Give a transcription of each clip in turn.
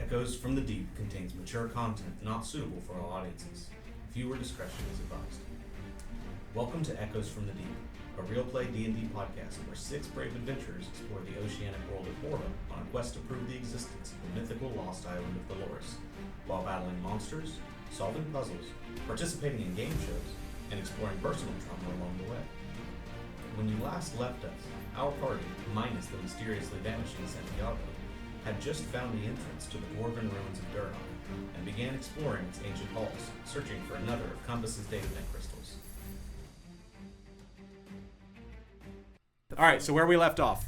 Echoes from the Deep contains mature content not suitable for all audiences. Viewer discretion is advised. Welcome to Echoes from the Deep, a real play D&D podcast where 6 brave adventurers explore the oceanic world of Orla on a quest to prove the existence of the mythical lost island of Dolores, while battling monsters, solving puzzles, participating in game shows, and exploring personal trauma along the way. When you last left us, our party, minus the mysteriously vanishing Santiago, had just found the entrance to the dwarven ruins of Durnok and began exploring its ancient halls, searching for another of Compass's datanet crystals. Alright, so where we left off.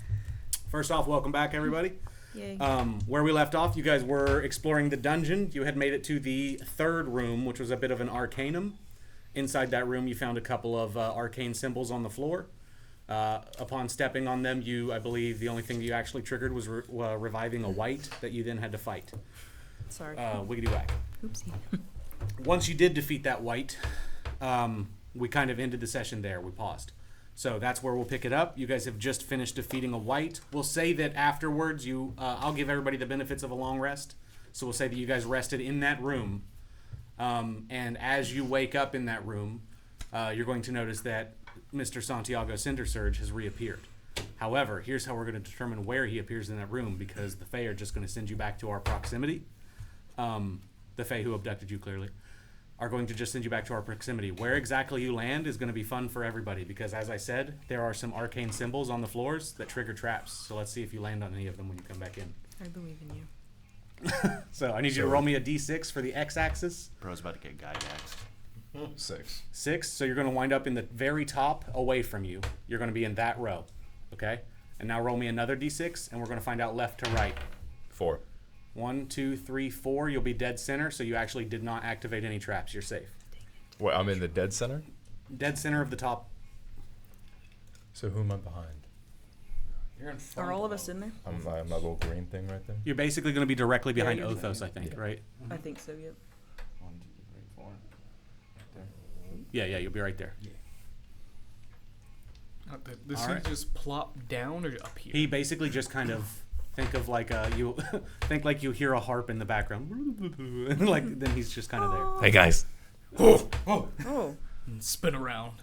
First off, welcome back, everybody. Yay. Where we left off, you guys were exploring the dungeon. You had made it to the third room, which was a bit of an arcanum. Inside that room, you found a couple of arcane symbols on the floor. Upon stepping on them, I believe the only thing you actually triggered was reviving a wight that you then had to fight. Sorry. Wiggity whack. Oopsie. Once you did defeat that wight, we kind of ended the session there. We paused. So that's where we'll pick it up. You guys have just finished defeating a wight. We'll say that afterwards, I'll give everybody the benefits of a long rest. So we'll say that you guys rested in that room. And as you wake up in that room, you're going to notice that Mr. Santiago Cinder Surge has reappeared. However, here's how we're going to determine where he appears in that room, because the Fae are just going to send you back to our proximity. The Fae who abducted you, clearly, are going to just send you back to our proximity. Where exactly you land is going to be fun for everybody, because as I said, there are some arcane symbols on the floors that trigger traps. So let's see if you land on any of them when you come back in. I believe in you. So I need you to roll me a d6 for the x-axis. Bro's about to get guy-axed. 6. 6, so you're going to wind up in the very top away from you. You're going to be in that row, okay? And now roll me another d6, and we're going to find out left to right. 4. 1, 2, 3, 4. You'll be dead center, so you actually did not activate any traps. You're safe. Wait, I'm in the dead center? Dead center of the top. So who am I behind? You're in front. Are all of us in there? I'm that little green thing right there? You're basically going to be directly behind you're Othos, I think, right? I think so, yep. 1, 2, 3, 4. Right Yeah, you'll be right there. Does All he right. just plop down or up here? He basically just kind of think of like you think like you hear a harp in the background, and like then he's just kind of there. Hey guys. Oh, And spin around.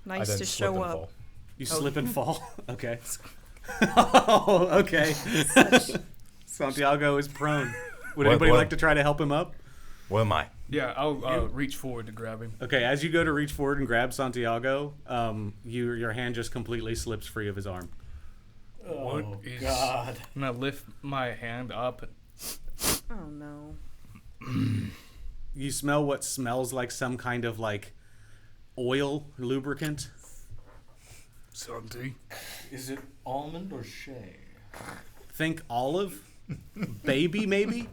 I nice then to slip show and up. fall. You slip and fall. Okay. Oh, okay. Santiago is prone. Would What- anybody what? like to try to help him up? What am I? Yeah, I'll reach forward to grab him. Okay, as you go to reach forward and grab Santiago, your hand just completely slips free of his arm. What is? God. And I lift my hand up. Oh, no. You smell what smells like some kind of like oil lubricant. Santi. Is it almond or shea? Think olive, baby maybe.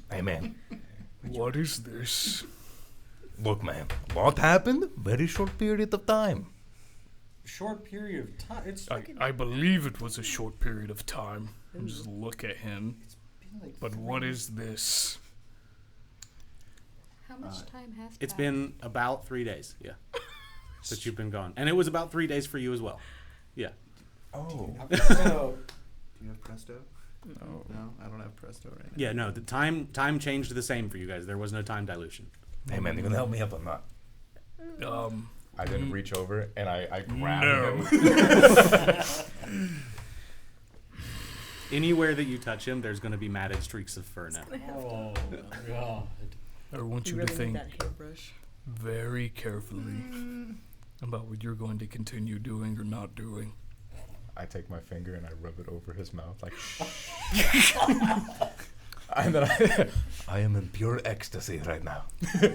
Hey man. What is this? Look man. What happened? Very short period of time. Short period of time. It's like I believe it was a short period of time. And just look at him. been like But what is this? How much time has It's passed? been about 3 days, yeah, that you've been gone, and it was about 3 days for you as well. Yeah. Oh. Do you have Presto? No. No, I don't have Presto right now. Yeah, no, the time changed the same for you guys. There was no time dilution. Hey man, you gonna help me up or not? I didn't reach over and I grabbed him. Anywhere that you touch him, there's going to be matted streaks of fur now. Oh, God. I want You you really to think need that hairbrush. very carefully about what you're going to continue doing or not doing. I take my finger and I rub it over his mouth like and then I am in pure ecstasy right now.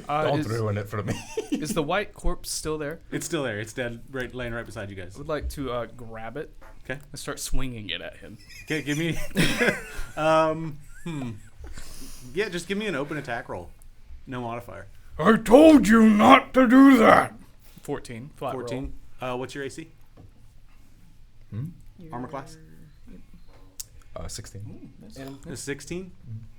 Don't ruin it for me. Is the white corpse still there? It's still there. It's dead, laying right beside you guys. I would like to grab it. 'Kay. And start swinging it at him. Okay, give me. Yeah, just give me an open attack roll. No modifier. I told you not to do that. 14. Flat 14. What's your AC? Armor class? 16. It's 16.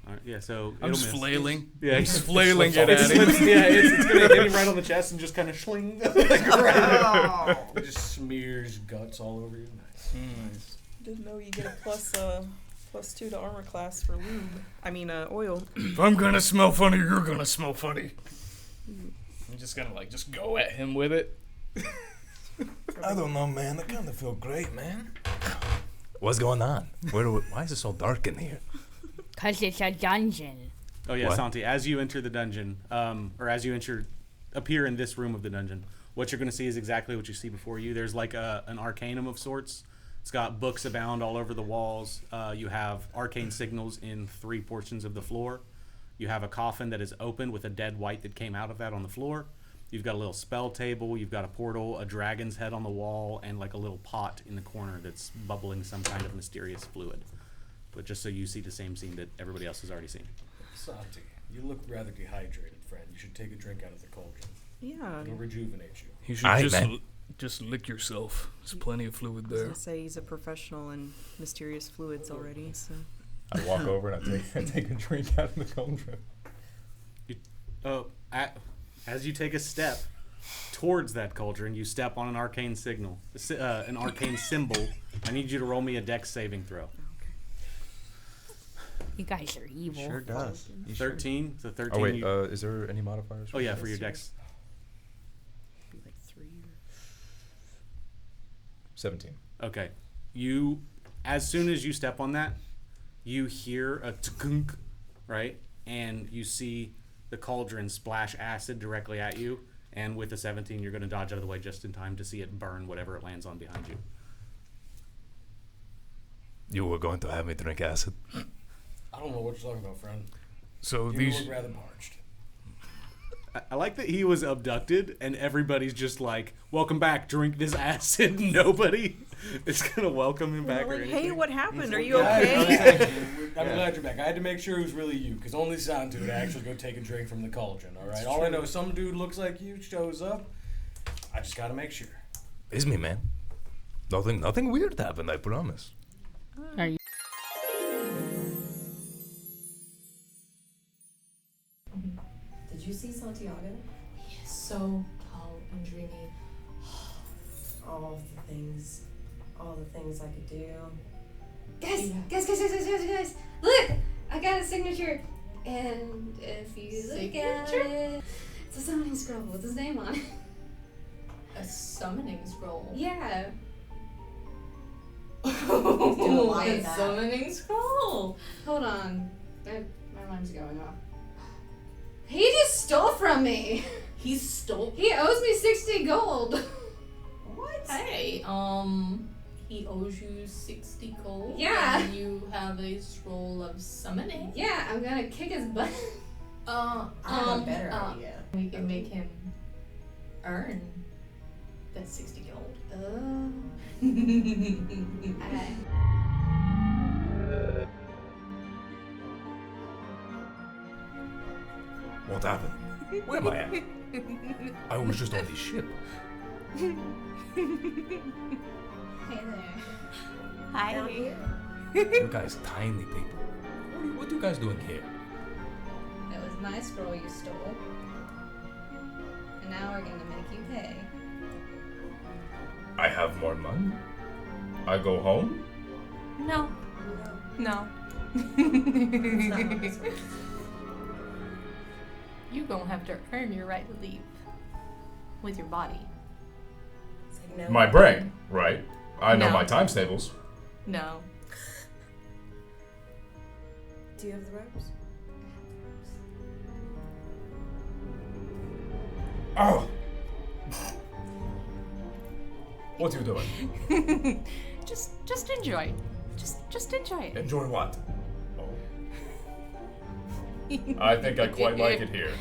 All right, yeah, so I'm it'll just miss. flailing. Yeah, I'm just flailing it at him. Yeah, it's gonna hit him right on the chest and just kind of schling. Like right. It just smears guts all over you. Nice. Didn't know you get a plus +2 to armor class for lube. Oil. If I'm gonna smell funny, you're gonna smell funny. I'm just gonna just go at him with it. I don't know, man. I kind of feel great, man. What's going on? Why is it so dark in here? 'Cause it's a dungeon. Oh yeah, What? Santi. As you enter the dungeon, or as you appear in this room of the dungeon, what you're going to see is exactly what you see before you. There's like an arcanum of sorts. It's got books abound all over the walls. You have arcane signals in 3 portions of the floor. You have a coffin that is open with a dead wight that came out of that on the floor. You've got a little spell table. You've got a portal, a dragon's head on the wall, and like a little pot in the corner that's bubbling some kind of mysterious fluid. But just so you see the same scene that everybody else has already seen. Santi, you look rather dehydrated, friend. You should take a drink out of the cauldron. Yeah. It'll rejuvenate you. You should Aye, man. just lick yourself. There's plenty of fluid I was there. gonna say he's a professional in mysterious fluids already, so. I walk over and I take a drink out of the cauldron. As you take a step towards that cauldron, you step on an arcane signal, an arcane symbol. I need you to roll me a dex saving throw. You guys are evil. Sure does. 13. So 13. Oh wait, is there any modifiers? Oh yeah, for your dex. Be like 3 or 17. Okay. As soon as you step on that, you hear a tkunk, right? And you see the cauldron splash acid directly at you. And with a 17, you're going to dodge out of the way just in time to see it burn whatever it lands on behind you. You were going to have me drink acid? I don't know what you're talking about, friend. So You these look rather parched. I like that he was abducted and everybody's just like, welcome back, drink this acid. Nobody is going to welcome him back or like, anything. hey, what happened? Are you Yeah, okay? I'm glad you're back. I had to make sure it was really you, because only Santu would actually go take a drink from the cauldron, alright? All I know is some dude looks like you shows up. I just gotta make sure. It's me, man. Nothing weird happened, I promise. Are you? Did you see Santiago? He is so tall and dreamy. All the things I could do. Guys, Yeah. guys! Look! I got a signature! And if you look at it, it's a summoning scroll with his name on it. A summoning scroll. Yeah. Oh, like a that. summoning scroll. Hold on. My mind's going off. He just stole from me! He stole. He owes me 60 gold! What? Hey, he owes you 60 gold. Yeah. And you have a scroll of summoning. Yeah, I'm gonna kick his butt. I have a better idea. We can make him earn that 60 gold. Oh. Okay. What happened? Where am I at? I was just on this ship. Hey there. Hi. You guys tiny people. What are you guys doing here? That was my scroll you stole. And now we're gonna make you pay. I have more money. I go home? No. No. You gonna have to earn your right to leave with your body. My brain, right? I know No. my times tables. No. Do you have the ropes? Oh! What are you doing? Just enjoy. Just enjoy it. Enjoy what? Oh. I think I quite like it here.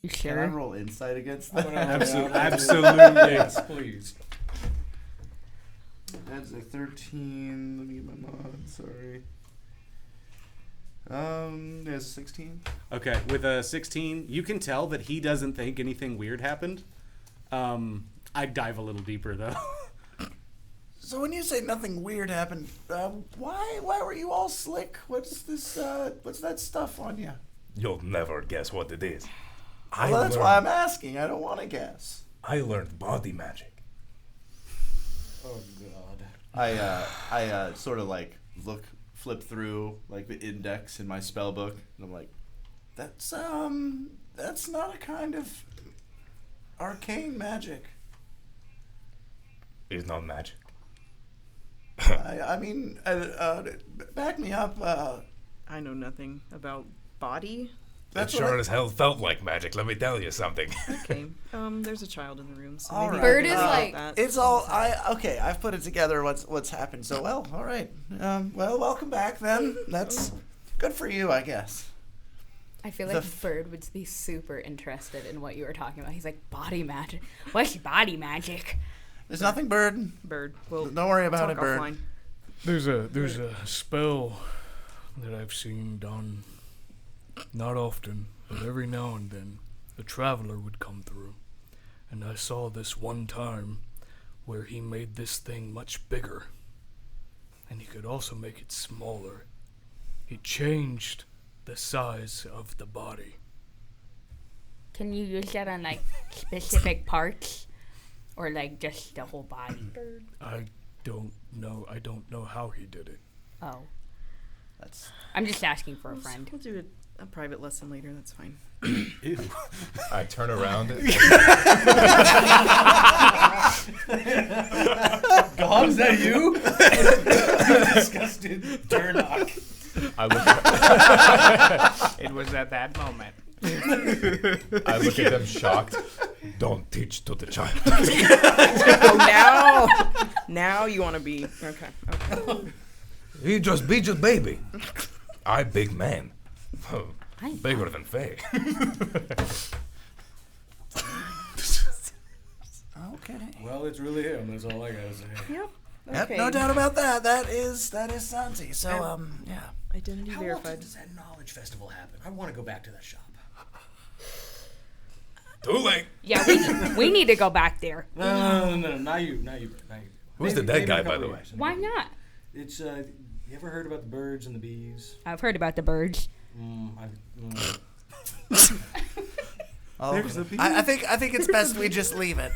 You Can I sure? roll insight against I'm that? gonna- Absolutely. Yes, please. That's a 13. Let me get my mod. Sorry. There's 16. Okay, with a 16, you can tell that he doesn't think anything weird happened. I'd dive a little deeper, though. So when you say nothing weird happened, why were you all slick? What's this? What's that stuff on you? You'll never guess what it is. Well, that's why I'm asking. I don't want to guess. I learned body magic. Oh God. I sort of like flip through like the index in my spell book, and I'm like, that's not a kind of arcane magic. It's not magic. I mean, back me up. I know nothing about body. That sure as hell felt like magic, let me tell you something. Okay. There's a child in the room, so All maybe right. Bird is about like- that. It's all I've put it together. What's happened? So well, all right. Well, welcome back then. That's good for you, I guess. I feel like Bird would be super interested in what you were talking about. He's like, body magic? What's body magic? There's nothing, Bird. Bird. Well, Don't worry about talk it, Bird. offline. There's a spell that I've seen done, not often, but every now and then, a traveler would come through. And I saw this one time where he made this thing much bigger. And he could also make it smaller. He changed the size of the body. Can you use that on like specific parts? Or like just the whole body? I don't know how he did it. Oh. That's. I'm just asking for a friend. We'll do a private lesson later. That's fine. Ew. I turn around. God, is that you? You disgusted Durnok. I look at It was at that moment. I look at them shocked. Don't teach to the child. Oh, now you want to be okay. He just be just baby. I big man. Bigger than Faye. Okay. Well, it's really him. That's all I gotta say. Yep. Yep, Okay. no doubt about that. That is Santi. So yeah. Identity How verified. often does that knowledge festival happen? I want to go back to that shop. Too late. Yeah, we need to go back there. No, not you. Who's the dead guy, by the way? Why not? It's you ever heard about the birds and the bees? I've heard about the birds. I think it's best we just leave it.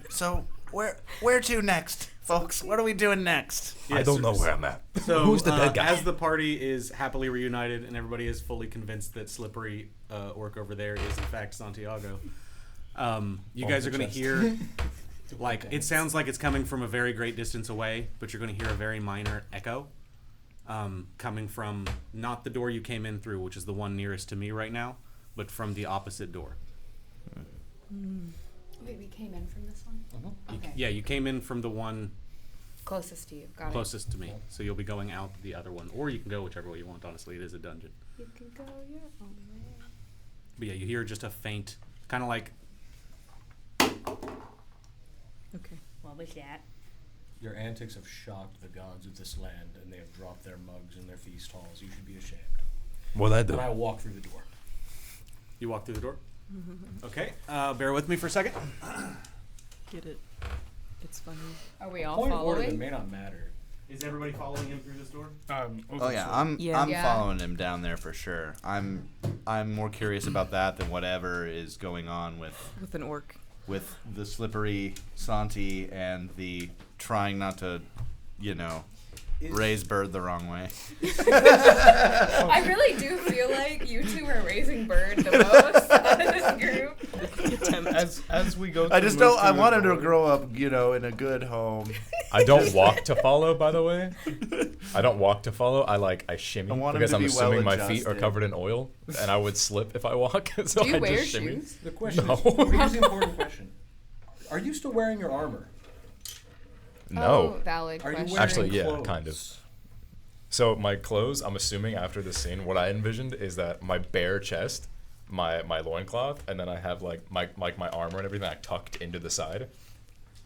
So where to next, folks? What are we doing next? I don't know where I'm at. So, Who's the dead guy? As the party is happily reunited and everybody is fully convinced that slippery orc over there is in fact Santiago, you guys are going to hear, like, it sounds like it's coming from a very great distance away, but you're going to hear a very minor echo coming from not the door you came in through, which is the one nearest to me right now, but from the opposite door. Wait, we came in from this one? Okay. Yeah, you came in from the one Closest to you. Got closest to me, so you'll be going out the other one, or you can go whichever way you want. Honestly, it is a dungeon. it. You can go your own way. But yeah, you hear just a faint, kind of like Okay. What was that? Your antics have shocked the gods of this land, and they have dropped their mugs in their feast halls. You should be ashamed. What'd I do? And I walk through the door. you walk through the door. Okay, bear with me for a second. Get it. It's funny. Are we all Point of order that following? may not matter. Is everybody following him through this door? Oh yeah, I'm Yeah. following him down there for sure. I'm more curious about that than whatever is going on With an orc. with the slippery Santi and the trying not to, raise Bird the wrong way. I really do feel like you two are raising Bird the most out of this group. As we go. I just don't. I want him to grow up, in a good home. I don't walk to follow, by the way. I don't walk to follow. I shimmy I want him because to I'm be assuming my feet are well-adjusted. covered in oil, and I would slip if I walk. So Do you I wear just shimmy. shoes? The question No. is, here's the important question. Are you still wearing your armor? No. Oh, valid Are you question. wearing Actually, yeah, clothes? kind of. So my clothes, I'm assuming after the scene, what I envisioned is that my bare chest, my loincloth, and then I have my armor and everything tucked into the side.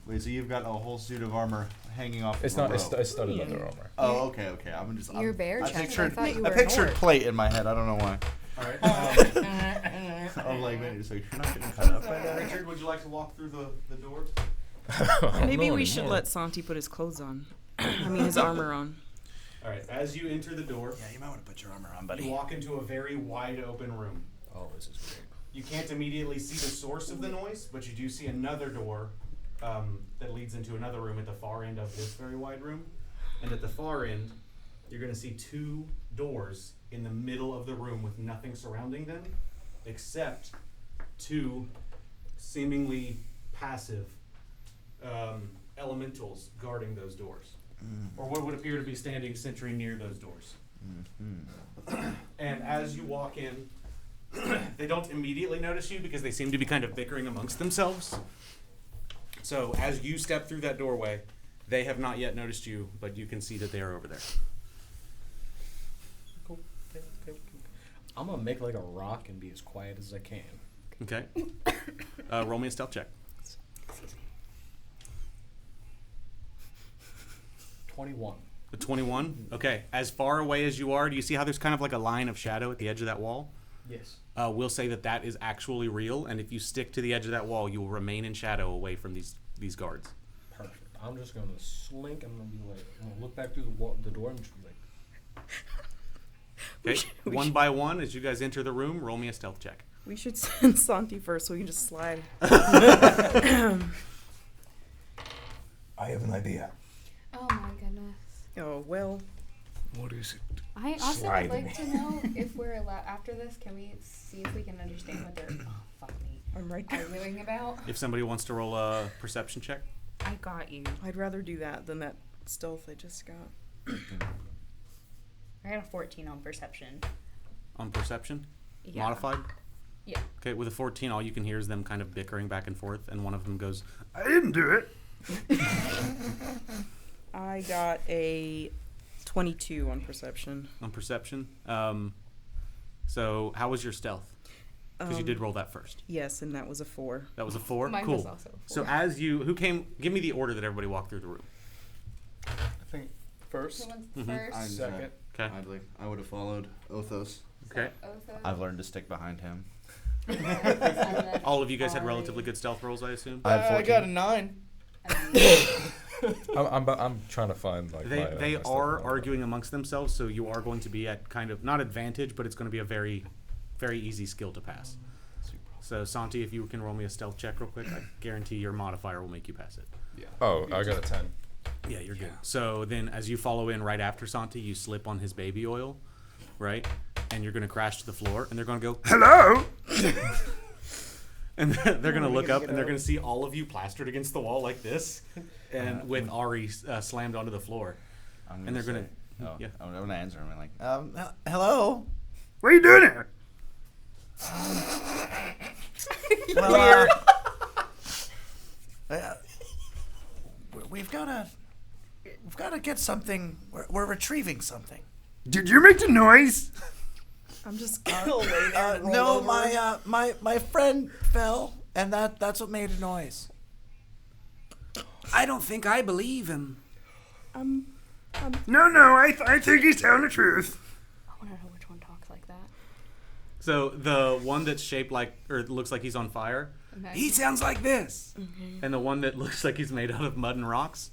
Wait, so you've got a whole suit of armor hanging off? It's of a not. rope. It's studded leather armor. Oh, okay. Your bare I chest. pictured, I thought you I were an pictured orc. plate in my head. I don't know why. All right. I'm like, man, so you're not getting cut up by that? Richard, would you like to walk through the door? Maybe we should let Santi put his clothes on. I mean, his armor on. All right. As you enter the door, Yeah, you might want to put your armor on, you buddy. walk into a very wide open room. Oh, this is great. You can't immediately see the source of the noise, but you do see another door that leads into another room at the far end of this very wide room. And at the far end, you're going to see 2 doors in the middle of the room with nothing surrounding them, except 2 seemingly passive elementals guarding those doors. Or what would appear to be standing sentry near those doors. And as you walk in, they don't immediately notice you because they seem to be kind of bickering amongst themselves. So as you step through that doorway, they have not yet noticed you, but you can see that they are over there. Cool. I'm gonna make like a rock and be as quiet as I can. Okay. Roll me a stealth check. 21. The 21? Okay. As far away as you are, do you see how there's kind of like a line of shadow at the edge of that wall? Yes. We'll say that that is actually real, and if you stick to the edge of that wall, you will remain in shadow away from these guards. Perfect. I'm just gonna slink. I'm gonna be like, I'm gonna look back through the door and just be like. Okay. One by one, as you guys enter the room, roll me a stealth check. We should send Santi first so we can just slide. I have an idea. Oh my goodness. Oh, well. What is it? I also Slide would like me. to know if we're allowed, after this, can we see if we can understand what they're, fuck me, I'm right there. arguing about? If somebody wants to roll a perception check. I got you. I'd rather do that than that stealth I just got. I got a 14 on perception. On perception? Yeah. Modified? Yeah. Okay, with a 14, all you can hear is them kind of bickering back and forth, and one of them goes, I didn't do it. I got a 22 on perception. on perception. So how was your stealth? Because you did roll that first. Yes, and that was a 4. That was a 4? Mine Cool. was also a 4. So as you, give me the order that everybody walked through the room. I think first. Who wants Mhm. first? Second. Okay. I would have followed Othos. Okay. Otho. I've learned to stick behind him. And then All of you guys had Ari. relatively good stealth rolls, I assume? I had 14. I got a 9. And then- I'm trying to find like They my, they my stuff are now. arguing amongst themselves, so you are going to be at kind of, not advantage, but it's going to be a very, very easy skill to pass. So Santi, if you can roll me a stealth check real quick, I guarantee your modifier will make you pass it. Yeah. Oh, I got a 10. Yeah, you're good. So then as you follow in right after Santi, you slip on his baby oil, right? And you're going to crash to the floor, and they're going to go, Hello? and they're going to we look gotta up, get and they're up. going to see all of you plastered against the wall like this, and with Ari slammed onto the floor. I'm And they're gonna- say- oh, yeah. I'm gonna answer him. I'm like, hello. What are you doing here? Well, we've got to get something. We're retrieving something. Did you make the noise? I'm just gonna lay there and roll No, over. my friend fell, and that's what made a noise. I don't think I believe him. No, I think he's telling the truth. I want to know which one talks like that. So the one that's shaped like, or looks like he's on fire, Okay. he sounds like this. And the one that looks like he's made out of mud and rocks,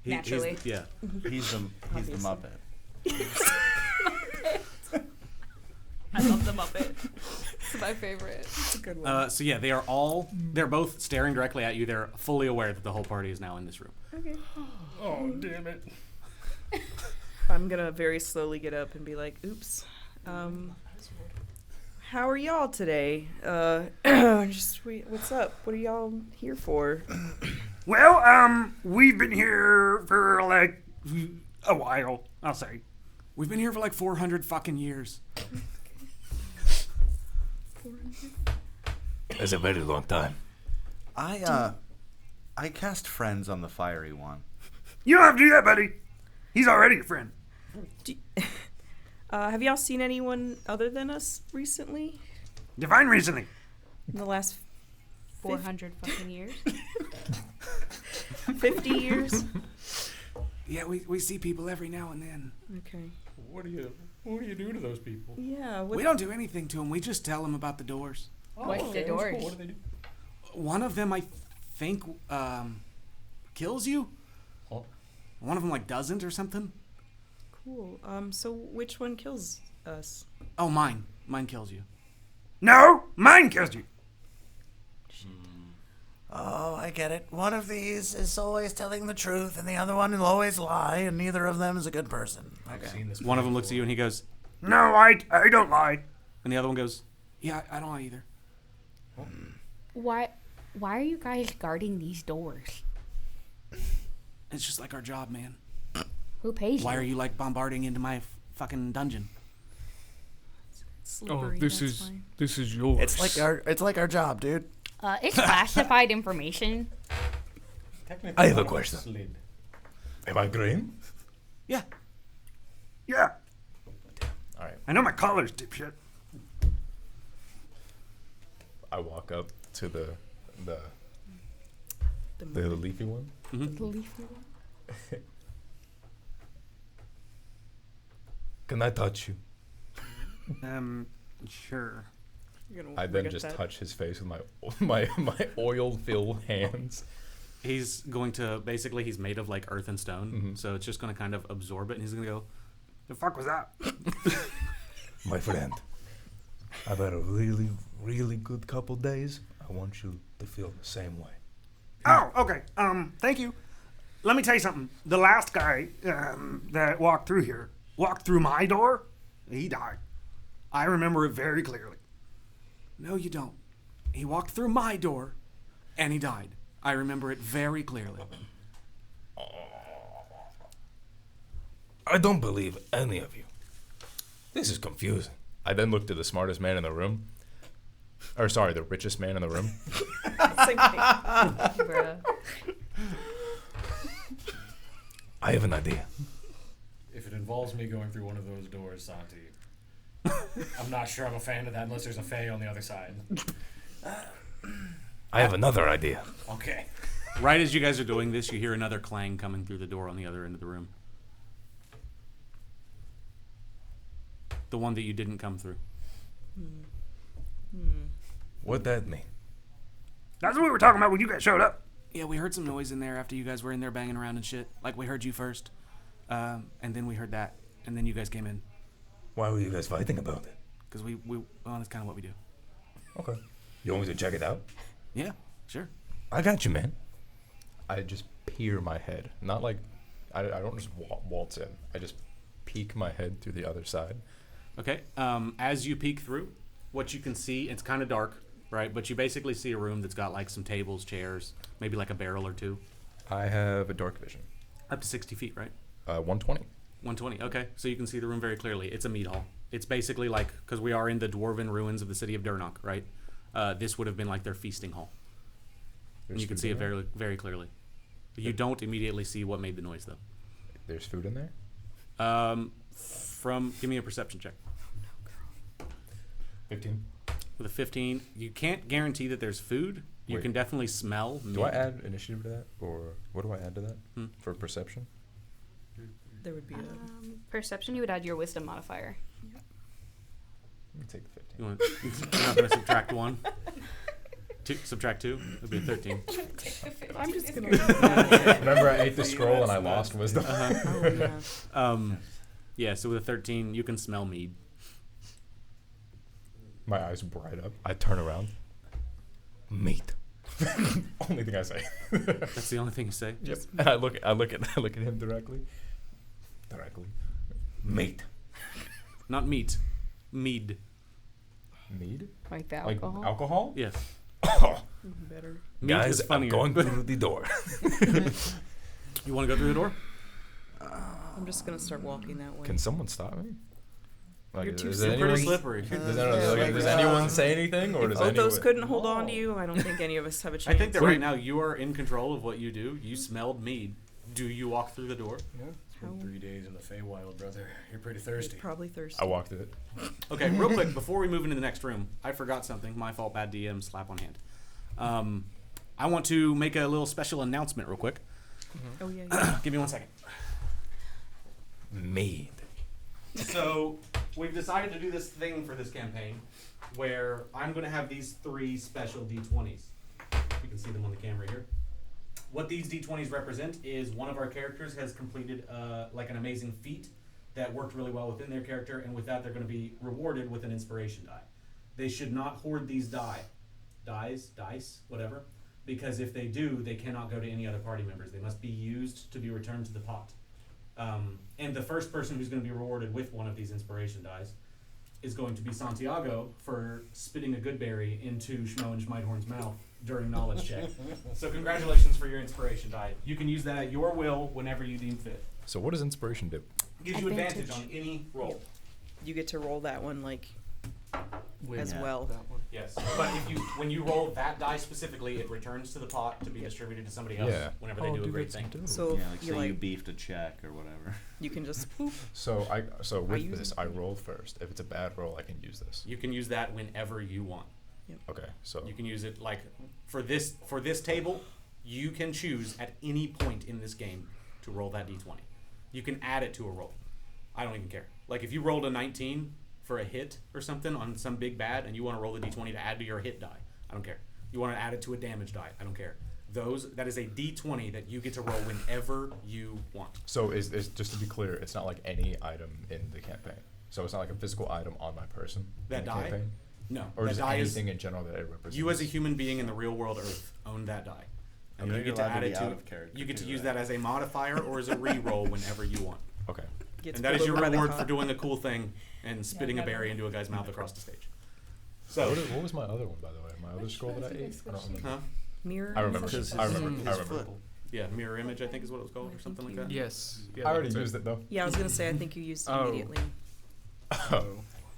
Naturally. yeah. He's the Muppet. I love the Muppet. It's my favorite. It's a good one. So yeah, they're both staring directly at you. They're fully aware that the whole party is now in this room. Okay. Oh, damn it. I'm gonna very slowly get up and be like, oops. How are y'all today? What's up? What are y'all here for? Well, we've been here for like a while, I'll say. We've been here for like 400 fucking years. That's a very long time. I cast friends on the fiery one. You don't have to do that, buddy. He's already a friend. Have y'all seen anyone other than us recently? Define recently. In the last 400 fucking years. 50 years? Yeah, we see people every now and then. Okay. What do you do to those people? Yeah. We don't do anything to them. We just tell them about the doors. What's the okay, that's doors? cool. What do they do? One of them, I think, kills you. Huh? One of them, like, doesn't or something. Cool. So which one kills us? Oh, mine. Mine kills you. No, mine kills you. Oh, I get it. One of these is always telling the truth, and the other one will always lie, and neither of them is a good person. I've seen this. One of them looks at you and he goes, No, I don't lie. and the other one goes, yeah, I don't lie either. Why are you guys guarding these doors? It's just like our job, man. Who pays Why you? are you like bombarding into my fucking dungeon? Slippery, this that's is fine. this is yours. It's like our job, dude. It's classified information. I have a question. Am I green? Yeah. Yeah. All right. I know my colors, dipshit. I walk up to the leafy one. Mm-hmm. The leafy one. Can I touch you? Sure. I then just touch his face with my oil-filled hands. He's going to, basically, he's made of like earth and stone, so it's just going to kind of absorb it, and he's going to go, The fuck was that? My friend, I've had a really, really good couple days. I want you to feel the same way. Oh, okay. Thank you. Let me tell you something. The last guy that walked through my door, he died. I remember it very clearly. no, you don't. He walked through my door, and he died. I remember it very clearly. I don't believe any of you. This is confusing. I then looked at the smartest man in the room. Or sorry, the richest man in the room. Same thing. Bruh. I have an idea. If it involves me going through one of those doors, Santi, I'm not sure I'm a fan of that unless there's a fae on the other side. I have another idea. Okay. Right as you guys are doing this, you hear another clang coming through the door on the other end of the room. The one that you didn't come through. What'd that mean? That's what we were talking about when you guys showed up. Yeah, we heard some noise in there after you guys were in there banging around and shit. Like, we heard you first, and then we heard that, and then you guys came in. Why were you guys fighting about it? Because well, that's kind of what we do. Okay. You want me to check it out? Yeah, sure. I got you, man. I just peer my head. Not like, I don't just waltz in. I just peek my head through the other side. Okay, as you peek through, what you can see, it's kind of dark, right? But you basically see a room that's got like some tables, chairs, maybe like a barrel or two. I have a dark vision. Up to 60 feet, right? 120. 120, okay. So you can see the room very clearly. It's a meat hall. It's basically like, because we are in the dwarven ruins of the city of Durnok, right? This would have been like their feasting hall. And you can see it very, very clearly. You don't immediately see what made the noise, though. There's food in there? Give me a perception check. 15. With a 15, you can't guarantee that there's food. You Wait. can definitely smell meat. Do I add initiative to that? Or what do I add to that for perception? There would be a... Perception, you would add your wisdom modifier. Let me take the 15. You want, you're not going to subtract 1? Subtract 2? That'd be a 13. I'm just gonna... Remember I ate the scroll and I lost wisdom? Yeah, so with a 13, you can smell mead. My eyes bright up. I turn around. Meat. Only thing I say. That's the only thing you say? Yep. And I look at him directly. Meat. Not meat. Mead. Mead? Like the alcohol? Like alcohol? Yes. Better. Meat Guys, is funnier. I'm going through the door. You want to go through the door? I'm just gonna start walking that way. Can someone stop me? Like, You're too is slippery. anyone- Slippery. Does anyone say anything, or If does Othos anyone? couldn't hold on to you, I don't think any of us have a I chance. think that right now you are in control of what you do. You smelled mead. Do you walk through the door? Yeah. It's been 3 days in the Feywild, brother. You're pretty thirsty. Probably thirsty. I walked it. Okay, real quick, before we move into the next room, I forgot something. My fault, bad DM, slap on hand. I want to make a little special announcement real quick. Oh, yeah. Give me 1 second. Mead. So, we've decided to do this thing for this campaign where I'm going to have these 3 special D20s. You can see them on the camera here. What these D20s represent is one of our characters has completed like an amazing feat that worked really well within their character, and with that they're going to be rewarded with an inspiration die. They should not hoard these dice, whatever. because if they do, they cannot go to any other party members. They must be used to be returned to the pot. And the first person who's going to be rewarded with one of these inspiration dies is going to be Santiago for spitting a good berry into Schmo and Schmeidhorn's mouth during knowledge check. So congratulations for your inspiration die. You can use that at your will whenever you deem fit. So what does inspiration do? Gives you advantage on any roll. Yep. You get to roll that one as well. That one. Yes, but when you roll that die specifically, it returns to the pot to be distributed to somebody else whenever they do a great thing. So you beefed a check or whatever. You can just poof. So with this, I roll first. If it's a bad roll, I can use this. You can use that whenever you want. Yep. Okay, so you can use it for this table. You can choose at any point in this game to roll that d20. You can add it to a roll. I don't even care. Like if you rolled a 19 for a hit or something on some big bad, and you want to roll the d20 to add to your hit die, I don't care. You want to add it to a damage die, I don't care. That is a d20 that you get to roll whenever you want. So is just to be clear, it's not like any item in the campaign. So it's not like a physical item on my person. That in the die? campaign? No. Or that just die anything in general that it represents. You as a human being in the real world Earth own that die. And you get to add it to. You get to use that as a modifier or as a re-roll whenever you want. Okay. And that is your reward for doing a cool thing and spitting a berry into a guy's mouth across the stage. So what was my other one, by the way? My other scroll that I ate? I don't remember. Huh? Mirror. I remember. Yeah, mirror image, I think is what it was called, or something like that. Yes. Yeah, I already used it though. Yeah, I was gonna say I think you used it immediately. Oh.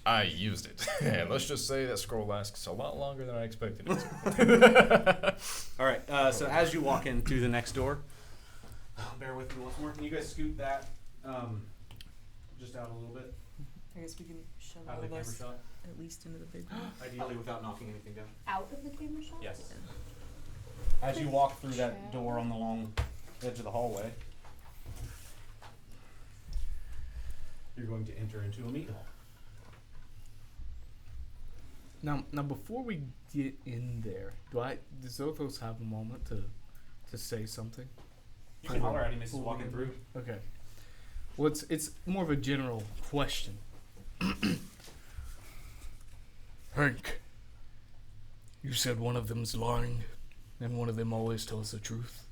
I used it. And let's just say that scroll lasts a lot longer than I expected it to. All right, so as you walk in through the next door, bear with me once more. Can you guys scoot that just out a little bit? I guess we can shove Out all of the of camera us shot? at least into the big one. Ideally without knocking anything down. Out of the camera shot? Yes. As you walk through that door on the long edge of the hallway, you're going to enter into a meat hall. Now, before we get in there, does Zothos have a moment to say something? You can holler at him as he's walking through. Okay. Well, it's more of a general question. Hank, you said one of them's lying, and one of them always tells the truth.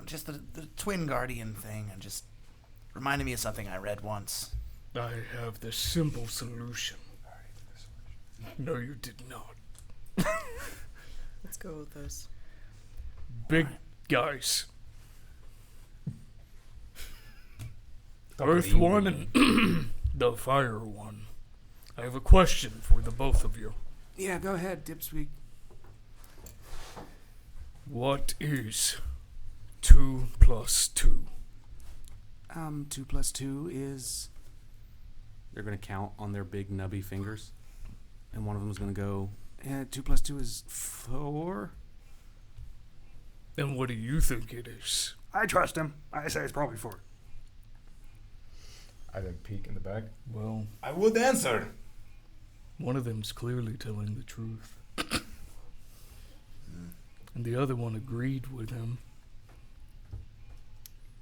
Just the twin guardian thing, and just reminded me of something I read once. I have the simple solution. No, you did not. Let's go with those. Big guys. Earth one and the fire one. I have a question for the both of you. Yeah, go ahead, Dipsweek. What is 2 plus 2? 2 plus 2 is... They're going to count on their big nubby fingers. And one of them is going to go... 2 plus 2 is 4. And what do you think it is? I trust him. I say it's probably 4. I then peek in the back. Well, I would answer. One of them's clearly telling the truth. And the other one agreed with him.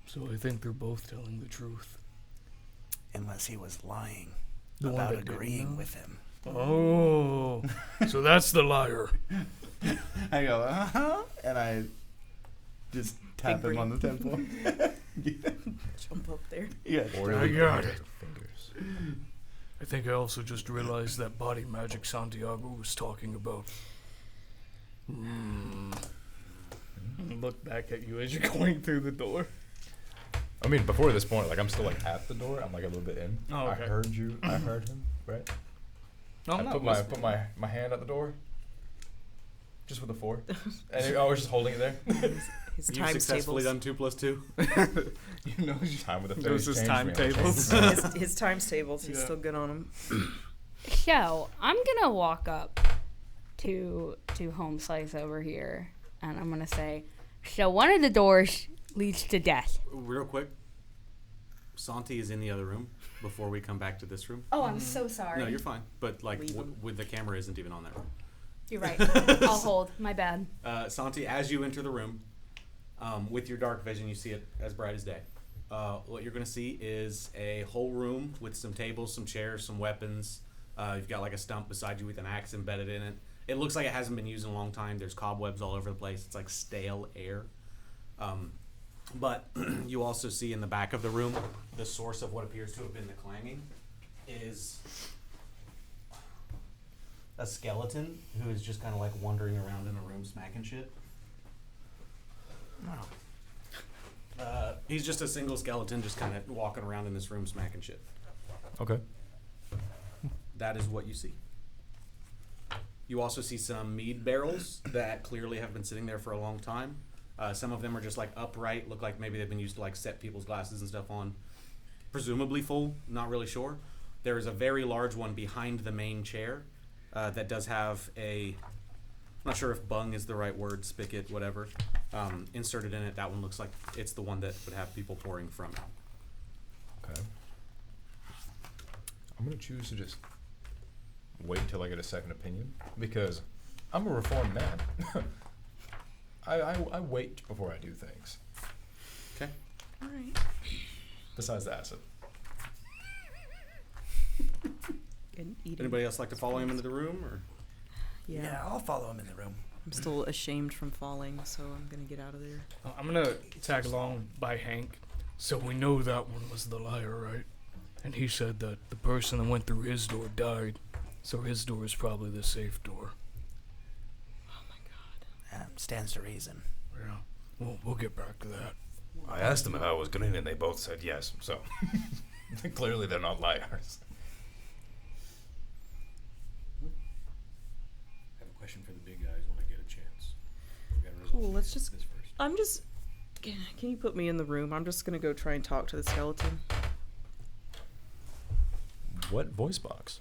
So I think they're both telling the truth. Unless he was lying The one about that didn't agreeing know? with him. Oh, so that's the liar. I go, uh-huh, and I just tap Big him on the temple. Jump up there. Yeah. I got it. I think I also just realized that body magic Santiago was talking about. Look back at you as you're going through the door. I mean, before this point, like I'm still like at the door. I'm like a little bit in. Oh, okay. I heard you. I heard him. Right. No, I'm I not put listening. my hand at the door. Just with a 4, and I was just holding it there. His You've time successfully tables. done 2 plus 2. You know, Time with the those face his changed me. timetables. his times tables. He's Yeah. still good on them. So I'm gonna walk up to Home Slice over here, and I'm gonna say, so one of the doors leads to death. Real quick, Santi is in the other room before we come back to this room. Oh, I'm so sorry. No, you're fine. But like, Leave him. with the camera isn't even on that room. You're right. I'll hold. My bad. Santi, as you enter the room, with your dark vision, you see it as bright as day. What you're going to see is a whole room with some tables, some chairs, some weapons. You've got like a stump beside you with an axe embedded in it. It looks like it hasn't been used in a long time. There's cobwebs all over the place. It's like stale air. But you also see in the back of the room, the source of what appears to have been the clanging is a skeleton who is just kind of like wandering around in the room smacking shit. He's just a single skeleton just kind of walking around in this room smacking shit. Okay. That is what you see. You also see some mead barrels that clearly have been sitting there for a long time. Some of them are just like upright, look like maybe they've been used to like set people's glasses and stuff on. Presumably full, not really sure. There is a very large one behind the main chair that does have a, I'm not sure if bung is the right word, spigot, whatever, inserted in it. That one looks like it's the one that would have people pouring from. Okay. I'm going to choose to just wait until I get a second opinion because I'm a reformed man. I wait before I do things. Okay. All right. Besides the acid. Anybody else like to follow him into the room, or? Yeah. I'll follow him in the room. I'm still ashamed from falling, so I'm gonna get out of there. I'm gonna tag along by Hank. So we know that one was the liar, right? And he said that the person that went through his door died, so his door is probably the safe door. Oh my god. Stands to reason. Yeah. We'll get back to that. I asked them if I was good in it, and they both said yes, so clearly they're not liars. I have a question for the big guys when I get a chance. We gotta resolve Cool, let's just. this first. I'm just. Can you put me in the room? I'm just gonna go try and talk to the skeleton. What voice box?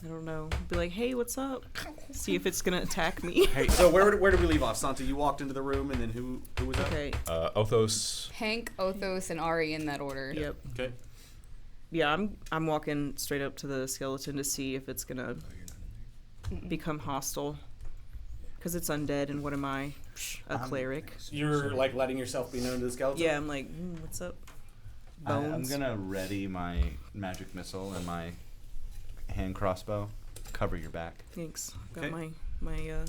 I don't know. Be like, hey, what's up? See if it's gonna attack me. Hey, so where did we leave off? Santa, you walked into the room, and then who was up? Okay. Othos. Hank, Othos, and Ari in that order. Yep. Okay. Yeah, I'm walking straight up to the skeleton to see if it's gonna become hostile. Because it's undead, and what am I? A cleric. You're like letting yourself be known to the skeleton? Yeah, I'm like, what's up? Bones. I'm gonna ready my magic missile and my hand crossbow. Cover your back. Thanks. Got Okay. my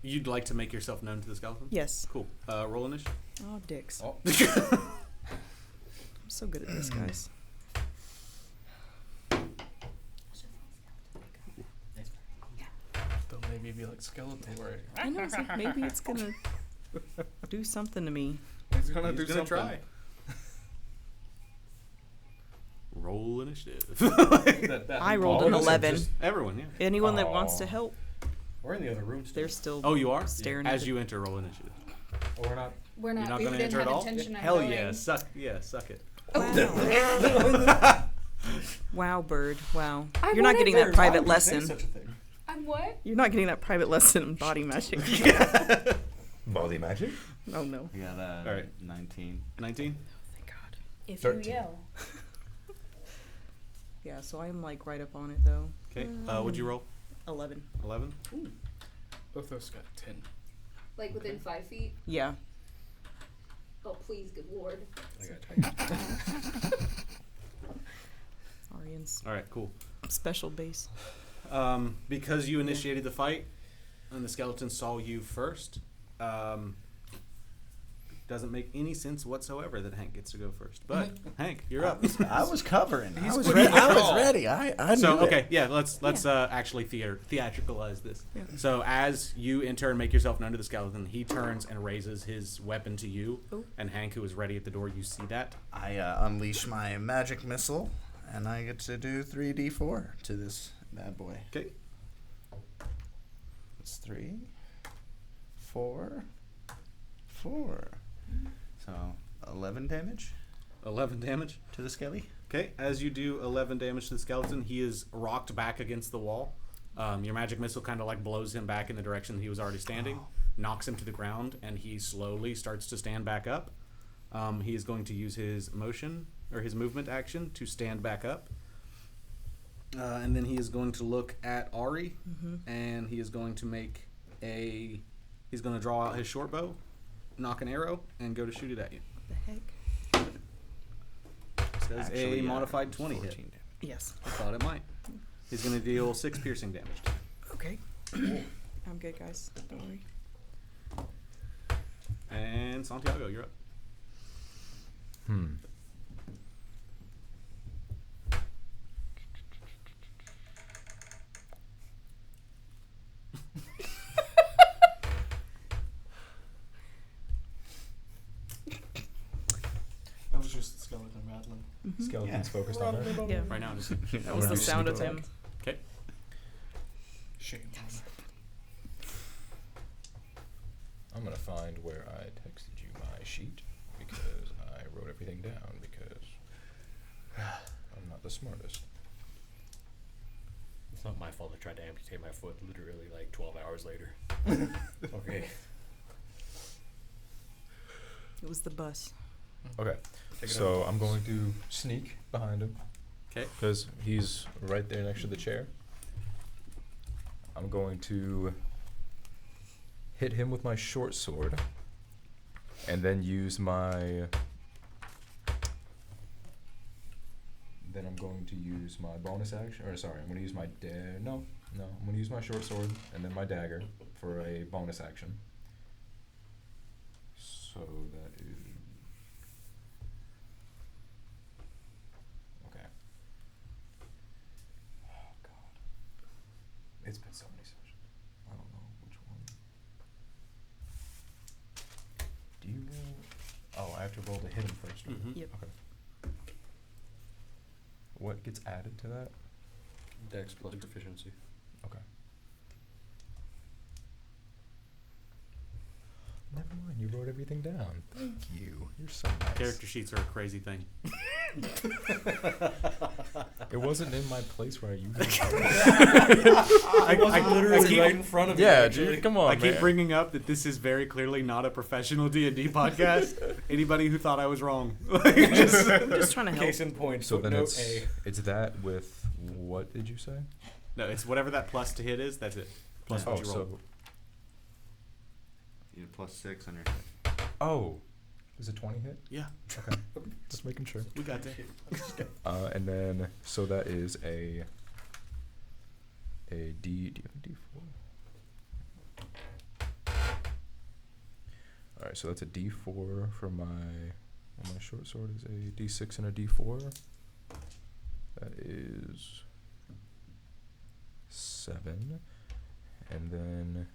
You'd like to make yourself known to the skeleton? Yes. Cool. Roll initiative. Oh, dicks. Oh. I'm so good at this, guys. They'll maybe be like skeleton. Right. I know, it's like maybe it's gonna do something to me. He's gonna try. Roll initiative. I rolled an 11. Everyone, yeah. Anyone that wants to help, We're in the other room still. they're still. Oh, you are? Staring As at you enter, roll initiative. Oh, we're not. We're You're not. not We going to didn't enter at have all? intention of Hell going. yeah, suck it. Wow. Wow, bird. Wow. I You're not wanted getting birds. that private Why would you say lesson. such a thing? I'm what? You're not getting that private lesson in body magic. Body magic? Oh no. We got All right. 19. 19? Thank God. If 13. you yell. Yeah, so I'm like right up on it though. Okay. What'd you roll? 11. 11? Othos got 10. Like within 5 feet? Yeah. Oh, please, good lord. Arian's All right, cool. special base. Because you initiated the fight and the skeleton saw you first, doesn't make any sense whatsoever that Hank gets to go first. But Hank, you're up. I was covering. I was ready. ready. I knew So it. okay, yeah, let's actually theatricalize this. Yeah. So as you enter and make yourself known to the skeleton, he turns and raises his weapon to you. Oh. And Hank, who is ready at the door, you see that. I unleash my magic missile, and I get to do 3d4 to this bad boy. Okay. It's 3, 4, 4. So 11 damage 11 damage. to the skelly. Okay, as you do 11 damage to the skeleton, he is rocked back against the wall. Your magic missile kind of like blows him back in the direction he was already standing, knocks him to the ground, and he slowly starts to stand back up. He is going to use his movement action to stand back up. And then he is going to look at Ari, and he is going to he's going to draw out his short bow, knock an arrow, and go to shoot it at you. What the heck? Does a modified 20 hit? 14 damage. Yes. I thought it might. He's going to deal 6 piercing damage. Okay. I'm good, guys. Don't worry. And Santiago, you're up. That was just the skeleton rattling. Skeleton's focused on her. Yeah. Right now, just That was the sound of him. okay. Shame. I'm gonna find where I texted you my sheet because I wrote everything down because I'm not the smartest. It's not my fault I tried to amputate my foot literally like 12 hours later. Okay. It was the bus. Okay, Take it so out. I'm going to sneak behind him. Okay. Because he's right there next to the chair. I'm going to hit him with my short sword, and then use my. Then I'm going to use my bonus action. Or sorry, I'm going to use my no. I'm going to use my short sword and then my dagger for a bonus action. So that is. Okay. Oh God. It's been so many sessions. I don't know which one. Do you know? Oh, I have to roll to hit him first. Right? Mhm. Yep. Okay. What gets added to that? Dex plus proficiency. Okay. Never mind, you wrote everything down. Thank you. You're so nice. Character sheets are a crazy thing. It wasn't in my place where I usually I was literally right in front of you. Yeah, actually. dude, come on, I keep man. bringing up that this is very clearly not a professional D&D podcast. Anybody who thought I was wrong. I'm just trying to help. Case in point. So then footnote A. it's that with what did you say? No, it's whatever that plus to hit is, that's it. Plus Oh, what you roll. so You have +6 on your oh, is it 20 hit? Yeah, Okay, just making sure. we got that. And then so that is a D. Do you have a D4? All right, so that's a D4 for my. Well, my short sword is a D6 and a D4. That is 7, and then.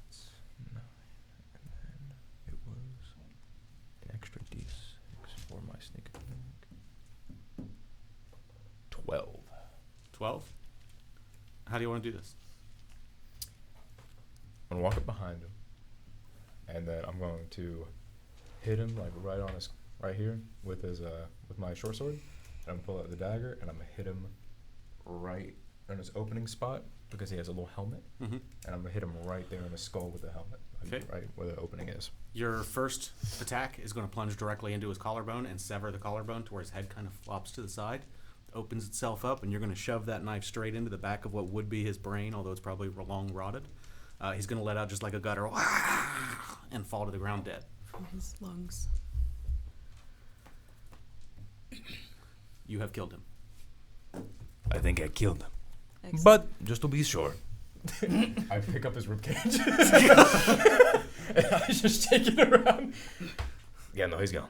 It's 9, and then it was an extra D6 for my sneak attack. 12. 12? How do you want to do this? I'm gonna walk up behind him, and then I'm going to hit him like right on his right here with his with my short sword, and I'm gonna pull out the dagger, and I'm gonna hit him right on his opening spot because he has a little helmet, Mm-hmm. and I'm gonna hit him right there in the skull with the helmet, like, Okay. right where the opening is. Your first attack is going to plunge directly into his collarbone and sever the collarbone to where his head kind of flops to the side, opens itself up, and you're going to shove that knife straight into the back of what would be his brain, although it's probably long rotted. He's going to let out just like a gutter and fall to the ground dead. From his lungs. You have killed him. I think I killed him, Excellent. but just to be sure, I pick up his ribcage and I just take it around. Yeah, no, he's gone.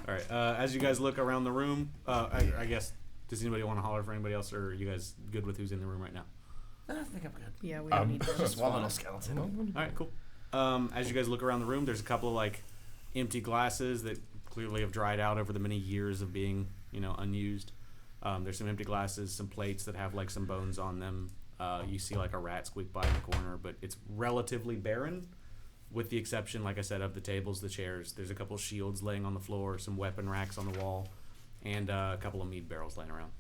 All right. As you guys look around the room, I guess, does anybody want to holler for anybody else, or are you guys good with who's in the room right now? I think I'm good. Yeah, we don't need that. Just one little skeleton. All right, cool. As you guys look around the room, there's a couple of like empty glasses that clearly have dried out over the many years of being, unused. There's some empty glasses, some plates that have like some bones on them. You see like a rat squeak by in the corner, but it's relatively barren, with the exception, like I said, of the tables, the chairs. There's a couple shields laying on the floor, some weapon racks on the wall, and a couple of mead barrels laying around.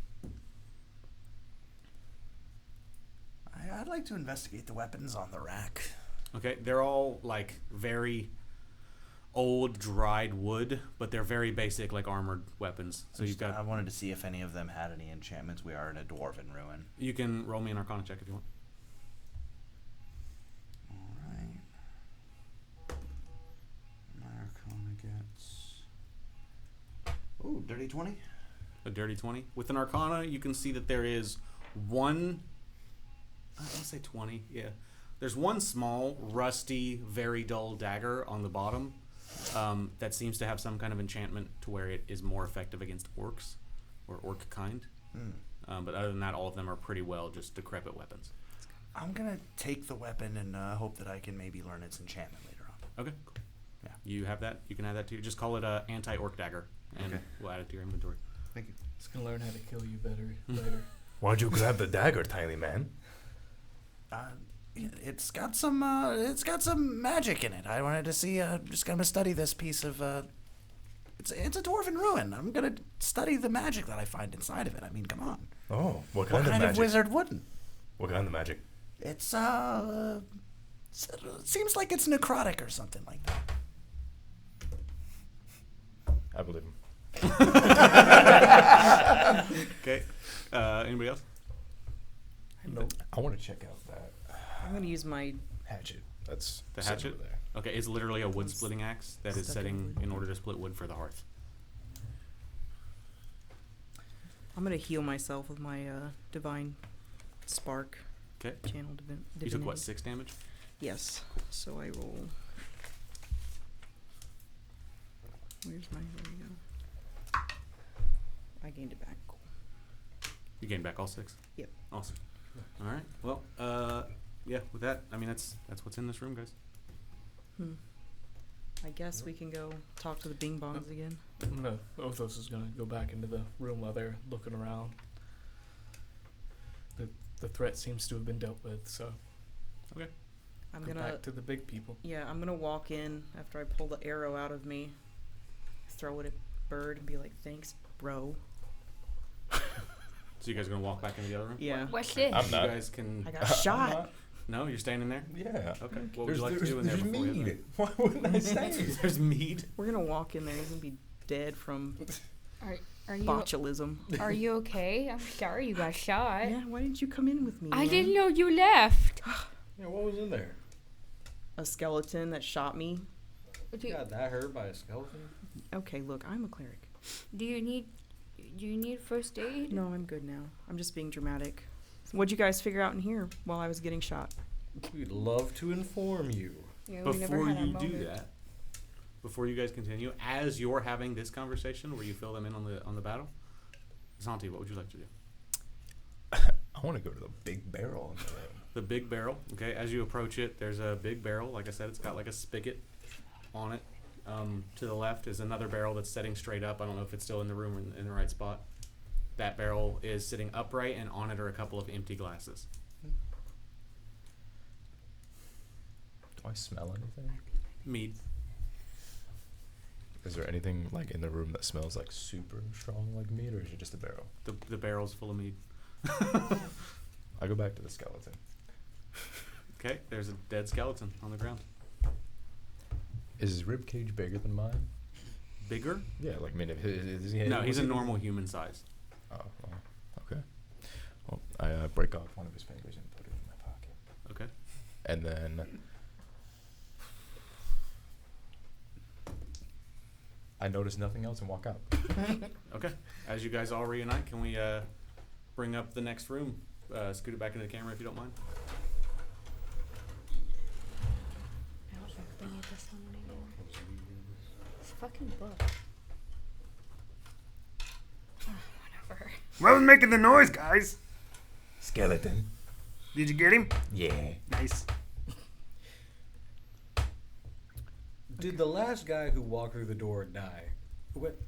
I'd like to investigate the weapons on the rack. Okay, they're all like very old dried wood, but they're very basic, like armored weapons. So you've I got. wanted to see if any of them had any enchantments. We are in a dwarven ruin. You can roll me an Arcana check if you want. Alright. My Arcana gets. Ooh, dirty 20. A dirty 20. With an Arcana, you can see that there is one. I'll say 20. Yeah. There's one small, rusty, very dull dagger on the bottom that seems to have some kind of enchantment to where it is more effective against orcs or orc kind. But other than that, all of them are pretty well just decrepit weapons. I'm gonna take the weapon and hope that I can maybe learn its enchantment later on. Okay. Cool. Yeah. You have that. You can add that to. Just call it a anti-orc dagger, and we'll add it to your inventory. Thank you. It's gonna learn how to kill you better later. Why'd you grab the dagger, tiny man? It's got some magic in it. I wanted to see. Just gonna study this piece of. It's a dwarven ruin. I'm gonna study the magic that I find inside of it. I mean, come on. Oh, what What kind of kind magic? of wizard wouldn't? What kind of magic? It's seems like it's necrotic or something like that. I believe him. Okay. Anybody else? Nope. I want to check out that I'm gonna use my hatchet. That's The sitting hatchet? over there. Okay, it's literally a wood splitting axe that is Stuck in setting wood. in order to split wood for the hearth. I'm gonna heal myself with my divine spark. Okay. Channel divinity. You took what, 6 damage? Yes. So I roll. Where's my? There we go. I gained it back. Cool. You gained back all 6? Yep. Awesome. All right. Well, yeah. With that, I mean that's what's in this room, guys. I guess we can go talk to the Bing Bongs again. Othos is gonna go back into the room while they're looking around. The threat seems to have been dealt with, so Okay. I'm go gonna back to the big people. Yeah, I'm gonna walk in after I pull the arrow out of me, throw it at Bird, and be like, "Thanks, bro." So you guys gonna walk back into the other room? Yeah. What's this? I'm You not. guys can. I got shot. No, you're staying in there. Yeah. Okay. What would you like to do in there there's before we mead. Why wouldn't I stay? There's mead. We're gonna walk in there. He's gonna be dead from Are you botulism. are you okay? I'm sorry you got shot. Yeah. Why didn't you come in with me? I man? didn't know you left. Yeah, what was in there? A skeleton that shot me. Do, Got that hurt by a skeleton? Okay, look, I'm a cleric. do you need first aid? No, I'm good now. I'm just being dramatic. What'd you guys figure out in here while I was getting shot? We'd love to inform you. Yeah, we never Before had a you do moment. that, before you guys continue, as you're having this conversation where you fill them in on the battle, Santi, what would you like to do? I want to go to the big barrel in the room. The big barrel. Okay, as you approach it, there's a big barrel. Like I said, it's got like a spigot on it. To the left is another barrel that's setting straight up. I don't know if it's still in the room or in the right spot. That barrel is sitting upright, and on it are a couple of empty glasses. Do I smell anything? Mead. Is there anything like in the room that smells like super strong like meat, or is it just a barrel? The barrel's full of mead. I go back to the skeleton. Okay, there's a dead skeleton on the ground. Is his rib cage bigger than mine? Bigger? Yeah, like I mean, is he? No, he's was a he- normal human size. Oh, well, okay. Well, I break off one of his fingers and put it in my pocket, Okay. and then I notice nothing else and walk out. Okay. As you guys all reunite, can we bring up the next room? Scoot it back into the camera if you don't mind. I don't think we need this one anymore. It's a fucking book. Whatever. What was making the noise, guys? Skeleton. Did you get him? Yeah. Nice. Did the last guy who walked through the door die?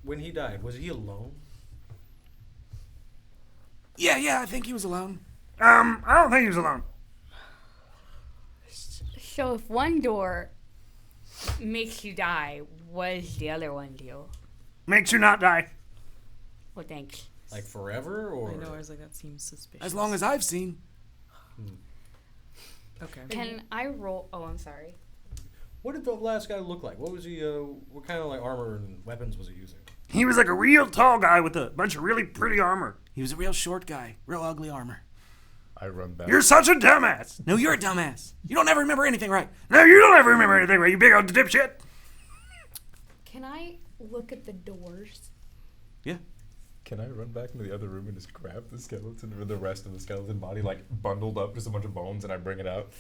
When he died, was he alone? Yeah, I think he was alone. I don't think he was alone. So if one door makes you die, what does the other one do? Makes you not die. Well, thanks. Like forever, or? I know, I was like, that seems suspicious. As long as I've seen. Okay. Can I roll? Oh, I'm sorry. What did the last guy look like? What was he? What kind of like armor and weapons was he using? He was like a real tall guy with a bunch of really pretty armor. He was a real short guy, real ugly armor. I run back. You're such a dumbass. No, you're a dumbass. You don't ever remember anything right. No, you don't ever remember anything, right? You big old dipshit. Can I look at the doors? Yeah. Can I run back into the other room and just grab the skeleton or the rest of the skeleton body, like bundled up, just a bunch of bones, and I bring it out?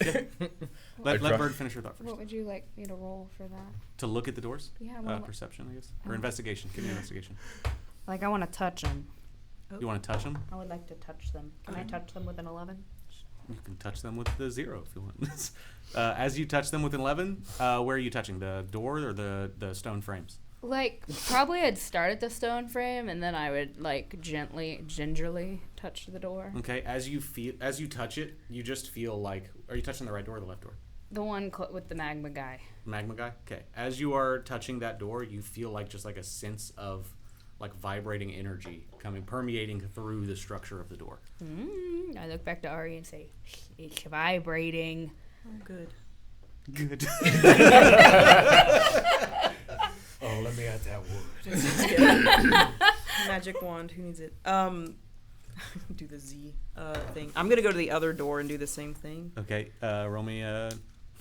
Let Bird finish her thought first. What would you like me to roll for that? To look at the doors? Yeah. Perception, I guess. Or investigation. Give me investigation. Like, I want to touch them. You want to touch them? I would like to touch them. Can I touch them with an 11? You can touch them with the 0 if you want. As you touch them with an 11, where are you touching? The door or the stone frames? Like, probably I'd start at the stone frame, and then I would, like, gingerly touch the door. Okay, as you touch it, you just feel like, are you touching the right door or the left door? The one with the magma guy. Magma guy? Okay. As you are touching that door, you feel like just like a sense of like vibrating energy permeating through the structure of the door. I look back to Ari and say, it's vibrating. Oh, good. Good. Oh, let me add that word. Magic wand. Who needs it? Do the Z thing. I'm gonna go to the other door and do the same thing. Okay. Roll me.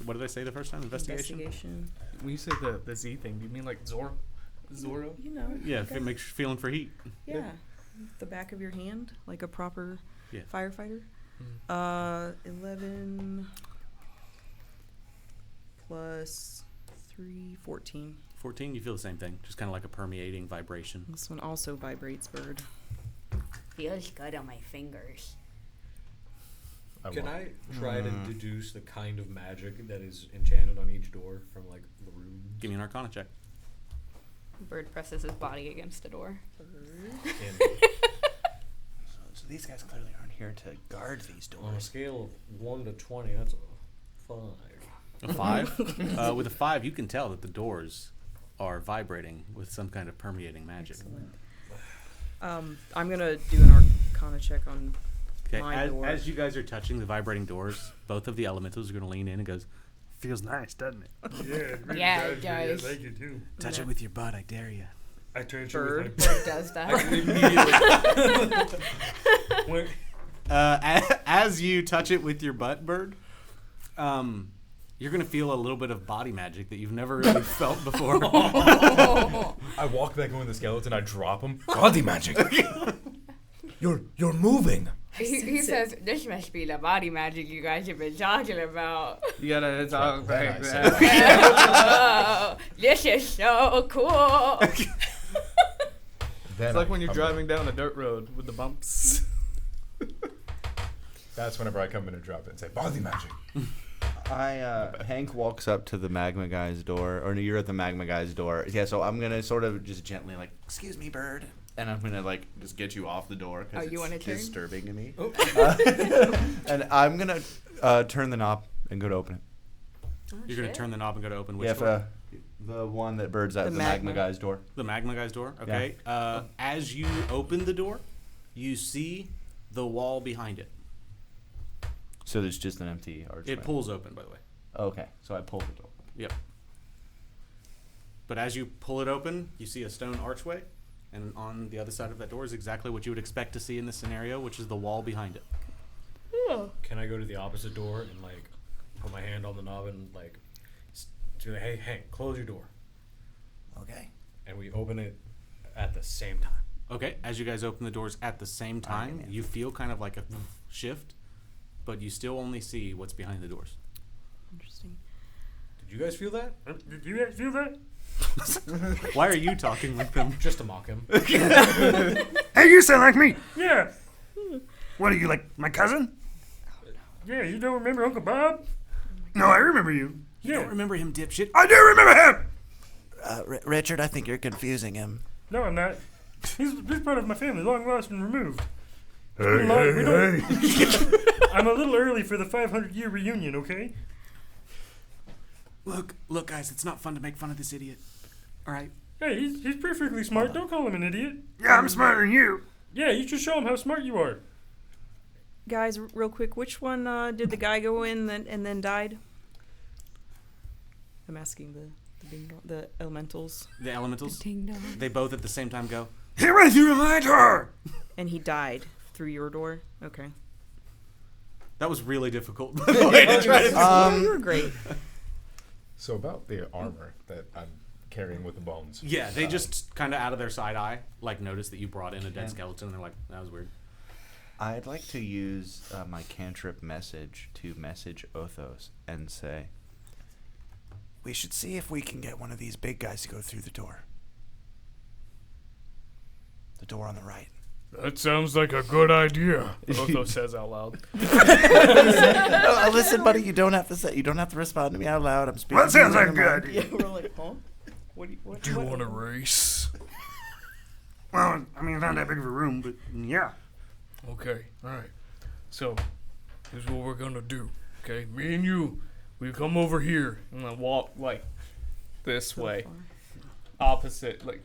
What did I say the first time? Investigation. When you say the Z thing, do you mean like Zorro? You know. Yeah. If it makes you feeling for heat. Yeah. The back of your hand, like a proper firefighter. 11 plus 3, 14. 14. You feel the same thing. Just kind of like a permeating vibration. This one also vibrates, Bird. Feels good on my fingers. Can I try to deduce the kind of magic that is enchanted on each door from like the runes? Give me an Arcana check. Bird presses his body against the door. So these guys clearly aren't here to guard these doors. On a scale of 1 to 20, that's a 5. A 5? With a 5, you can tell that the doors are vibrating with some kind of permeating magic. Excellent. I'm gonna do an Arcana check on my door. As you guys are touching the vibrating doors, both of the elementals are going to lean in and goes, Feels nice, doesn't it? Yeah, it really Yeah, it does. does. I like it too. touch it with your butt, I dare you. I touch Bird. it with my Bird does that. Immediately. As you touch it with your butt, Bird, you're going to feel a little bit of body magic that you've never really felt before. I walk back over the skeleton. I drop him. Body magic. You're moving. He says, this must be the body magic you guys have been talking about. You gotta talk back Oh, this is so cool. Then It's like I when you're come driving down a dirt road with the bumps. That's whenever I come in and drop it and say, body magic. Hank walks up to the magma guy's door, or no, you're at the magma guy's door. Yeah, so I'm gonna sort of just gently like, excuse me, Bird, and I'm gonna like just get you off the door because you wanna it's turn? disturbing to me. Oh. And I'm gonna turn the knob and go to open it. You're going to turn the knob and go to open which Yeah, door? the one that Bird's at, The the magma magma. guy's door. The magma guy's door? Okay. As you open the door, you see the wall behind it. So there's just an empty archway. It pulls open, by the way. Okay, so I pull the door. Yep. But as you pull it open, you see a stone archway, and on the other side of that door is exactly what you would expect to see in this scenario, which is the wall behind it. Can I go to the opposite door and like put my hand on the knob and like do the, hey Hank, close your door, Okay. and we open it at the same time. Okay, as you guys open the doors at the same time, you feel kind of like a shift, but you still only see what's behind the doors. Interesting. Did you guys feel that? Did you guys feel that? Why are you talking like them? Just to mock him. Hey, you sound like me. Yeah. What are you, like my cousin? Yeah, you don't remember Uncle Bob? No, I remember you. You don't remember him, dipshit? I do remember him. Richard, I think you're confusing him. No, I'm not. He's part of my family, long lost and removed. Hey, I'm a little early for the 500-year reunion, okay? Look, guys, it's not fun to make fun of this idiot. All right. Hey, he's perfectly smart. Don't call him an idiot. Yeah, I'm smarter than you. Yeah, you should show him how smart you are. Guys, real quick, which one did the guy go in and then died? I'm asking the elementals. The elementals, Ding dong. they both at the same time go, He went through my door. And he died through your door? Okay. that was really difficult, by the way, to try to You were great. So about the armor that I'm carrying with the bones. Yeah, they just kind of out of their side eye, like notice that you brought in a dead skeleton, and they're like, that was weird. I'd like to use my cantrip message to message Othos and say, we should see if we can get one of these big guys to go through the door. The door on the right. That sounds like a good idea. Otho says out loud. No, listen, buddy, you don't have to respond to me out loud. I'm speaking. That sounds to you like a in good mind. idea. We're like, huh? Do you want to race? Well, I mean, it's not that big of a room, but yeah. Okay, alright. So, here's what we're gonna do. Okay, me and you, we come over here and I walk like this way. Opposite, like,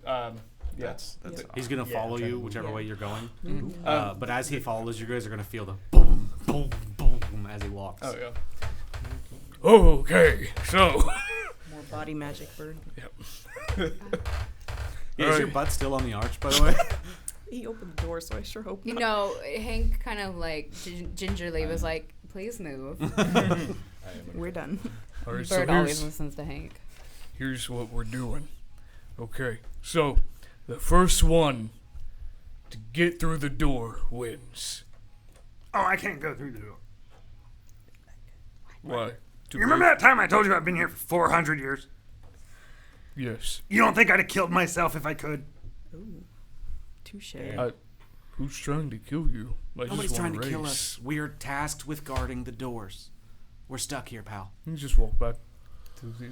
That's He's gonna follow you whichever Yeah. way you're going. Mm-hmm. But as he follows, you guys are gonna feel the boom, boom, boom as he walks. Oh, yeah. Okay, so. More body magic bird. Yep. Yeah, is your butt still on the arch, by the way? He opened the door, so I sure hope You not. know, Hank kind of like gingerly was like, please move. We're done. Alright, so Bird always here's, listens to Hank. here's what we're doing. Okay, so the first one to get through the door wins. Oh, I can't go through the door. Why? You remember that time I told you I've been here for 400 years? Yes. You don't think I'd have killed myself if I could? Ooh. Touche. Who's trying to kill you? I Nobody's just trying wanna to kill race. us. We're tasked with guarding the doors. We're stuck here, pal. You just walk back.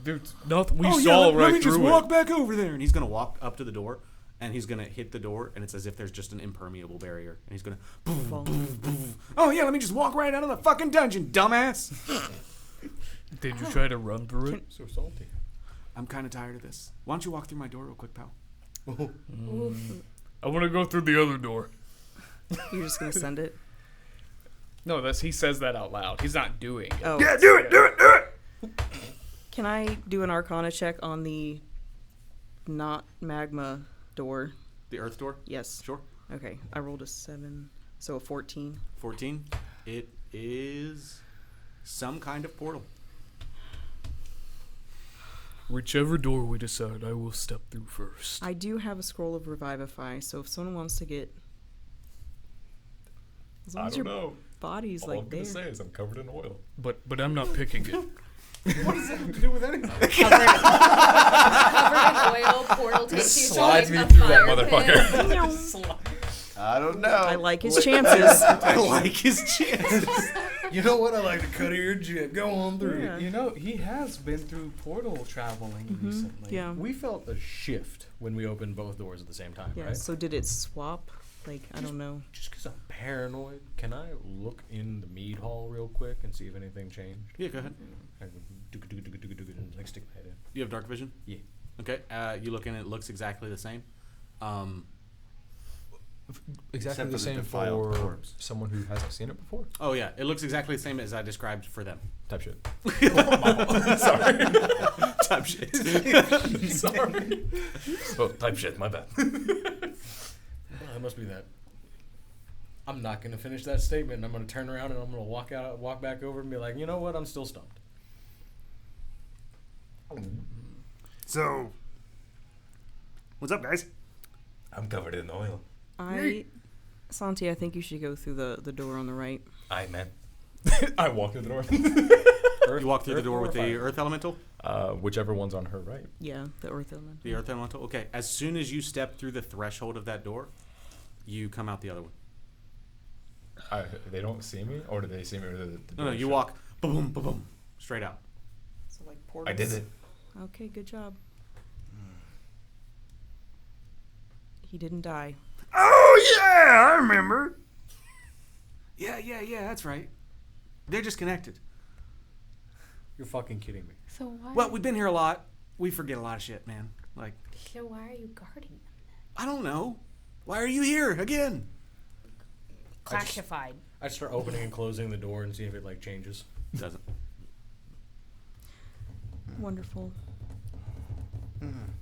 Dude, nothing. We Oh, saw let right me through just it. walk back over there. And he's gonna walk up to the door, and he's gonna hit the door, and it's as if there's just an impermeable barrier, and he's gonna boom, boom, boom. Oh yeah, let me just walk right out of the fucking dungeon, dumbass. Did you try to run through it? So salty. I'm kind of tired of this. Why don't you walk through my door real quick, pal? I want to go through the other door. You're just gonna send it? No, he says that out loud. He's not doing it. Oh. Yeah, do it. Can I do an Arcana check on the not magma door? The earth door? Yes. Sure. Okay, I rolled a 7, so a 14. 14. It is some kind of portal. Whichever door we decide, I will step through first. I do have a scroll of Revivify, so if someone wants to get, as long I as don't your know. body's All like I'm gonna there. say is I'm covered in oil. But I'm not picking it. What does that have to do with anything? Covered in oil, portal takes you to Slides like me a through that fire pit. motherfucker. I don't know. I like his chances. I like his chances. You know what? I like to cut your jib. Go on through. Yeah. You know, he has been through portal traveling recently. yeah. We felt a shift when we opened both doors at the same time, Yeah, right? so did it swap? Like, I don't know. Just because I'm paranoid, can I look in the mead hall real quick and see if anything changed? Yeah, go ahead. I go, and like stick my head in. You have dark vision? Yeah. Okay. You look in, it looks exactly the same. Exactly Except the for the same defiled for corpse. someone who hasn't seen it before. Oh yeah, it looks exactly the same as I described for them. Type shit. Sorry. Type shit. Sorry. Oh, type shit. My bad. Well, that must be that. I'm not gonna finish that statement. I'm gonna turn around and I'm gonna walk back over and be like, you know what? I'm still stumped. So, what's up, guys? I'm covered in oil. Santi, I think you should go through the door on the right. I man. I walk through the door. You walk through the door with the earth elemental? Whichever one's on her right. Yeah, the earth element. The earth elemental? Okay. As soon as you step through the threshold of that door, you come out the other one. They don't see me, or do they see me? Or the No, you walk boom, boom, boom, straight out. So like portals. I did it. Okay, good job. He didn't die. Oh yeah, I remember. Yeah, that's right. They're just connected. You're fucking kidding me. So why? Well, we've been here a lot. We forget a lot of shit, man. Like, So why are you guarding them? I don't know. Why are you here again? Classified. I start opening and closing the door and see if it like changes. Doesn't. Wonderful.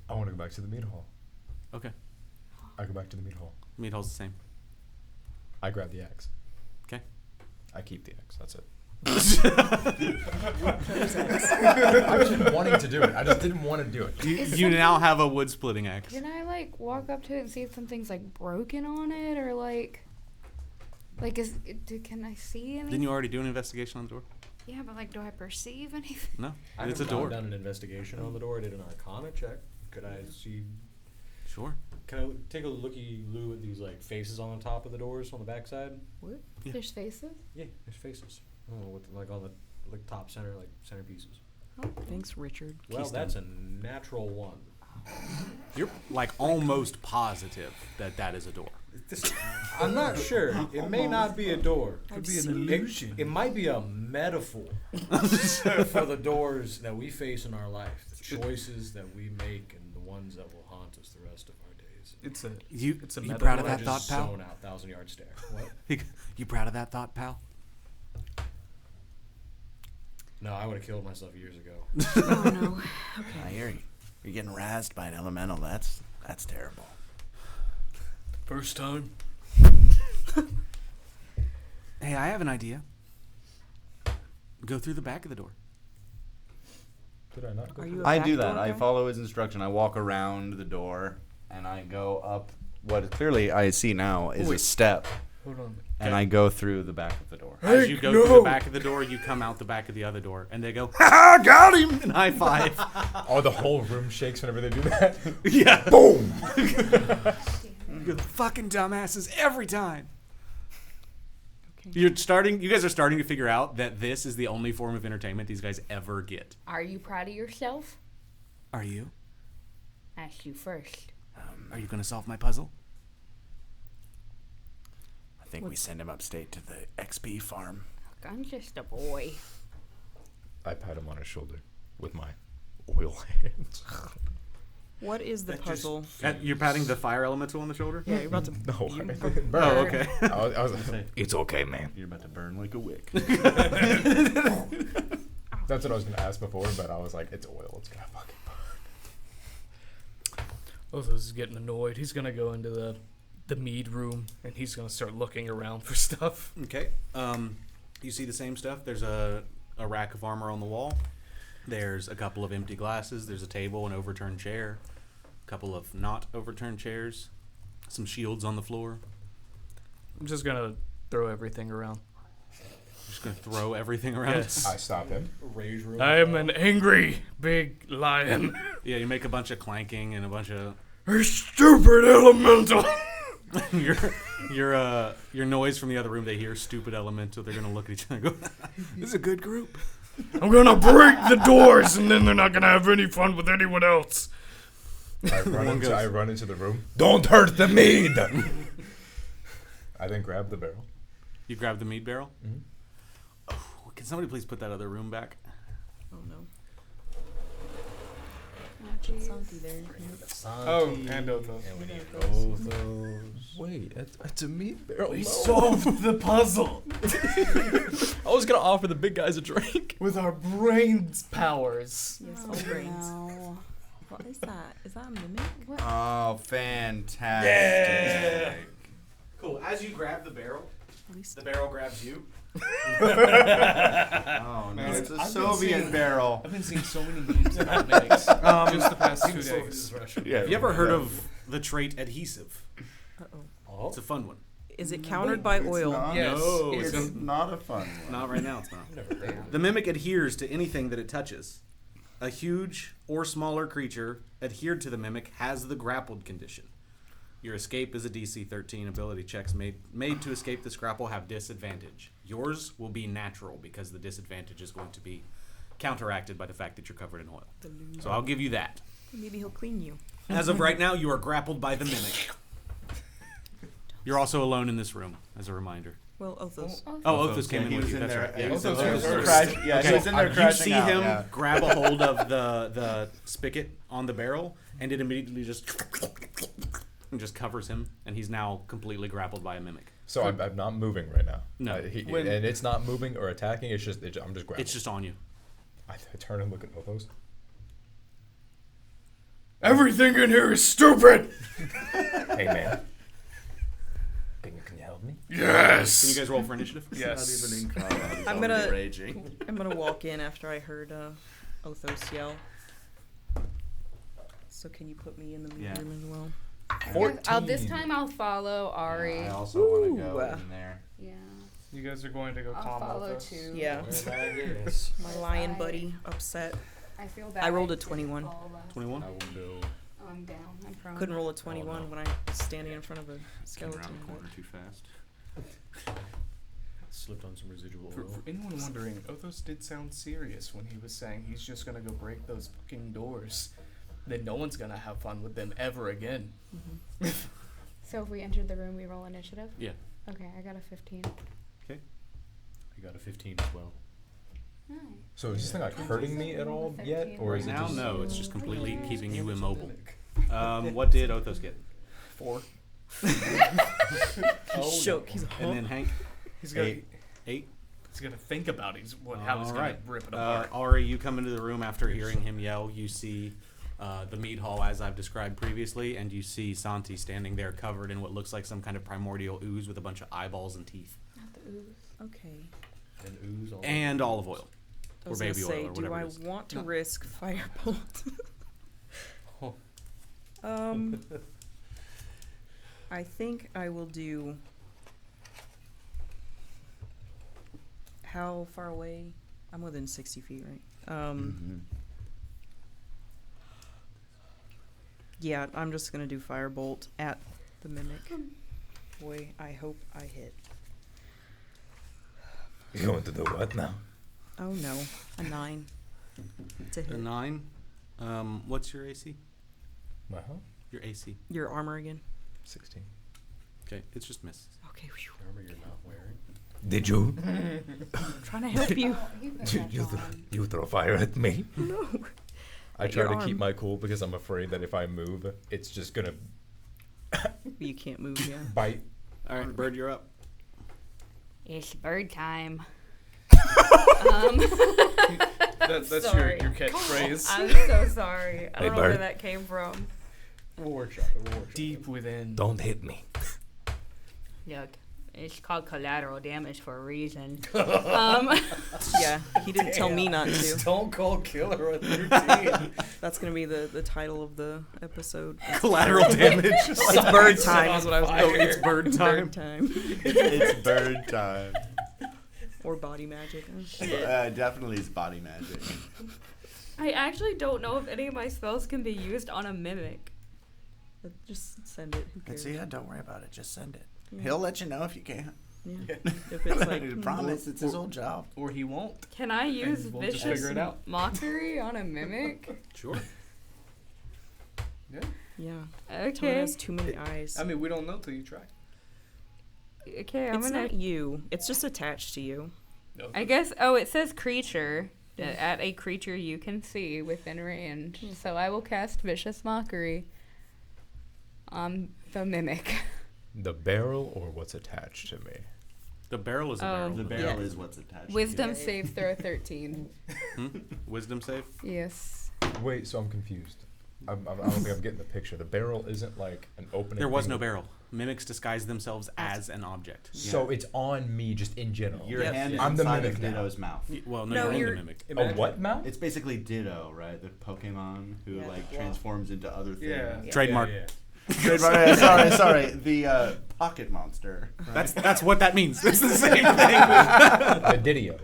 I want to go back to the meat hall. Okay. I go back to the meat hall. Meat hall's the same. I grab the axe. Okay. I keep the axe. That's it. I was just wanting to do it. I just didn't want to do it. You now have a wood splitting axe. Can I like walk up to it and see if something's like broken on it or like can I see anything? Didn't you already do an investigation on the door? Yeah, but like, do I perceive anything? No, I it's a haven't door. done an investigation on the door. I did an Arcana check. Could I see? Sure. Can I take a looky-loo at these like faces on the top of the doors on the backside? What? Yeah. There's faces. Yeah, there's faces. Oh, with like all the like top center pieces. Oh, thanks, Richard. Well, Keystone. that's a natural one. You're like almost positive that is a door. I'm not sure. It may not be a door. Could be an illusion. It might be a metaphor for the doors that we face in our life, the choices that we make, and the ones that will haunt us the rest of our days. It's a You metaphor. proud of I that just thought, pal? zone out 1,000-yard stare. What? You proud of that thought, pal? No, I would have killed myself years ago. Oh no. I hear you. You're getting razzed by an elemental. That's terrible. First time. Hey, I have an idea. Go through the back of the door. Did I not go? Are you? I do that. I follow his instruction. I walk around the door and I go up what clearly I see now is a step. Hold on. And I go through the back of the door. As you go through the back of the door, you come out the back of the other door, and they go, "Ha ha! Got him!" and high five. Oh, the whole room shakes whenever they do that. Yeah. Boom. You're the fucking dumbasses every time. Okay. You guys are starting to figure out that this is the only form of entertainment these guys ever get. Are you proud of yourself? Are you? Ask you first. Are you going to solve my puzzle? I think we send him upstate to the XP farm. Look, I'm just a boy. I pat him on his shoulder with my oil hands. What is the puzzle? You're patting the fire elemental on the shoulder? Yeah, you're about to. No, you- I Oh, didn't. okay. I was like, it's okay, man. You're about to burn like a wick. That's what I was gonna ask before, but I was like, it's oil. It's gonna fucking burn. Othos is getting annoyed. He's gonna go into the mead room and he's gonna start looking around for stuff. Okay. You see the same stuff. There's a rack of armor on the wall. There's a couple of empty glasses. There's a table, an overturned chair, a couple of not overturned chairs, some shields on the floor. I'm just gonna throw everything around. Just gonna throw everything around. Yes. I stop him. Rage room. I am an angry big lion. Yeah, you make a bunch of clanking and a bunch of A stupid elemental. your noise from the other room. They hear stupid elemental. They're gonna look at each other and go, "This is a good group." I'm gonna break the doors and then they're not gonna have any fun with anyone else. I run into the room. Don't hurt the mead. I then grab the barrel. You grab the mead barrel. Mhm. Oh, can somebody please put that other room back? Oh no. Santi there. Oh, and Othos. And we need both those. Wait, it's a mead barrel. We solved the puzzle I was gonna offer the big guys a drink. with our brains powers. Yes, Oh, all brains. no. What is that? Is that a mimic? Oh, fantastic. Yeah. Cool. As you grab the barrel, At least the barrel grabs you. Oh, no. It's a Soviet barrel. I've been seeing so many memes about mimics just the past 2 days. Yeah, Have you ever heard of the trait adhesive? Uh-oh. Oh. It's a fun one. Is it countered by oil? Yes. No, it's It's not a fun one. Not right now. It's not. The mimic adheres to anything that it touches. A huge or smaller creature adhered to the mimic has the grappled condition. Your escape is a DC 13. Ability checks made to escape this grapple have disadvantage. Yours will be natural because the disadvantage is going to be counteracted by the fact that you're covered in oil. So I'll give you that. Maybe he'll clean you. As of right now, you are grappled by the mimic. You're also alone in this room, as a reminder. Well, Othos. Oh, Othos came in he with was you. in That's there. right. Yeah, He was Othos in was there first. crash- yeah, he Okay, was in there you crashing see out, him yeah. grab a hold of the spigot on the barrel, and it immediately just and just covers him, and he's now completely grappled by a mimic. So I'm not moving right now. No. And it's not moving or attacking. It's just I'm just grabbing. It's just on you. I turn and look at Othos. Everything in here is stupid. Hey man, can you help me? Yes. Can you guys roll for initiative? Yes. Not even in combat. He's I'm already gonna- raging. I'm gonna walk in after I heard Othos yell. So can you put me in the meeting Yeah. room as well? This time I'll follow Ari. I also want to go Ooh. in there. Yeah. You guys are going to go I'll calm follow with us? too. Yeah. Yes. My lion buddy upset. I feel bad. I rolled a didn't 21. follow last 21? I will go. time. I'm down. I'm prone. Couldn't roll a 21 when I was standing in front of a Came around skeleton. the corner too fast. Slipped on some residual For oil. anyone wondering, Othos did sound serious when he was saying he's just gonna go break those fucking doors. Then no one's gonna have fun with them ever again. So if we entered the room, we roll initiative? Yeah. Okay, I got a 15. I got a 15 as well. Nice. So is this thing like hurting me at all yet, or is it Now, just? no, it's just completely keeping you immobile. Oh, What did Othos get? 4. He's shook. He's And then Hank? He's gonna. 8. He's gonna think about how he's All gonna right. rip it apart. Ari, you come into the room after hearing him yell. You see the mead hall as I've described previously, and you see Santi standing there covered in what looks like some kind of primordial ooze with a bunch of eyeballs and teeth. Not the ooze. Okay. And ooze all And olive oil. I Or was gonna baby say, oil or do whatever I it is. want to No. risk firebolt? Oh. I think I will do. How far away? I'm within 60 feet, right? Yeah, I'm just gonna do firebolt at the mimic. Boy, I hope I hit. You going to do what now? Oh no, a 9. It's a A hit. 9. What's your AC? My huh? Your AC. Your armor again. 16. Okay, it's just miss. Okay, whew. Armor you're not wearing. Did you? I'm trying to help you. You throw fire at me? No. I At try your to keep arm. my cool because I'm afraid that if I move, it's just gonna You can't move, yeah. bite. All right, Bird, you're up. It's bird time. That's your Sorry. catchphrase. I'm so sorry. I Hey, don't know where bird. that came from. We'll workshop it. We'll workshop Deep within. Don't hit me. Look, it's called collateral damage for a reason. Yeah, he didn't tell me not to. Stone Cold Killer at 13. That's gonna be the title of the episode. Collateral damage. It's bird time is what I was Oh, going it's bird time. Bird time. It's bird time. Or body magic. Oh, shit. Definitely is body magic. I actually don't know if any of my spells can be used on a mimic. But just send it. Who cares? So yeah, don't worry about it. Just send it. Yeah. He'll let you know if you can. Yeah. If it's like I promise, it's his old job. Or he won't. Can I use we'll just vicious figure it out. mockery on a mimic? Sure. Yeah. yeah. Tone Okay. has too many eyes. I mean, we don't know till you try. Okay, I'm It's gonna. not you. It's just attached to you. No. I guess. Oh, it says creature. At a creature you can see within range. So I will cast vicious mockery on the mimic. The barrel or what's attached to me? The barrel is a Oh. barrel. The Yeah. barrel is what's attached. Wisdom to save throw 13. Wisdom save. Yes. Wait, so I'm confused. I don't think I'm getting the picture. The barrel isn't like an opening. There was thing no that- barrel. Mimics disguise themselves as an object. So it's on me just in general. Your hand is I'm the inside mimic of now. Ditto's mouth. Well, no, No, you're you're- in the mimic. A what mouth? It's basically Ditto, right? The Pokemon who Yeah. like transforms into other things. Yeah. Trademark. Yeah. Trademark. sorry. The pocket monster. That's what that means. It's the same thing. The Didio.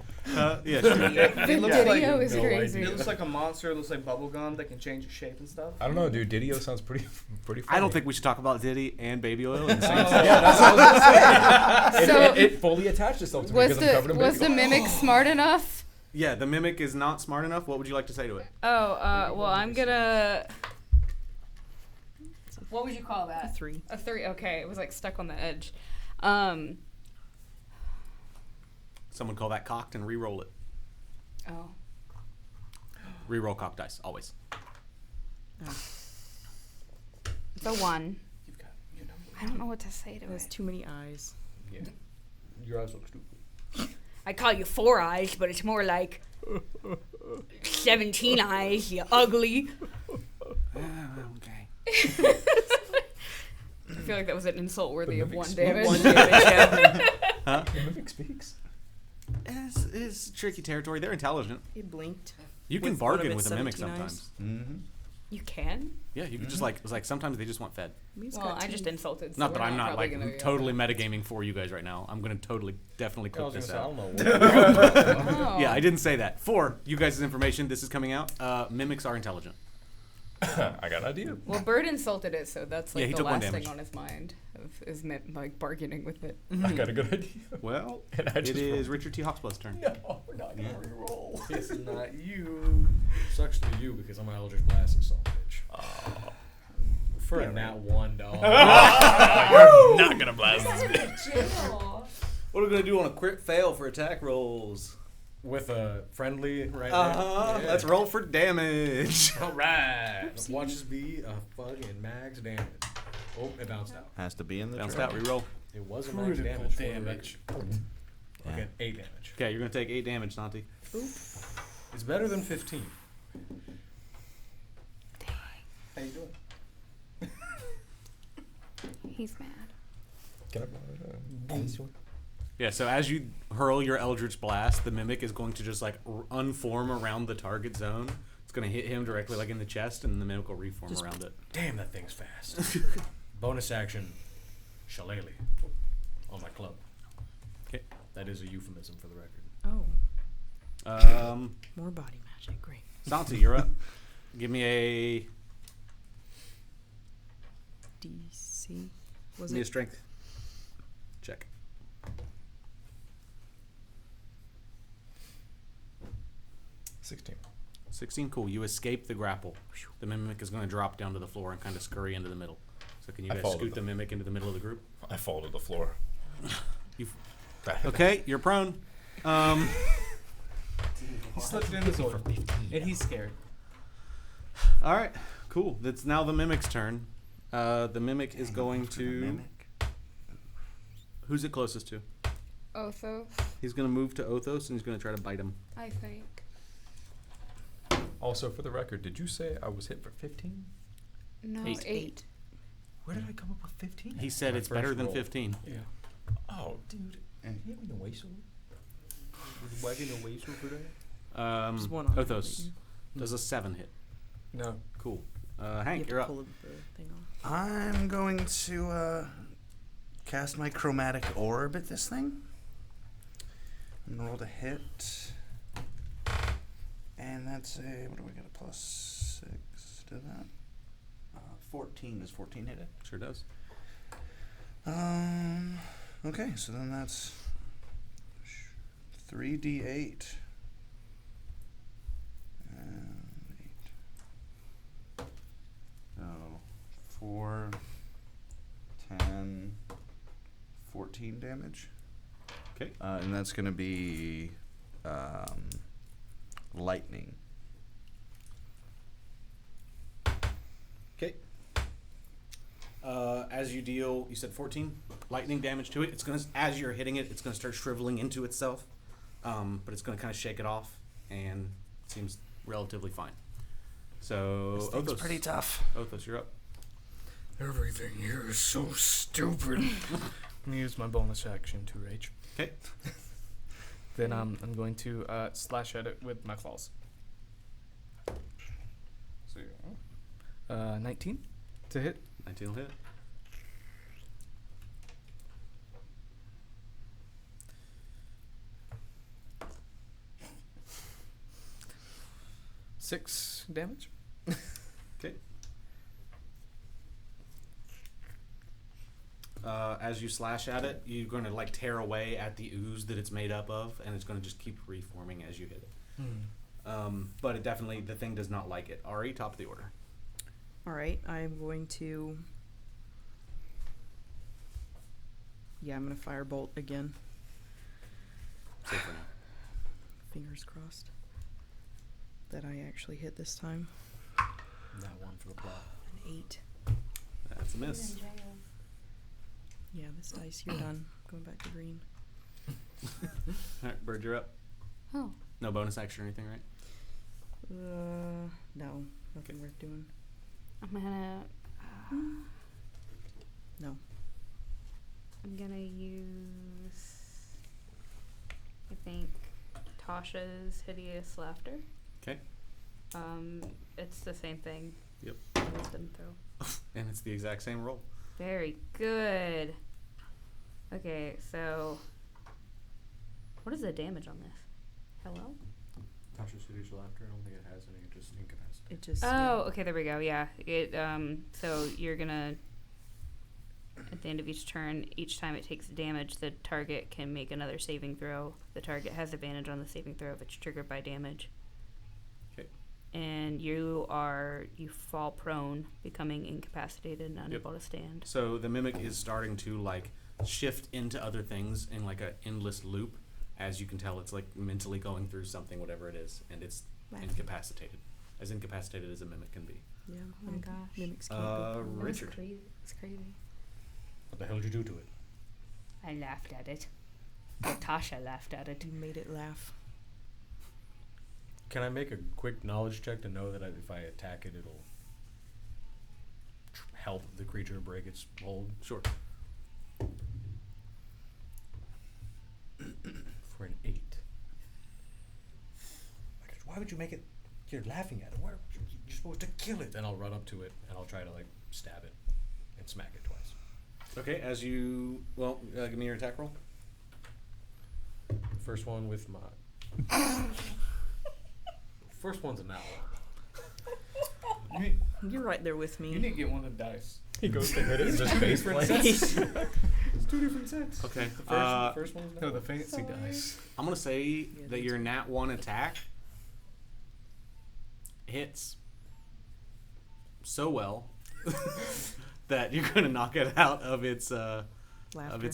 Yeah, sure. It looks Video like is crazy. it looks like a monster. It looks like bubblegum that can change its shape and stuff. I don't know, dude. Didio sounds pretty funny. I don't think we should talk about Diddy and baby oil in the same Yeah, that's what I was gonna say. So- it fully attached itself to me Was because I'm covered in the baby oil. mimic smart enough? Yeah, the mimic is not smart enough. What would you like to say to it? Oh, well, I'm gonna. What would you call that? A 3. A 3. Okay, it was like stuck on the edge. Someone call that cocked and re-roll it. Oh. Re-roll cocked dice, always. It's a 1. You've got your number. I don't know what to say to It has it. too many eyes. Yeah. Your eyes look stupid. I call you 4 eyes, but it's more like 17 eyes, you ugly. Okay. I feel feel like that was an insult worthy of mimic 1 speaks. damage. 1 damage, yeah. Huh? The mimic speaks. It's tricky territory. They're intelligent. It blinked. You can With one of bargain its with a mimic 17 eyes. sometimes. Mm-hmm. You can? Yeah, you can just like, it's like sometimes they just want fed. He's Well, got I just teeth. insulted. So Not we're that I'm not probably like gonna be totally okay. metagaming for you guys right now. I'm gonna definitely I cook was this gonna say, I out. don't know what. Oh. Yeah, I didn't say that. For you guys' information, this is coming out. Mimics are intelligent. I got an idea. Well, Bird insulted it, so that's Yeah, like he the took 1 last thing damage. on his mind is like bargaining with it. I got a good idea. Well, And I it just is rolled. Richard T. Hawksblood's turn. No, we're not gonna reroll. It's not you. Sucks to be you because I'm an Eldritch Blast and son of a bitch. For a nat 1, dog. You're not gonna blast this bitch. What are we gonna do on a crit fail for attack rolls? With a friendly right Uh-huh. there. Let's roll for damage. All right. Watch this be a fucking max damage. Oh, it bounced out. Has to be in the Bounced tray. out. Reroll. It was a max Critical damage. damage. Okay, Yeah. 8 damage. Okay, you're gonna take 8 damage, Santi. It's better than 15. How you doing? He's mad. Can I borrow this one? Yeah. So as you hurl your Eldritch Blast, the mimic is going to just like unform around the target zone. It's gonna hit him directly like in the chest, and the mimic will reform Just- around it. Damn, that thing's fast. Bonus action, shillelagh on my club. Okay. That is a euphemism for the record. Oh, more body magic. Great. Santi, you're up. Give me a DC. Was give me a it? strength check. 16. 16. Cool. You escape the grapple. The mimic is going to drop down to the floor and kind of scurry into the middle. So can you I guys followed scoot the them. mimic into the middle of the group? I fall to the floor. Okay, you're prone. He slipped in his order. And he's scared. All right, cool. That's now the mimic's turn. The mimic is going For the to. mimic. Who's it closest to? Othos, He's going to move to Othos and he's going to try to bite him. I think. Also, for the record, did you say I was hit for 15? No, 8. 8. Where did I come up with 15? He said My it's better first than roll. 15. Yeah. Oh, dude. And- You hit me in the waist. Why do you know ways for that? Just one on Othos does a 7 hit. No. Cool. You Hank, have you're to up. pull the thing off. I'm going to cast my chromatic orb at this thing. I'm gonna roll to hit, and that's a what do we get? A +6 to that. 14. Does 14 hit it? Sure does. Okay, so then that's 3d8. And 8. Oh, 4, 10, 14 damage. Okay. And that's going to be lightning. Okay. As you deal, you said 14 lightning damage to it. It's gonna, as you're hitting it, it's gonna start shriveling into itself, but it's gonna kind of shake it off, and it seems relatively fine. So This thing's Othos, pretty tough. Othos, you're up. Everything here is so stupid. I'm gonna use my bonus action to rage. Okay. Then I'm going to slash at it with my claws. So, 19 to hit. 19 will hit. Six damage. Okay. As you slash at it, you're going to like tear away at the ooze that it's made up of, and it's going to just keep reforming as you hit it. But it definitely, the thing does not like it. Ari, top of the order. All right, I'm going to. Yeah, I'm gonna firebolt again. Safe for now. Fingers crossed that I actually hit this time. That one for the plot. An 8. That's a miss. Yeah, this dice, you're done. Going back to green. All right, Bird, you're up. Oh. No bonus action or anything, right? No, nothing worth doing. I'm gonna. No. I'm gonna use, I think, Tasha's Hideous Laughter. Okay. It's the same thing. Yep. Wisdom throw. And it's the exact same roll. Very good. Okay, so what is the damage on this? Hello? Tasha's Hideous Laughter. I don't think it has any. It just incapacitates. It just. Oh, okay, there we go. Yeah. It so you're gonna at the end of each turn, each time it takes damage, the target can make another saving throw. The target has advantage on the saving throw if it's triggered by damage. Okay. And you fall prone, becoming incapacitated and unable to stand. So the mimic is starting to like shift into other things in like an endless loop. As you can tell, it's like mentally going through something, whatever it is, and it's incapacitated. As incapacitated as a mimic can be. Yeah. Oh my gosh. Mimics can't be. Richard. It's crazy. What the hell did you do to it? I laughed at it. Tasha laughed at it. You made it laugh. Can I make a quick knowledge check to know that if I attack it, it'll help the creature break its hold? Sure. For an 8. Why would you make it? You're laughing at it. You're supposed to kill it. Then I'll run up to it and I'll try to like stab it and smack it twice. Okay, as you give me your attack roll. First one with my. First one's a nat one. You're right there with me. You need to get one of the dice. He goes to hit it and just face plants. It's 2 different sets. Okay. The first one's no, the fancy dice. I'm gonna say that your nat 1 attack hits so well that you're gonna knock it out of its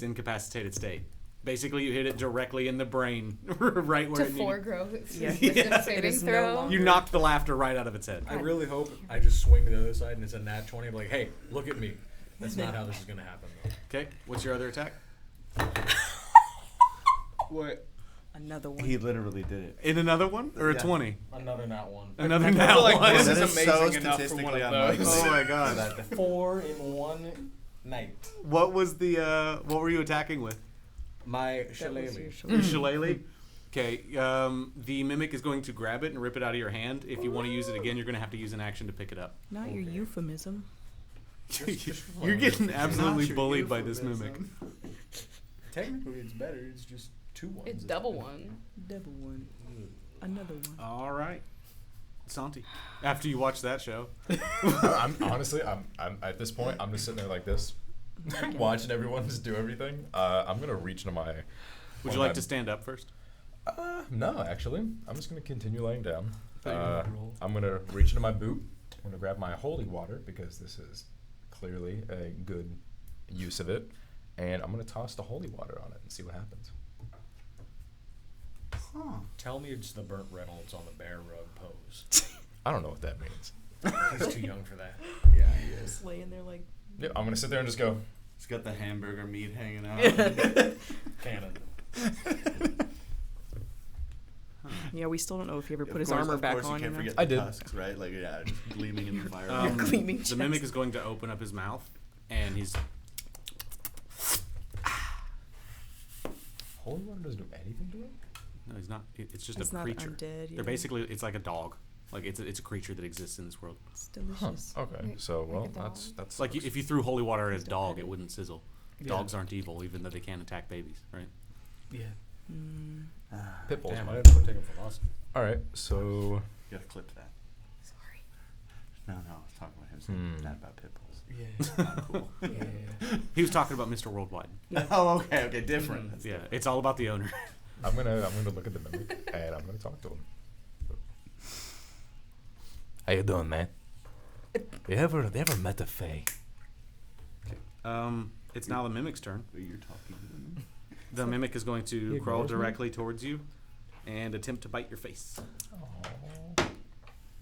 incapacitated state. Basically, you hit it directly in the brain, right where To it needed. foregrow its Yeah. wisdom saving is no throw. longer- You knocked the laughter right out of its head. I really hope I just swing to the other side and it's a nat 20. I'm like, hey, look at me. That's not how this is gonna happen, though. Okay, what's your other attack? What? Another one. He literally did it. In another one or a 20? Another nat 1. Another I nat feel like 1. this That is is so amazing enough for one statistically of unlikely. those. Oh my god. 4 in one night. What was the what were you attacking with? My That was shillelagh. your Your shillelagh? Okay, the mimic is going to grab it and rip it out of your hand. If you want to use it again, you're going to have to use an action to pick it up. Not your euphemism. You're getting absolutely Not your bullied by this euphemism. mimic. Technically, it's better. It's just 2 ones. It's double one. Double one. Another one. All right. Santi, after you watch that show. I'm honestly, I'm at this point, I'm just sitting there like this, watching everyone just do everything. I'm gonna reach into my. Would you like to stand up first? No, actually, I'm just gonna continue laying down. Thought you were gonna roll. I'm gonna reach into my boot. I'm gonna grab my holy water because this is clearly a good use of it, and I'm gonna toss the holy water on it and see what happens. Huh. Tell me it's the Burt Reynolds on the bear rug pose. I don't know what that means. He's too young for that. Yeah, he is. Just laying there like. Yeah, I'm gonna sit there and just go. He's got the hamburger meat hanging out. Cannon. Yeah, we still don't know if he ever Of put his course- armor of back course on. You can't know? forget I the did. tusks, right? Like, yeah, just gleaming in the fire. Gleaming The chest. mimic is going to open up his mouth, and he's Holy water doesn't do anything to it. no, he's not. It's just It's a not creature. undead, yeah. They're basically it's like a dog. Like it's a creature that exists in this world. It's delicious. Okay, Like- so like well, a dog. that's Like if you threw holy water at a dog, pet it it. wouldn't sizzle. Yeah. Dogs aren't evil, even though they can attack babies, right? Yeah. Mm. pit bulls. Damn, I might. didn't take a philosophy. All right, so You gotta clip that. Sorry. No, I was talking about him saying that about pit bulls. Yeah. Not cool. Yeah. He was talking about Mr. Worldwide. Oh, okay, different. That's Yeah, different. it's all about the owner. I'm gonna look at the mimic and I'm gonna talk to him. How you doing, man? You ever met a fae? It's now the mimic's turn. But you're talking to them. The mimic is going to He crawl ignores me? directly towards you and attempt to bite your face.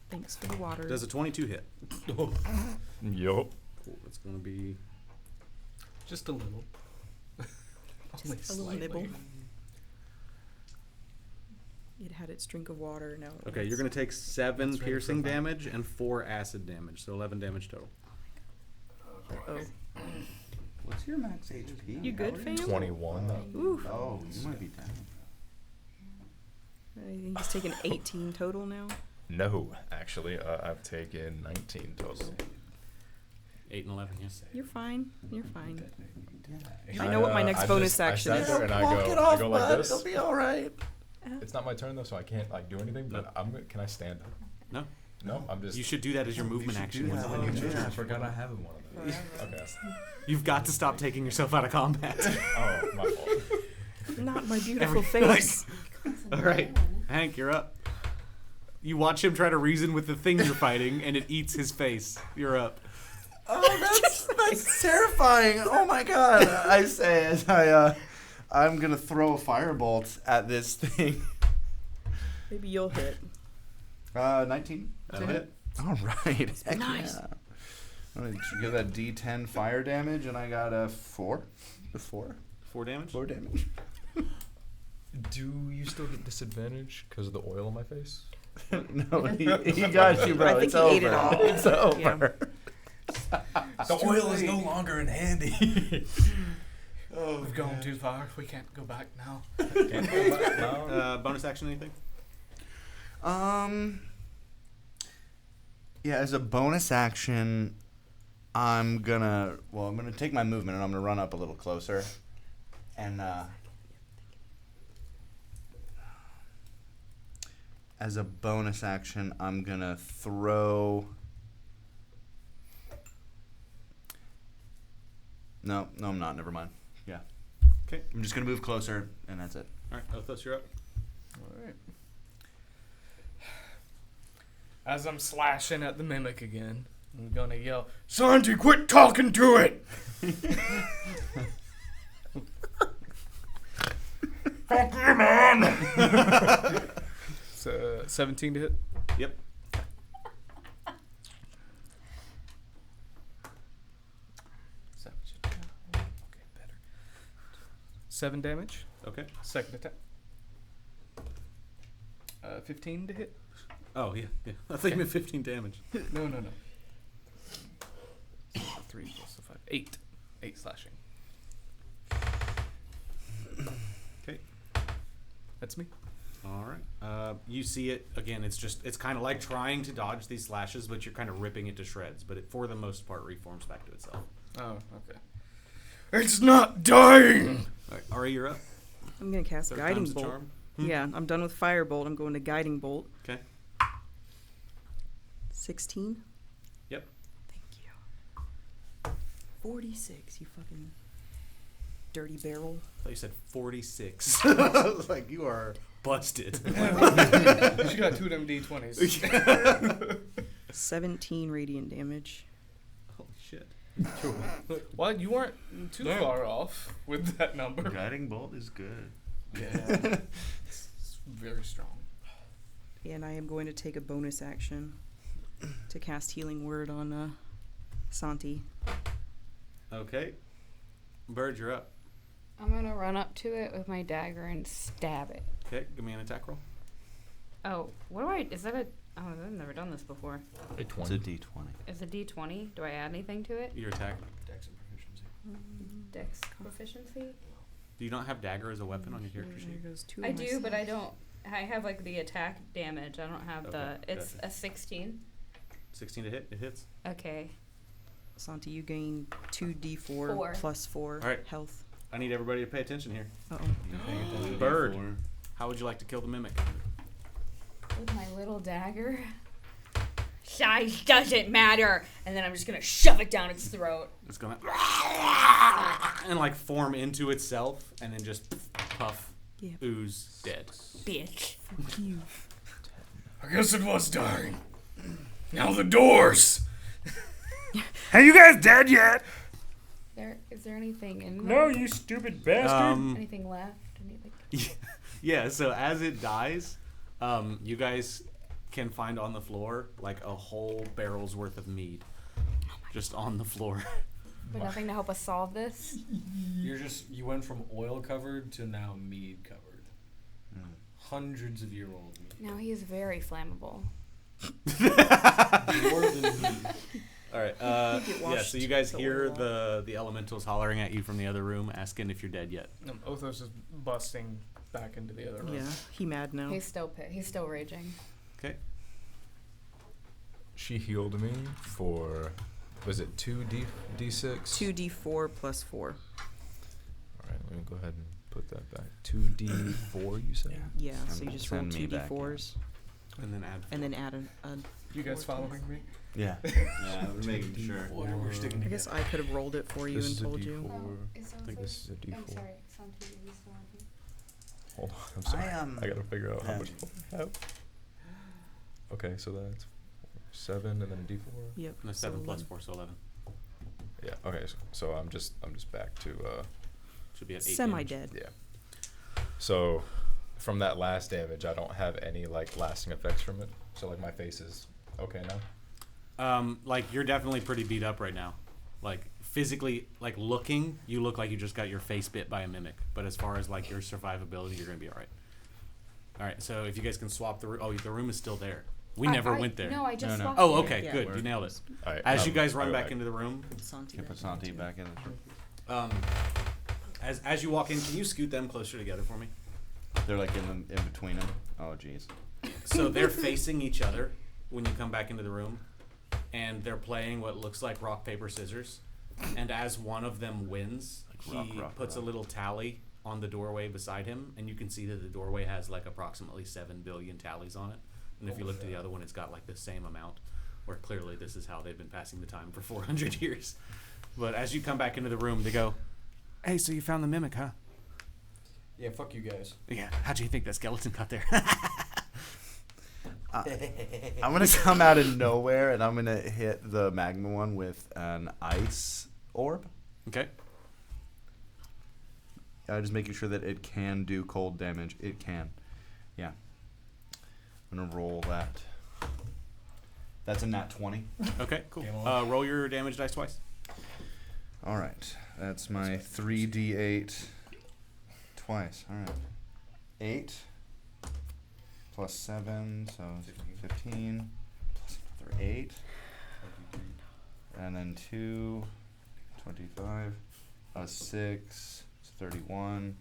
Thanks for the water. Does a 22 hit? Yup. Cool. That's going to be Just a little. Only a little slightly. nibble. It had its drink of water. Now. okay. You're going to take 7 That's ready piercing for a fight. damage and 4 acid damage, so 11 damage total. Oh. What's your max HP? You good, fam? 21. Ooh. Oh, you might be down. I think he's taken 18 total now. No, actually, I've taken 19 total. 8 and 11, yes. You're fine. You're fine. Yeah. I know what my next bonus action I is. sat there and Walk it off, I go like bud. this. It'll be all right. It's not my turn though, so I can't like do anything. But can I stand up? No. No, I'm just. You should do that as your movement action. that when when it's you your do turn. I forgot I have one of those. Okay. You've got to stop taking yourself out of combat. Oh, my fault. Not my beautiful face. All right, Hank, you're up. You watch him try to reason with the thing you're fighting, and it eats his face. You're up. Oh, that's terrifying. Oh my god. I say as I'm gonna throw a firebolt at this thing. Maybe you'll hit. 19. That'll hit. All right. Heck Nice. yeah. I'm gonna give that D10 fire damage, and I got a 4. The 4. 4 damage? 4 damage. Do you still get disadvantage because of the oil on my face? No, he got you, bro. I think It's he over. ate it all. It's over. Yeah. The oil is no longer in handy. Oh, we've gone too far. We can't go back now. Can't go back now. Bonus action, anything? Yeah, as a bonus action, I'm gonna take my movement and I'm gonna run up a little closer, and as a bonus action, I'm gonna throw. No, I'm not. Never mind. Yeah. Okay. I'm just gonna move closer, and that's it. All right, Othos, you're up. All right. As I'm slashing at the mimic again, I'm gonna yell, "Santi, quit talking to it!" Fuck you, man! So, 17 to hit. Yep. Okay, better. 7 damage. Okay. Second attack. 15 to hit. Oh, yeah. I thought you meant 15 damage. No. 3 plus the 5. 8. 8 slashing. Okay. That's me. All right. You see it again. It's kind of like trying to dodge these slashes, but you're kind of ripping it to shreds. But it, for the most part, reforms back to itself. Oh, okay. It's not dying! All right, Ari, you're up. I'm going to cast Third Guiding time's the Bolt. charm. Yeah, I'm done with Firebolt. I'm going to Guiding Bolt. Okay. 16. Yep. Thank you. 46, you fucking dirty barrel. I thought you said 46. I was like, you are busted. She got 2 of them D20s. 17 radiant damage. Holy shit. Well, you weren't too far off with that number. Guiding bolt is good. Yeah. It's very strong. And I am going to take a bonus action to cast Healing Word on Santi. Okay. Bird, you're up. I'm gonna run up to it with my dagger and stab it. Okay, give me an attack roll. Oh, what do I? Is that a? Oh, I've never done this before. A 20. It's a D20. It's a D20. Do I add anything to it? Your attack. Dex and proficiency. Dex proficiency. Do you not have dagger as a weapon on your character sheet? There goes 2 I of do, myself. but I don't. I have like the attack damage. I don't have Okay, the. It's gotcha. a 16. 16 to hit. It hits. Okay. Santi, you gain 2d4 4. plus 4 All right. health. I need everybody to pay attention here. Uh-oh. Bird, how would you like to kill the mimic? With my little dagger. Size doesn't matter. And then I'm just gonna shove it down its throat. It's gonna and like form into itself, and then just puff, Yeah. ooze, dead. Bitch. Fuck you. I guess it was dying. Now the doors! Are you guys dead yet? Is there anything in No, there? you stupid bastard! Anything left? Anything? Yeah. So as it dies, you guys can find on the floor like a whole barrel's worth of mead, just on the floor. But nothing to help us solve this. You went from oil covered to now mead covered. Hundreds of year old mead. Now he is very flammable. More than mead. All right. Get Yeah. washed So you guys so hear well. the elementals hollering at you from the other room, asking if you're dead yet. Othos is busting back into the other room. Yeah, he mad now. He's still raging. Okay. She healed me for, was it 2d6? 2d4 plus 4. All right, let me go ahead and put that back. 2d4, you said? Yeah, so you just roll Send me 2 back, d4s. And then add. And then add a You guys 4 following me? Yeah. Yeah, we're making sure. We're sticking I guess I could have rolled it for you This and is a told D4. you. I think this is a d4. I'm sorry, Santiago, you still on me. Hold on, I'm sorry. I I gotta figure out how yeah. much I have. Okay, so that's 7 and then a d4. Yep. And a 7 plus 4, so 11. Yeah. Okay. So I'm just back to Should be at 8. Semi-dead. yeah. So from that last damage, I don't have any like lasting effects from it. So like my face is okay now. Like you're definitely pretty beat up right now. Like physically, like looking, you look like you just got your face bit by a mimic. But as far as like your survivability, you're gonna be all right. All right. So if you guys can swap the room. Oh, the room is still there. We never went there. No, I just No. swapped Oh, it. okay, Yeah. good. You nailed it. All right. As you guys run I'll go back into the room, Santi. Can put Santi back in the room. as you walk in, can you scoot them closer together for me? They're like in between them. Oh, jeez. So they're facing each other when you come back into the room, and they're playing what looks like rock, paper, scissors. And as one of them wins, Like he rock, puts a little tally on the doorway beside him, and you can see that the doorway has like approximately 7 billion tallies on it. And if you look to the other one, it's got like the same amount, where clearly this is how they've been passing the time for 400 years. But as you come back into the room, they go, "Hey, so you found the mimic, huh?" Yeah, fuck you guys. Yeah. How'd you think that skeleton got there? I'm gonna come out of nowhere and I'm gonna hit the magma one with an ice orb. Okay. Just making sure that it can do cold damage. It can. Yeah. I'm gonna roll that. That's a nat 20. Okay, cool. Game on. Roll your damage dice twice. All right. That's my 3d8 twice. All right. 8 plus 7, so 15 plus another 8. And then 2, 25, 6, 31,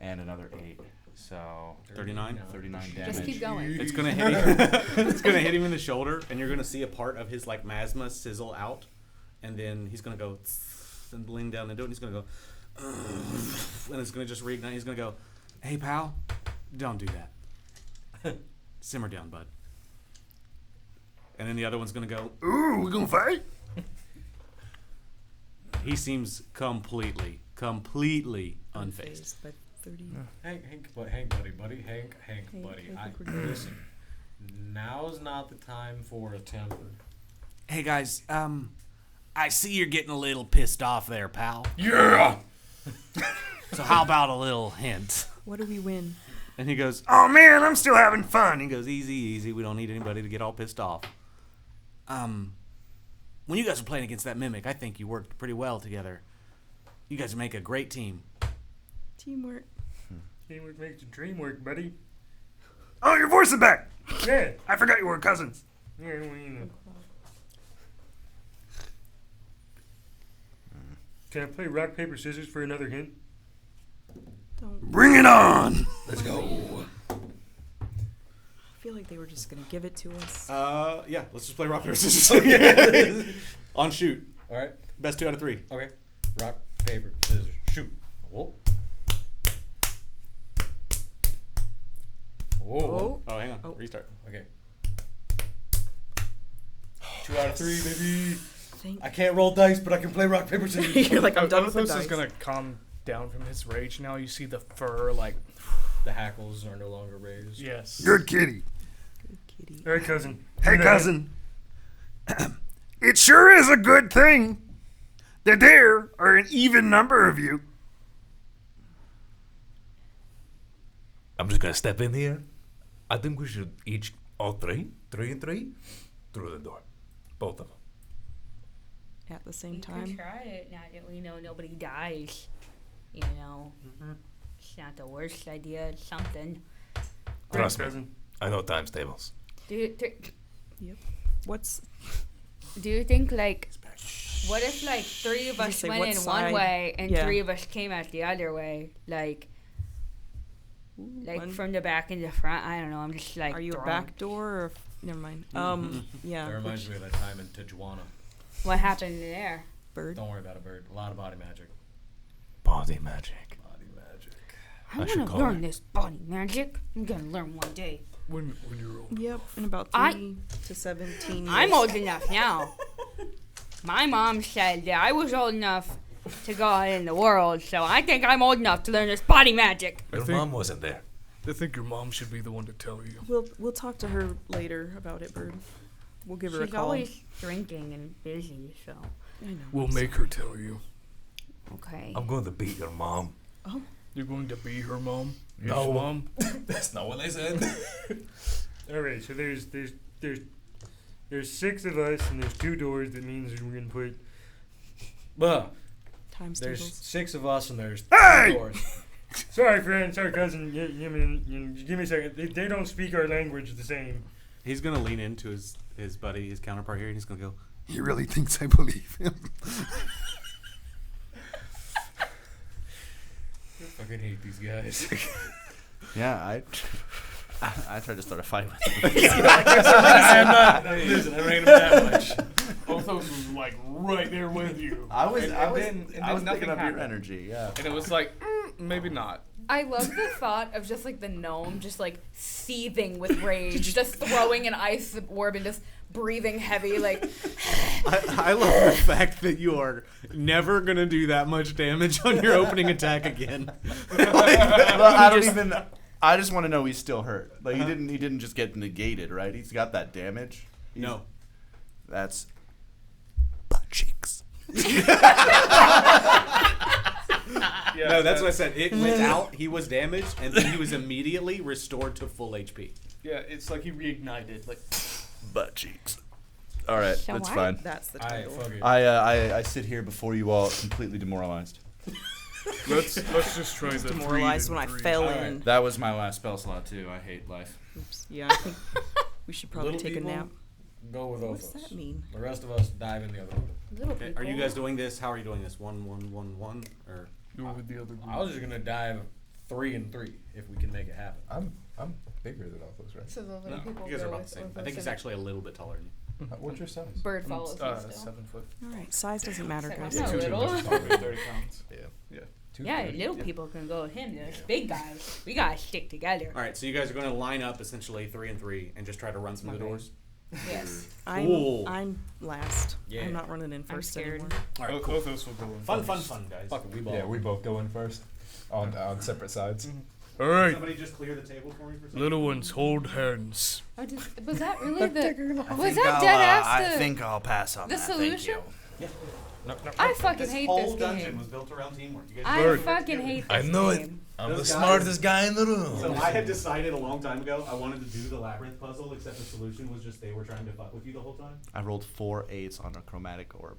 and another 8. So 39? 39 damage. Just keep going. It's gonna hit him. It's gonna hit him in the shoulder, and you're gonna see a part of his like masma sizzle out, and then he's gonna go and lean down into it. And he's gonna go, and it's gonna just reignite. He's gonna go, "Hey pal, don't do that. Simmer down, bud." And then the other one's gonna go, Ooh, we gonna fight? He seems completely unfazed. Unfazed by 30. Hank, buddy. Hank, buddy. I think we're good. Listen, now's not the time for a temper. Hey guys, I see you're getting a little pissed off there, pal. Yeah! So how about a little hint? What do we win? And he goes, Oh man, I'm still having fun. He goes, easy. We don't need anybody to get all pissed off. When you guys were playing against that mimic, I think you worked pretty well together. You guys make a great team. Teamwork. Teamwork makes the dream work, buddy. Oh, your voice is back. Yeah. I forgot you were cousins. Yeah, well, you know. Can I play rock, paper, scissors for another hint? Don't. Bring it on. Let's go. I feel like they were just gonna give it to us. Yeah, let's just play rock, paper, scissors. On shoot. All right. Best 2 out of 3. Okay. Rock, paper, scissors, shoot. Whoa. Whoa. Oh, hang on. Oh. Restart. Okay. 2 out of 3, baby. Thank I can't roll dice, but I can play rock, paper, scissors. You're like, I'm done with the Othos dice. is gonna calm down from his rage now. You see the fur, like, The hackles are no longer raised. yes. Good kitty. Good kitty. All right, cousin. Hey, Good cousin. It sure is a good thing that there are an even number of you. I'm just gonna step in here. I think we should each, all three and three, through the door. Both of them. At the same We can time. try it now that we know nobody dies. You know, it's not the worst idea. It's something. Trust me. cousin. I know times tables. Do, do, What's Do you think like, what if like 3 of Did you us say went what in side? one way and Yeah. 3 of us came out the other way, like one- from the back and the front? I don't know. I'm just like. Are you a throwing- back door or never mind? Yeah. That reminds me of that time in Tijuana. What happened there? Bird. Don't worry about a bird. A lot of body magic. Body magic. Body magic. I should want to call learn it. this body magic. I'm gonna learn one day. When you're old. Yep, in about I- 3 to 17 years. I'm old enough now. My mom said that I was old enough to go out in the world, so I think I'm old enough to learn this body magic. Your think- mom wasn't there. I think your mom should be the one to tell you. We'll talk to her later about it, Bird. We'll give her a She's call. always drinking and busy, so. I know. We'll make her tell you. Okay. I'm going to beat your mom. You're going to be her mom? His No. mom? That's not what I said. All right, so there's 6 of us, and there's 2 doors. That means we're gonna put. Times There's tables. 6 of us and there's 3 Hey! doors. Sorry, friend. Sorry, cousin. Give me a second. They don't speak our language the same. He's gonna lean into his buddy, his counterpart here, and he's gonna go. He really thinks I believe him. I fucking hate these guys. Yeah, I tried to start a fight with him. Listen, I ran him that much. Bothos was like right there with you. I was And picking nothing up your happened. energy. Yeah. And it was like, maybe not. I love the thought of just like the gnome just like seething with rage, just throwing an ice orb and just breathing heavy like. I love the fact that you are never gonna do that much damage on your opening attack again. I just want to know he's still hurt. Like he didn't just get negated, right? He's got that damage. No. That's butt cheeks. Yeah, No, that's what I said. It went out. He was damaged, and then he was immediately restored to full HP. Yeah, it's like he reignited. Like, butt cheeks. All right, So that's what? fine. That's the Alright, title. fuck it. I sit here before you all completely demoralized. let's just try the Demoralized 3 when I and 3. fell Alright. in. That was my last spell slot too. I hate life. Oops. Yeah, I think we should probably Little take people, a nap. Go with What's Ophos. that mean? The rest of us dive in the other one. Little Okay, people. are you guys doing this? How are you doing this? 1, 1, 1, 1, or You were with the other group. I was just gonna dive 3 and 3 if we can make it happen. I'm bigger than all those, right? So the little no? people You guys are go about the with same. I Orthos think he's and actually a little bit taller than you. What's your size? Bird follows me still. 7 foot. All right, size doesn't matter, Say guys. my Two little. inches, probably 30 pounds. Yeah. Yeah. Yeah, little people can go with him. There's big guys. We gotta stick together. All right, so you guys are going to line up essentially 3 and 3 and just try to run some of the doors. Yes. Cool. I'm last. Yeah. I'm not running in first scared. anymore. All right, Both of us will go in Fun, first. fun, guys. Fuck it, we ball. Yeah, we both go in first on separate sides. All right, Somebody just clear the table for me for a second. little ones, hold hands. Oh, was that really the? Was I'll, that dead ass I the? think I'll pass on the that. solution? Thank I fucking This hate whole this dungeon game. was built around teamwork. You guys I Bird. fucking hate this I know it. game. I'm Those the guys- smartest guy in the room. So I had decided a long time ago I wanted to do the labyrinth puzzle, except the solution was just they were trying to fuck with you the whole time. I rolled 4 8s on a chromatic orb.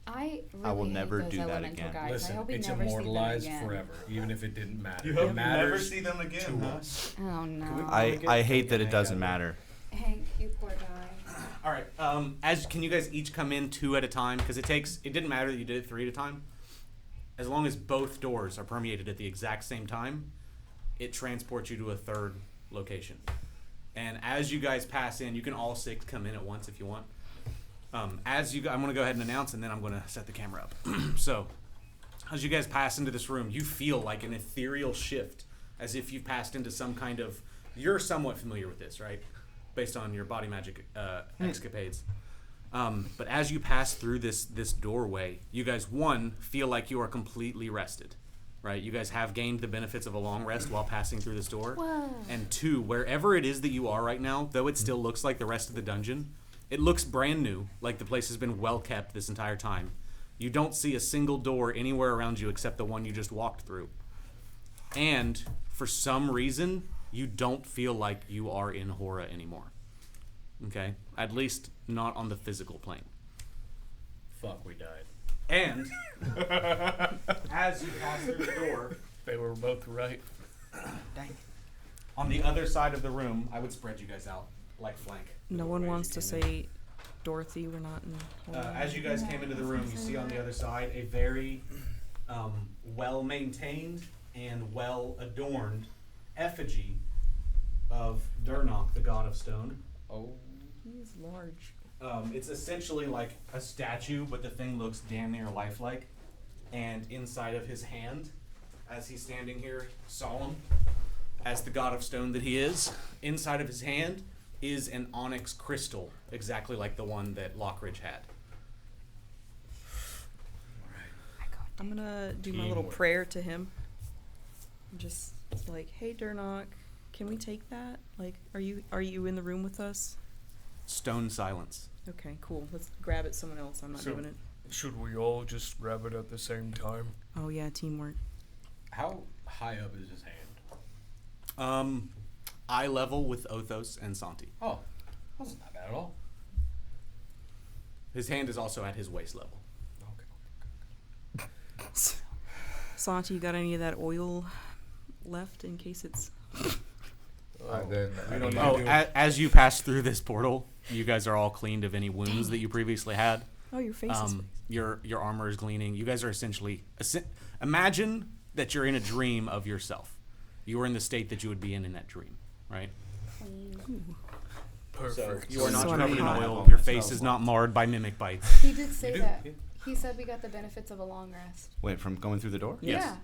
I really I will hate never those do that elemental again. Guys. I Listen, hope we it's never immortalized see them again. forever, even if it didn't matter. You It hope you never matters see them again, to huh? us. Oh no. I hate that it doesn't matter. Hank, you poor guy. All right. Can you guys each come in 2 at a time? Because it didn't matter that you did it 3 at a time. As long as both doors are permeated at the exact same time, it transports you to a third location. And as you guys pass in, you can all 6 come in at once if you want. I'm going to go ahead and announce, and then I'm going to set the camera up. So, as you guys pass into this room, you feel like an ethereal shift, as if you've passed into some kind of. You're somewhat familiar with this, right? Based on your body magic escapades. But as you pass through this doorway, you guys, 1, feel like you are completely rested, right? You guys have gained the benefits of a long rest while passing through this door. Whoa. And 2, wherever it is that you are right now, though it still looks like the rest of the dungeon, it looks brand new, like the place has been well kept this entire time. You don't see a single door anywhere around you except the one you just walked through. And for some reason, you don't feel like you are in Hora anymore. Okay? At least not on the physical plane. Fuck, we died. And as you pass through the door, They were both right. on the other side of the room, I would spread you guys out like flank. No one wants to say Dorothy. We're not in. As you guys came into the room, you see on the other side a very well-maintained and well-adorned effigy of Durnok, the god of stone. Oh. He's large. It's essentially like a statue, but the thing looks damn near lifelike. And inside of his hand, as he's standing here solemn, as the god of stone that he is, inside of his hand is an onyx crystal, exactly like the one that Lockridge had. I'm gonna do my little prayer to him. Just like, hey Durnok, can we take that? Like, are you in the room with us? Stone silence. Okay, cool. Let's grab it. Someone else. I'm not doing it. Should we all just grab it at the same time? Oh yeah, teamwork. How high up is his hand? Eye level with Othos and Santi. Oh, wasn't that bad at all. His hand is also at his waist level. Santi, you got any of that oil left in case it's... As you pass through this portal, you guys are all cleaned of any wounds that you previously had. Oh, your face is... Your armor is gleaming. You guys are essentially... Imagine that you're in a dream of yourself. You are in the state that you would be in that dream, right? Perfect. So you are not So covered in hot. oil. Your face is not marred by mimic bites. He did say that. He said we got the benefits of a long rest. Wait, from going through the door? Yes. Yeah.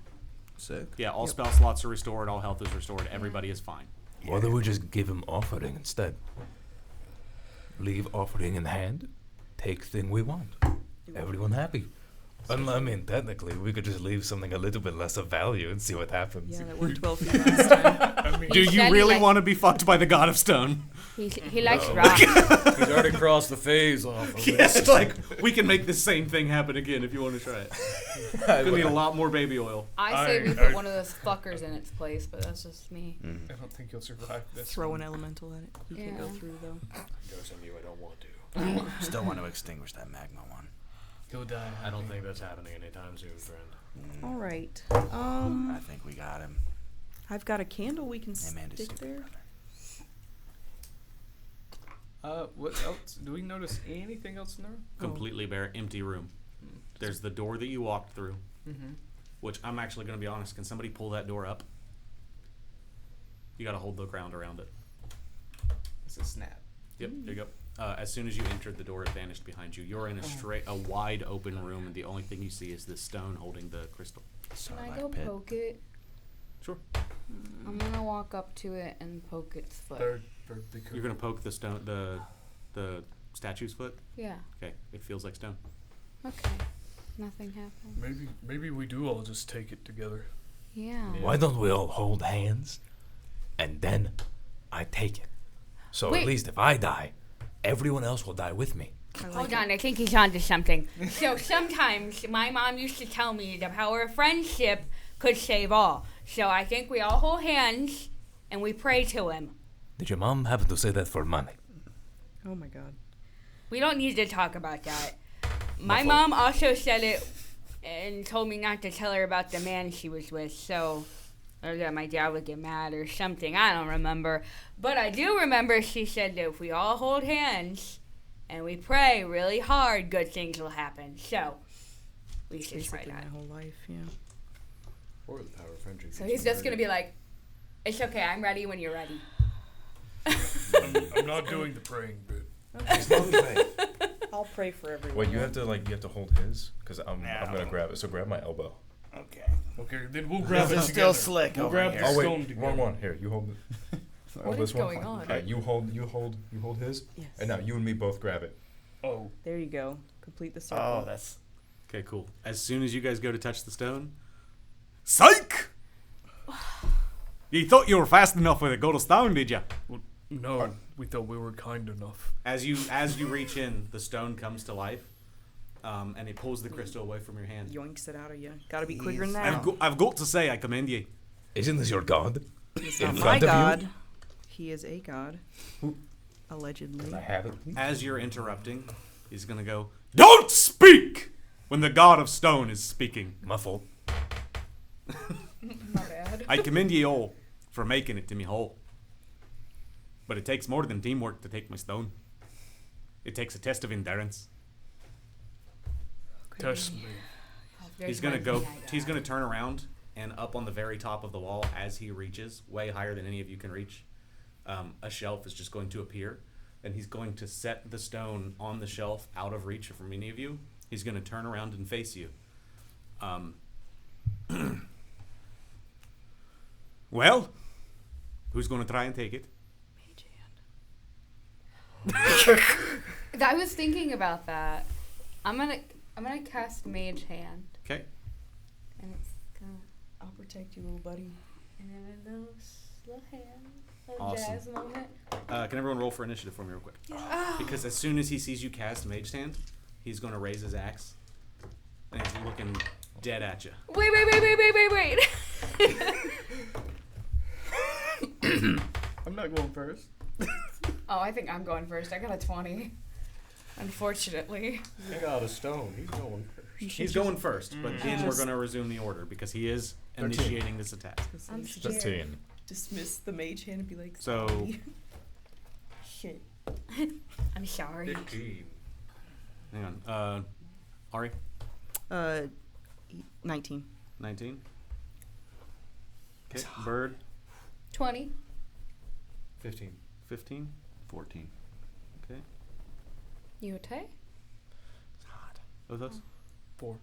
Sick. Yeah, all spell slots are restored. All health is restored. Everybody is fine. Why don't we just give him offering instead? Leave offering in hand, take thing we want. Everyone happy. I mean, technically, we could just leave something a little bit less of value and see what happens. Yeah, that worked well for you last time. Do you really want to be fucked by the god of stone? He likes rock. He's already crossed the phase off of Yes, it. like, we can make the same thing happen again if you want to try it. It's going to need a lot more baby oil. I say we put one of those fuckers in its place, but that's just me. I don't think you'll survive this. Throw an elemental at it. He can go Yeah. through though. Dosing you, I don't want to. Still want to extinguish that magma one. He'll die. I don't think that's happening anytime soon, friend. All right. I think we got him. I've got a candle we can Amanda's stick super there. brother. What else? Do we notice anything else in there? Completely bare, empty room. There's the door that you walked through, Mm-hmm. which I'm actually going to be honest. Can somebody pull that door up? You got to hold the ground around it. It's a snap. Yep, there you go. As soon as you entered the door, it vanished behind you. You're in a wide open room, and the only thing you see is this stone holding the crystal. Can I go poke it? Sure. I'm gonna walk up to it and poke its foot. You're gonna poke the stone, the statue's foot. Yeah. Okay, it feels like stone. Okay. Nothing happened. Maybe we do all just take it together. Yeah. Why don't we all hold hands, and then I take it? So Wait. at least if I die, everyone else will die with me. Hold on, I think he's onto something. So sometimes my mom used to tell me the power of friendship could save all. So I think we all hold hands and we pray to him. Did your mom happen to say that for money? Oh my god. We don't need to talk about that. My fault. mom also said it and told me not to tell her about the man she was with, so or that my dad would get mad or something. I don't remember. But I do remember she said that if we all hold hands and we pray really hard, good things will happen. So we should try Basically that. my whole life, yeah. Or the power of friendship. So he's just gonna be like, "It's okay, I'm ready when you're ready." I'm not doing the praying bit. I'll pray for everyone. Wait, you have to hold his, because I'm gonna grab it. So grab my elbow. Okay. Okay, then we'll grab it It's together. still slick We'll over grab here. the Oh wait, stone together. wrong one. Here, you hold it. What this is one. going on? Alright, you hold his, Yes. and now you and me both grab it. Oh. There you go. Complete the circle. Oh, that's... Okay, cool. As soon as you guys go to touch the stone, psych! You thought you were fast enough with a gold stone, did you? Well, no, we thought we were kind enough. As you reach in, the stone comes to life, and it pulls the crystal away from your hand. Yoinks it out of you. Gotta be quicker than that. I've got to say, I commend you. Isn't this your god? It's In not my front of you? god. He is a god. Allegedly. Can I have it, please? As you're interrupting, he's gonna go, "Don't speak when the god of stone is speaking." My fault. My bad. I commend ye all for making it to me whole. But it takes more than teamwork to take my stone. It takes a test of endurance. Test me. He's gonna turn around, and up on the very top of the wall, as he reaches, way higher than any of you can reach, a shelf is just going to appear, and he's going to set the stone on the shelf out of reach from any of you. He's going to turn around and face you. Well, who's going to try and take it? I was thinking about that. I'm gonna cast Mage Hand. Okay. And it's gonna. I'll protect you, little buddy. And then a little hand. A Awesome. jazz moment. Can everyone roll for initiative for me real quick? Yeah. Because as soon as he sees you cast Mage Hand, he's going to raise his axe, and he's looking dead at you. Wait. I'm not going first. Oh, I think I'm going first. I got a 20. Unfortunately. He got a stone. He's going first. He's going first, but then we're going to resume the order because he is 13. initiating this attack. I'm 13. Dismiss the mage hand and be like, So- sorry. Shit. I'm sorry. 15. Hang on. Ari? 19. 19. Okay. Bird? 20. 15. 15. 14. Okay. Yote? Both those? 4.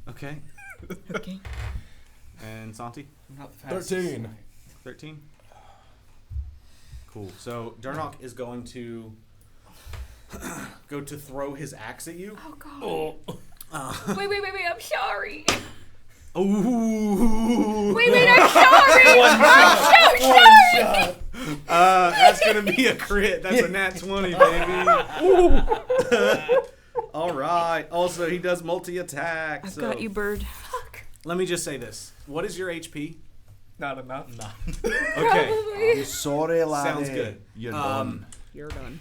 Okay. Okay. And Santi? Not the fastest. 13. 13. Cool. So Durnok is going to go to throw his axe at you. Oh, God. Wait. I'm sorry. Ooh. Wait, I'm sorry. I'm so sorry. That's gonna be a crit. That's a nat 20, baby. All right. Also, he does multi-attack. I've so got you, bird. Fuck. let me just say this. What is your HP? Not enough. Okay. Sorry, laddie. Sounds good. You're done. You're done.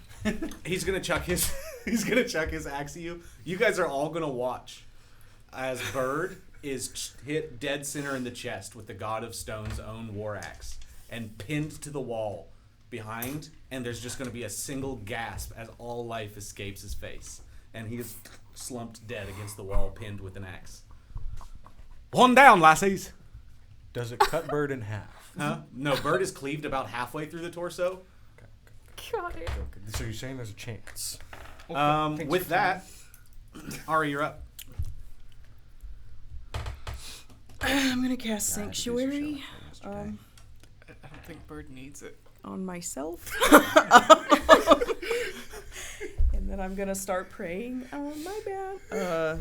He's gonna chuck his axe at you. You guys are all gonna watch as Bird is hit dead center in the chest with the God of Stone's own war axe and pinned to the wall behind, and there's just gonna be a single gasp as all life escapes his face, and he is slumped dead against the wall, pinned with an axe. One down, lassies. Does it cut Bird in half? Huh? No, Bird is cleaved about halfway through the torso. Got it. Okay. So you're saying there's a chance? With that, Ari, you're up. I'm gonna cast Sanctuary I don't think Bird needs it. on myself. And then I'm gonna start praying. Oh, my bad.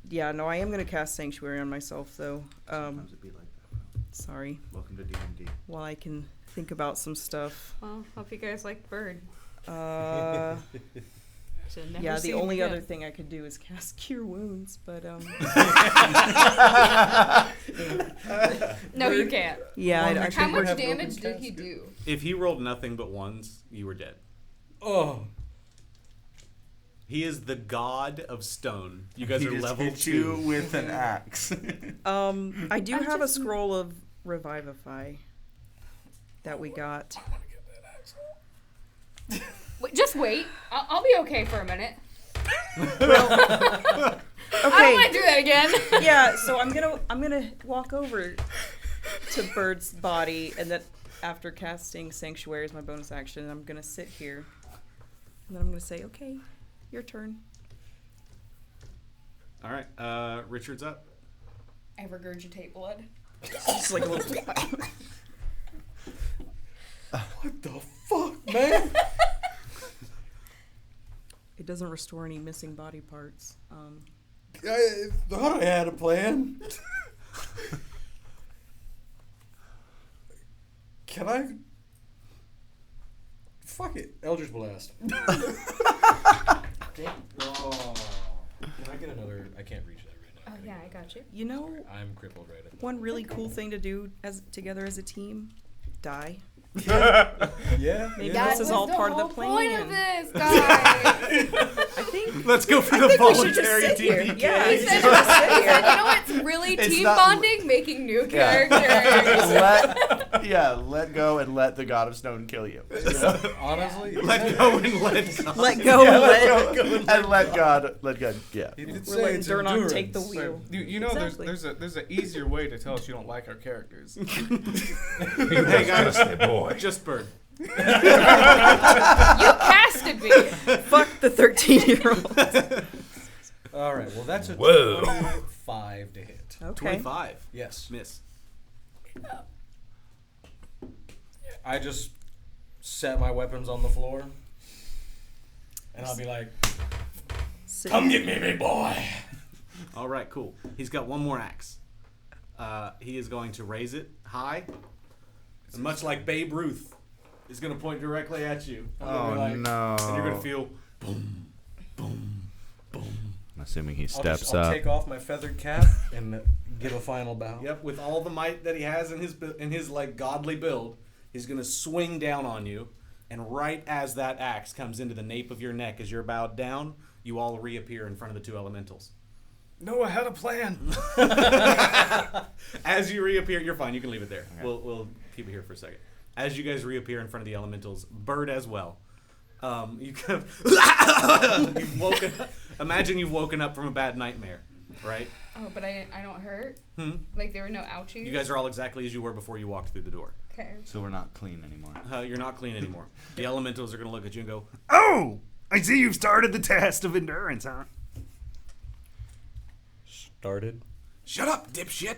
Yeah, no, I am gonna cast Sanctuary on myself, though. Sometimes it'd be like that. Sorry. Welcome to D&D. While I can think about some stuff. Well, hope you guys like Bird. Should've never Yeah, the seen only him other again. thing I could do is cast Cure Wounds, but No, you can't. yeah, I How think much we're- damage did he do? If he rolled nothing but ones, you were dead. Oh. He is the God of Stone. You guys He are just level hit 2. you with an axe. I do have a scroll of Revivify that we got. Wait, just wait. I'll be okay for a minute. Okay. I don't want to do that again. Yeah, so I'm gonna walk over to Bird's body, and then after casting Sanctuary as my bonus action, I'm gonna sit here, and then I'm gonna say, "Okay, your turn." All right, Richard's up. I regurgitate blood. Just like a little. What the fuck, man? It doesn't restore any missing body parts. I thought I had a plan. Can I? Fuck it. Eldritch Blast. Oh. Can I get another? I can't reach that right now. Oh yeah, I got you. You know, I'm crippled right at the one really cool thing to do together as a team: die. Yeah. Maybe That this is was all the part of the whole plan. point of this, guys. I think. Let's go for I the think we should just voluntary sit here. TPK. Yeah, He just said, sit he here. said, you know what's really It's team not- bonding? Making new Yeah. characters. Just Yeah, let go and let the god of stone kill you. Honestly, Let go and let God. Let go Yeah, and let God, yeah. He did We're say letting it's Durnok endurance. take the wheel. You know, Exactly. there's an easier way to tell us you don't like our characters. Hey guys, boy. just Bird. You casted me. Fuck the 13-year-old. All right. Well, that's a Whoa. 25 to hit. Okay. 25. Yes. Miss. I just set my weapons on the floor, and I'll be like, "Come get me, big boy." All right, cool. He's got one more axe. He is going to raise it high, and much like Babe Ruth, he's going to point directly at you. And Oh, be like, no. And you're going to feel boom, boom, boom. I'm assuming he I'll steps I'll up. take off my feathered cap and give a final bow. Yep, with all the might that he has in his like godly build, he's going to swing down on you, and right as that axe comes into the nape of your neck as you're bowed down, you all reappear in front of the two elementals. No, I had a plan. As you reappear, you're fine. You can leave it there. Okay. We'll keep it here for a second. As you guys reappear in front of the elementals, Bird as well. You kind of you've woken. Imagine you've woken up from a bad nightmare, right? Oh, but I don't hurt. Hmm? Like there were no ouchies. You guys are all exactly as you were before you walked through the door. Okay. So we're not clean anymore. You're not clean anymore. The elementals are going to look at you and go, Oh, I see you've started the test of endurance, huh? Started. "Shut up, dipshit!"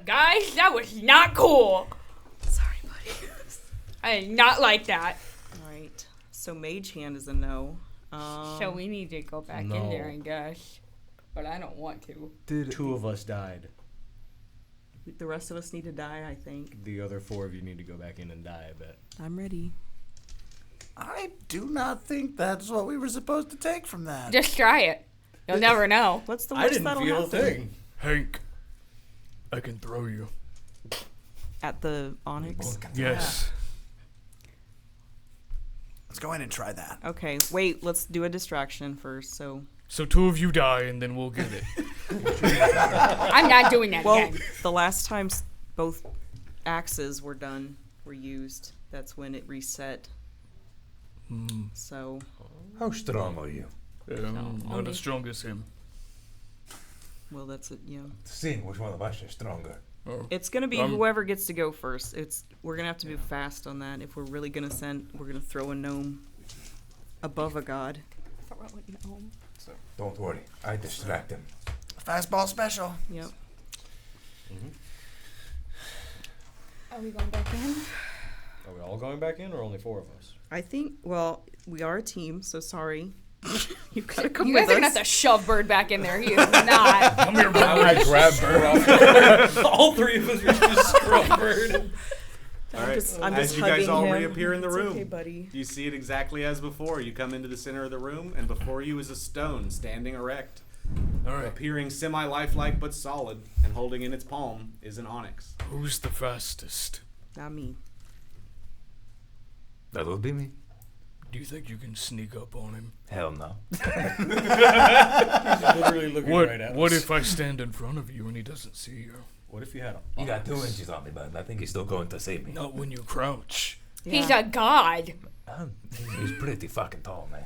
Guys, that was not cool. Sorry, buddy. I did not like that. All right. So Mage Hand is a no. So we need to go back in there, I guess. But I don't want to. Two of us died. The rest of us need to die, I think. The other 4 of you need to go back in and die, I bet. I'm ready. I do not think that's what we were supposed to take from that. Just try it. You'll never know. What's the I worst didn't that'll feel a happen? thing. Hank, I can throw you. At the Onyx? Yes. Let's go in and try that. Okay, wait, let's do a distraction first, so... So 2 of you die, and then we'll get it. I'm not doing that Well, again. the last time both axes were used, that's when it reset. So... How strong are you? Not as strong as him. Well, that's it, yeah. Seeing which one of us is stronger. Oh. It's gonna be whoever gets to go first. We're gonna have to move fast on that. If we're really gonna we're gonna throw a gnome above a god. So don't worry, I distract him. Fastball special. Yep. Are we going back in? Are we all going back in, or only 4 of us? I think. Well, we are a team, so sorry. You gotta come You with guys are gonna us. have to shove Bird back in there. He is not. Come here, I grab Bird off. All 3 of us are just scrub Bird. All right. I'm As just you guys hugging all him. reappear in the It's room, okay, buddy. you see it exactly as before. You come into the center of the room, and before you is a stone standing erect. All right. Appearing semi-lifelike but solid, and holding in its palm is an onyx. Who's the fastest? Not me. That would be me. Do you think you can sneak up on him? Hell no. Literally looking right at What us. if I stand in front of you and he doesn't see you? What if you had a You got 2 box? inches on me, but I think he's still going to save me. Not when you crouch. He's a god. He's pretty fucking tall, man.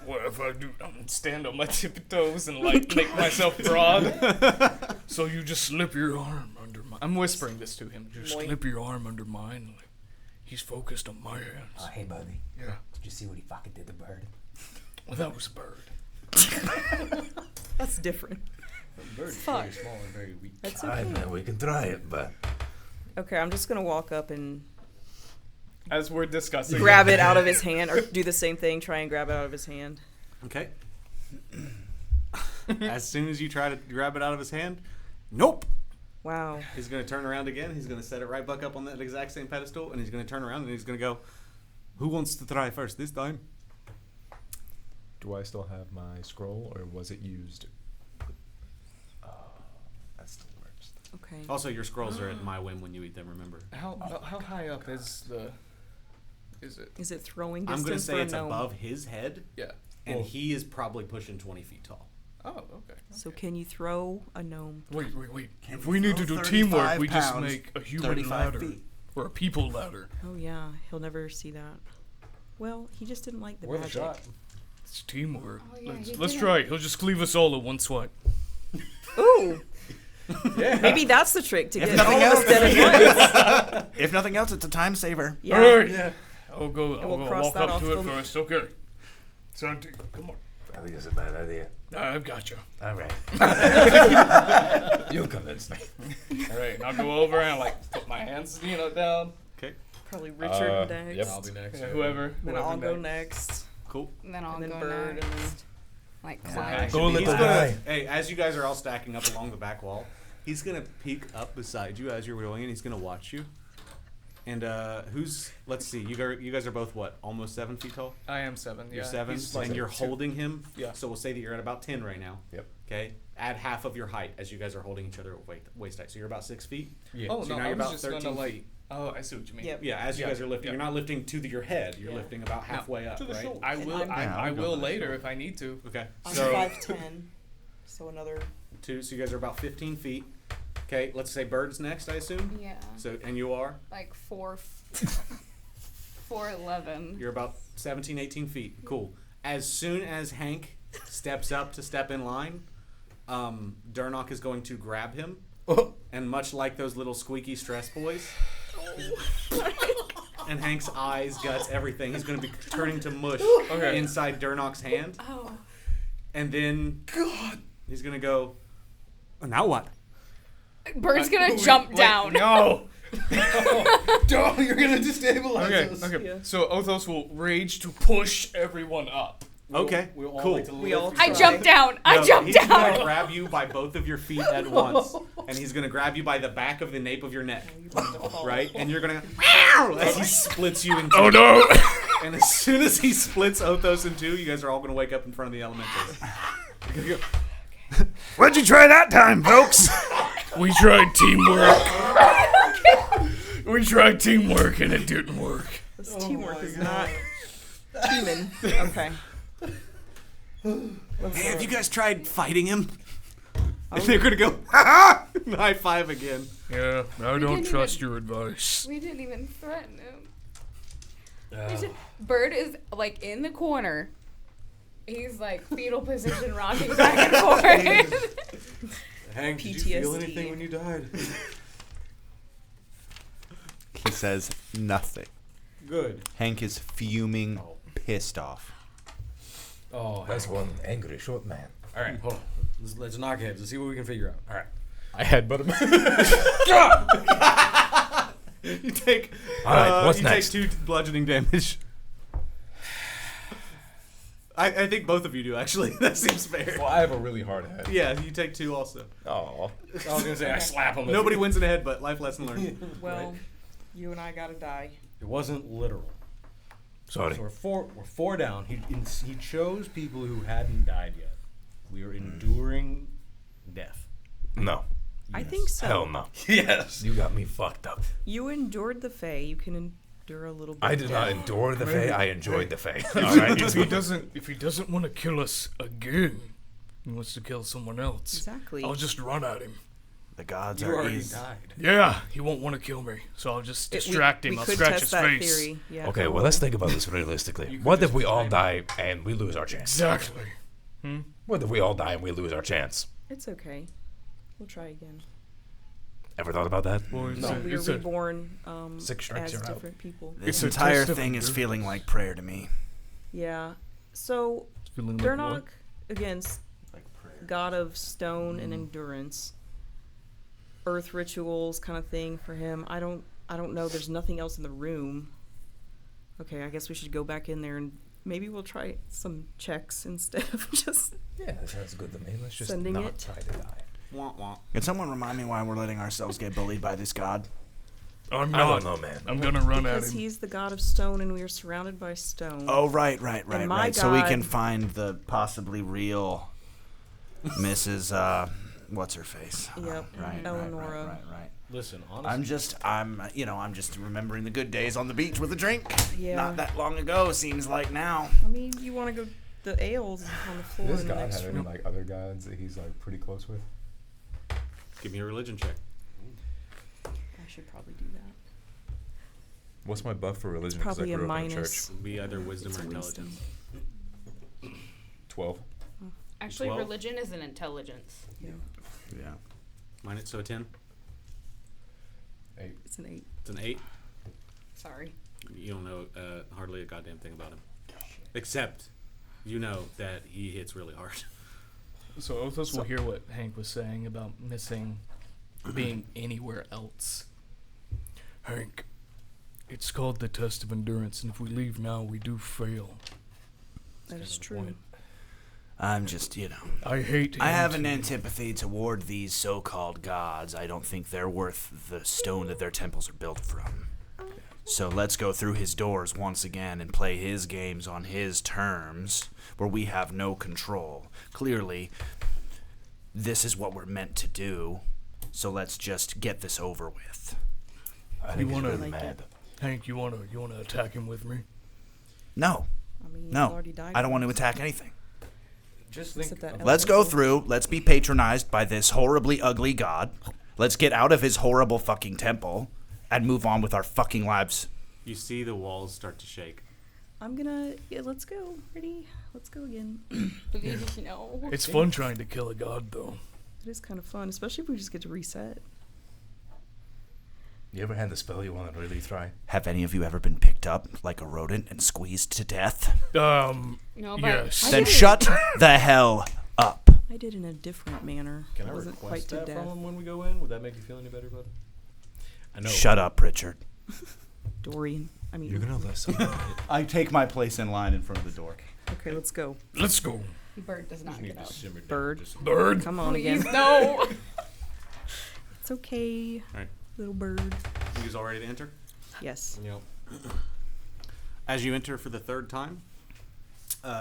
What if I do? I'm stand on my tippy toes and like make myself broad. So you just slip your arm under my. I'm whispering this to him. Just Moink. slip your arm under mine. Like he's focused on my hands. Oh, hey, buddy. Yeah. Did you see what he fucking did to Bird? Well, that was a bird. That's different. Bird's Fuck. very small and very weak. That's I okay. mean, we can try it, but Okay, I'm just gonna walk up and As we're discussing, grab it out of his hand, or do the same thing. Try and grab it out of his hand. Okay. As soon as you try to grab it out of his hand, nope. Wow. He's going to turn around again. He's going to set it right back up on that exact same pedestal, and he's going to turn around and he's going to go, "Who wants to try first this time?" Do I still have my scroll, or was it used? that's the worst. Okay. Also, your scrolls are at my whim when you eat them, remember? How high up is the? Is it? Is it throwing I'm distance going to say for a it's gnome? above his head, Yeah. and Well- he is probably pushing 20 feet tall. Oh, okay. So can you throw a gnome? Wait. Can If we we need to throw do teamwork, 35 we just pounds, make a human 35 ladder. feet? Or a people ladder. Oh yeah, he'll never see that. Well, he just didn't like the Worth a magic. shot. It's teamwork. Oh, yeah, he Let's didn't- try it. He'll just cleave us all at one swipe. Ooh. Yeah. Maybe that's the trick to If get nothing all of us dead at once. If nothing else, it's a time saver. Yeah. Alright. Yeah. I'll go. we'll I'll cross walk that up off to it the- first. Okay. Santiago, come on. I think it's a bad idea. I've got you. All right. You convinced me. All right, and I'll go over and like put my hands, down. Okay. Probably Richard next. Yep. I'll be next. Yeah, whoever. Then whoever I'll go next. Cool. And then I'll And then go Bird, next. and then Like And climb. actually, Go let he's the gonna, guy. hey, as you guys are all stacking up along the back wall, he's gonna peek up beside you as you're going, and he's gonna watch you. And who's? Let's see. You guys are both what? Almost 7 feet tall. I am 7. You're Yeah. 7, He's like and you're 2. holding him. Yeah. So we'll say that you're at about 10 right now. Yep. Okay. Add half of your height as you guys are holding each other at waist height. So you're about 6 feet. Yeah. Oh So no, now I you're was about just 13 gonna feet. Oh, I see what you mean. Yep. Yeah. As you Yeah, guys are lifting, yeah. you're not lifting to your head. You're Yeah. lifting about halfway up, To the right? shoulder. I And will. I'm- I I'll go will with that. later if I need to. Okay. I'm So 5'10", so another. 2. So you guys are about 15 feet. Okay. Let's say Bird's next, I assume. Yeah. So and you are. Like 4'11". You're about 17, 18 feet. Cool. As soon as Hank steps up to step in line, Durnok is going to grab him. And much like those little squeaky stress boys, and Hank's eyes, guts, everything, he's going to be turning to mush inside Durnok's hand. Oh. And then he's going to go, Now what? Bird's gonna jump down. No. Don't! You're gonna destabilize Okay. us. Okay. Yeah. So Othos will rage to push everyone up. okay, We'll all cool. like to We lift all each try. I jumped down. I No, jumped he's going to down. grab you by both of your feet at once. And he's going to grab you by the back of the nape of your neck. Right? And you're going to, as he splits you in two. Oh no! And as soon as he splits Othos in two, you guys are all going to wake up in front of the elementals. What'd you try that time, folks? We tried teamwork. We tried teamwork and it didn't work. This teamwork is not human. Okay. Hey, have you guys tried fighting him? Oh. And they're going to go, ha ha! High five again. Yeah, I don't didn't trust even- your advice. We didn't even threaten him. Bird is like in the corner. He's like fetal position, rocking back and forth. Hank, did you feel PTSD. anything when you died? He says nothing. Good. Hank is fuming, pissed off. Oh, That's one angry short man. all right. Hold on. Let's knock heads. Let's see what we can figure out. All right. I headbutt him. You take, All right, what's you next? take 2 bludgeoning damage. I think both of you do, actually. That seems fair. Well, I have a really hard head. Yeah, you take 2 also. Oh. I was gonna say I slap him. Nobody wins in a headbutt. Life lesson learned. Well, you and I gotta die. It wasn't literal. Sorry. So we're 4 down. He chose people who hadn't died yet. We are enduring death. No. I think so. Hell no. Yes. You got me fucked up. You endured the Fae. You can endure a little bit. I did of not death. endure the Fae. I enjoyed the Fae. All If right. he doesn't want to kill us again, he wants to kill someone else. Exactly. I'll just run at him. The gods You are already easy. died. Yeah, he won't want to kill me, so I'll just distract him. We I'll could scratch test his that face. theory. Yeah. Okay, well, let's think about this realistically. What if we all die and we lose our chance? Exactly. What if we all die and we lose our chance? It's okay. We'll try again. Ever thought about that? Well, We are reborn 6 strikes, as you're out. different people. This It's a entire test of thing is endurance. feeling like prayer to me. Yeah. So Feeling like Durnok what? against god of stone and endurance, earth rituals kind of thing for him. I don't know. There's nothing else in the room. Okay, I guess we should go back in there and maybe we'll try some checks instead of just Yeah, that sounds good to me. Let's just Sending not it. try to die. Wah, wah. Can someone remind me why we're letting ourselves get bullied by this god? I'm I not. don't know, man. I'm gonna run at because him. he's the god of stone and we are surrounded by stone. Oh, right. And my So we can god- find the possibly real Mrs. What's her face? Yep, Right. Eleonora. Right. Listen, honestly. I'm just remembering the good days on the beach with a drink. Yeah. Not that long ago, seems like now. I mean, you want to go The ale's on the floor Does in this the god next have any room. like other gods that he's like pretty close with? Give me a religion check. I should probably do that. What's my buff for religion? 'Cause Probably I a grew up in a minus. church. It'll be either wisdom It's or a intelligence. 12. Actually, 12? religion is an intelligence. Yeah. Yeah. Minus, so a 10. 8. It's an 8. It's an 8. Sorry. You don't know hardly a goddamn thing about him. Except, you know that he hits really hard. So Othos will hear what Hank was saying about missing being anywhere else. Hank, it's called the test of endurance, and if we leave now, we do fail. That is true. I'm just, you know. I hate I him have an too. antipathy toward these so-called gods. I don't think they're worth the stone that their temples are built from. So let's go through his doors once again and play his games on his terms, where we have no control. Clearly, this is what we're meant to do. So let's just get this over with. I You think he's wanna- really mad. Hank, you wanna attack him with me? No. I mean, No. he's already died I don't want to once. attack anything. Just think. Except that Let's go elemental. through. Let's be patronized by this horribly ugly god. Let's get out of his horrible fucking temple and move on with our fucking lives. You see the walls start to shake. I'm gonna. Yeah, let's go. Ready? Let's go again. Please, no. It's fun trying to kill a god, though. It is kind of fun, especially if we just get to reset. You ever had the spell you want to really try? Have any of you ever been picked up like a rodent and squeezed to death? No, but Yes. Then shut the hell up. I did in a different manner. Can I wasn't quite request to that death. from him when we go in? Would that make you feel any better, bud? I know. Shut up, Richard. Dorian. I mean. You're gonna let someone. I take my place in line in front of the door. Okay, let's go. Let's go. Bird does not Just need get to up. simmer down Bird. just a Bird. Come on Please, again. no. It's okay. Alright. Little bird. You guys all ready to enter? Yes. Yep. As you enter for the third time,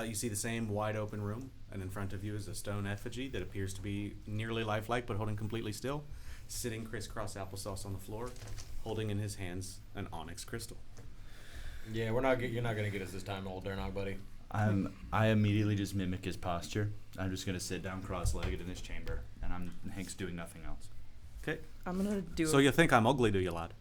you see the same wide open room, and in front of you is a stone effigy that appears to be nearly lifelike but holding completely still, sitting crisscross applesauce on the floor, holding in his hands an onyx crystal. Yeah, you're not gonna get us this time, old Durnok, buddy. I immediately just mimic his posture. I'm just gonna sit down cross-legged in his chamber, and Hank's doing nothing else. Okay. I'm gonna do. So you think I'm ugly, do you, lad?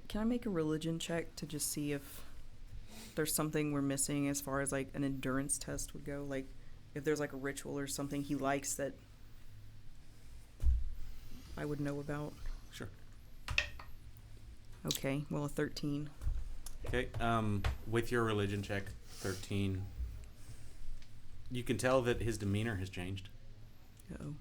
Can I make a religion check to just see if there's something we're missing as far as like an endurance test would go? Like, if there's like a ritual or something he likes that I would know about. Sure. Okay. Well, a 13. Okay. With your religion check, 13, you can tell that his demeanor has changed. Uh-oh.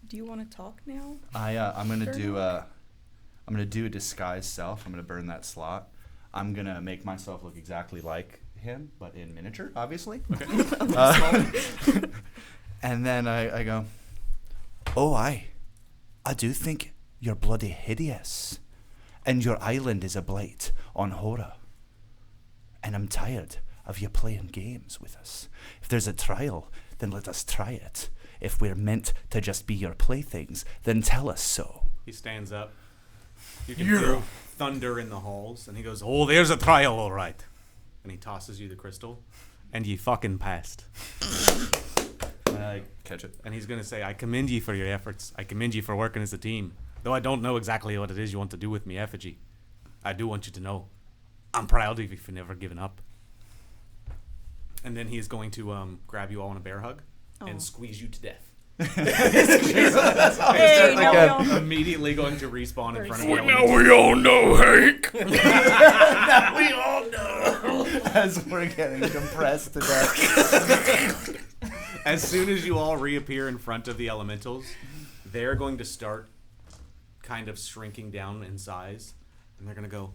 Do you want to talk now? I'm gonna do Durnok? I'm gonna do a disguise self. I'm gonna burn that slot. I'm gonna make myself look exactly like him, but in miniature, obviously. Okay. And then I go, oh, I do think you're bloody hideous, and your island is a blight on horror. And I'm tired of you playing games with us. If there's a trial, then let us try it. If we're meant to just be your playthings, then tell us so. He stands up. You can hear thunder in the halls, and he goes, "Oh, there's a trial, all right." And he tosses you the crystal, and ye fucking passed. And I catch it. And he's going to say, "I commend ye for your efforts. I commend ye for working as a team. Though I don't know exactly what it is you want to do with me, effigy. I do want you to know, I'm proud of you for never giving up." And then he is going to grab you all in a bear hug and squeeze you to death. Hey, now we all- Immediately going to respawn in front of you. Now we all know, Hank. Now we all know. As we're getting compressed to death. As soon as you all reappear in front of the elementals, they're going to start kind of shrinking down in size, and they're going to go,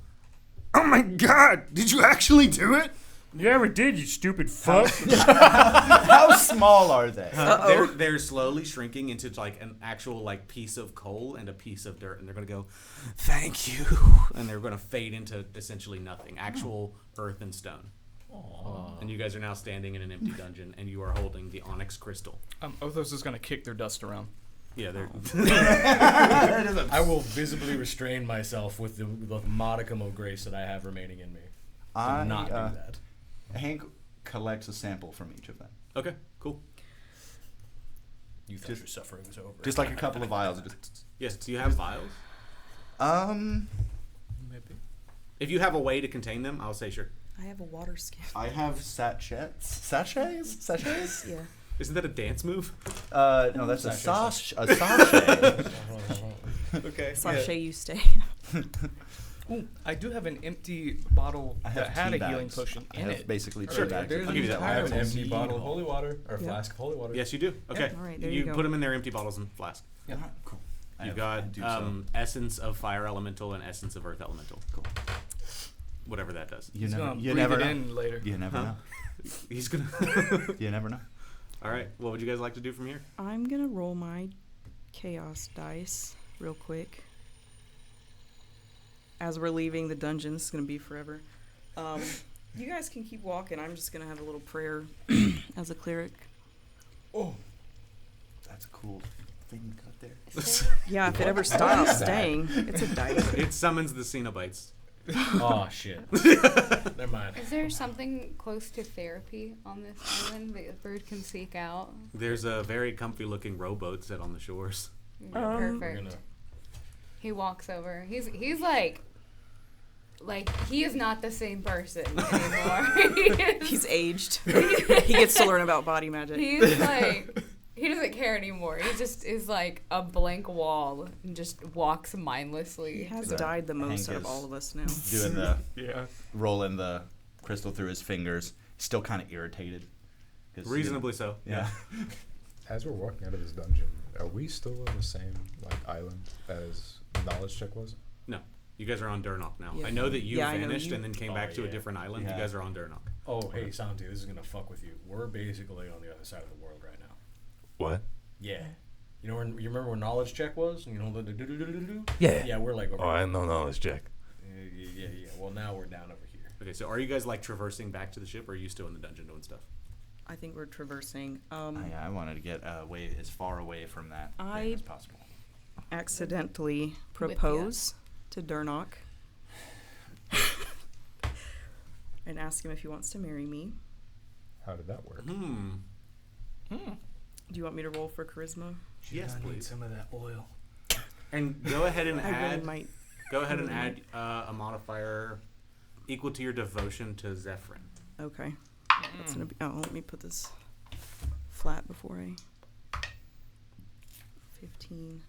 Oh my god! Did you actually do it? Yeah, we did, you stupid fuck. How small are they? they're slowly shrinking into like an actual like piece of coal and a piece of dirt, and they're going to go, "Thank you," and they're going to fade into essentially nothing, actual earth and stone. Aww. And you guys are now standing in an empty dungeon, and you are holding the onyx crystal. Othos is gonna kick their dust around. Yeah, they're. I will visibly restrain myself with the modicum of grace that I have remaining in me. To not do that. Hank collects a sample from each of them. Okay, cool. You thought your suffering was over. Just like a couple of vials. Yes, do you have vials? Maybe. If you have a way to contain them, I'll say sure. I have a water skin. I have sachets? Yeah. Isn't that a dance move? No, that's a sachet. Okay. Sachet you stay. Ooh, I do have an empty bottle I that have had tea a healing bags. potion I in have it. basically Sure, tea bags. there's I'll give you that. I have an entire empty tea bottle of holy water or Yeah. flask of holy water. Yes, you do. Okay. All right, there you go. put them in their empty bottles and flask. Yeah. Cool. You've got essence of fire elemental and essence of earth elemental. Cool. Whatever that does. You He's never, gonna you breathe never it know. in later. You never Huh? know. He's gonna. You never know. All right. What would you guys like to do from here? I'm gonna roll my chaos dice real quick. As we're leaving the dungeon, this is gonna be forever. You guys can keep walking. I'm just gonna have a little prayer as a cleric. Oh, that's a cool thing you got there. Yeah, if it ever stops staying, it's a dice. It summons the Cenobites. Oh shit. Never mind. Is there something close to therapy on this island that a bird can seek out? There's a very comfy looking rowboat set on the shores. Perfect. He walks over. He's like he is not the same person anymore. He's aged. He gets to learn about body magic. He's like, he doesn't care anymore. He just is like a blank wall and just walks mindlessly. He has died the most out of all of us now. Doing the rolling the crystal through his fingers. Still kind of irritated. Reasonably so. Yeah. As we're walking out of this dungeon, are we still on the same island as knowledge check was? No. You guys are on Durnok now. Yeah. I know that you Yeah, I know vanished you- and then came back to a different island. Yeah. You guys are on Durnok. Oh, hey, Santi, this is gonna fuck with you. We're basically on the other side of the world right now. What? Yeah. You know, you remember where knowledge check was? You know, the do-do-do-do-do? Yeah. Yeah, we're like over Oh, I here. know knowledge check. Yeah. Well, now we're down over here. Okay, so are you guys like traversing back to the ship, or are you still in the dungeon doing stuff? I think we're traversing. I wanted to get away as far away from that thing I as possible. accidentally propose to Durnok and ask him if he wants to marry me. How did that work? Do you want me to roll for charisma? Yes, I need please. some of that oil. And go ahead and I really add. might. Go ahead and add a modifier equal to your devotion to Zephyrin. Okay. That's gonna be. Oh, let me put this flat before I. 15.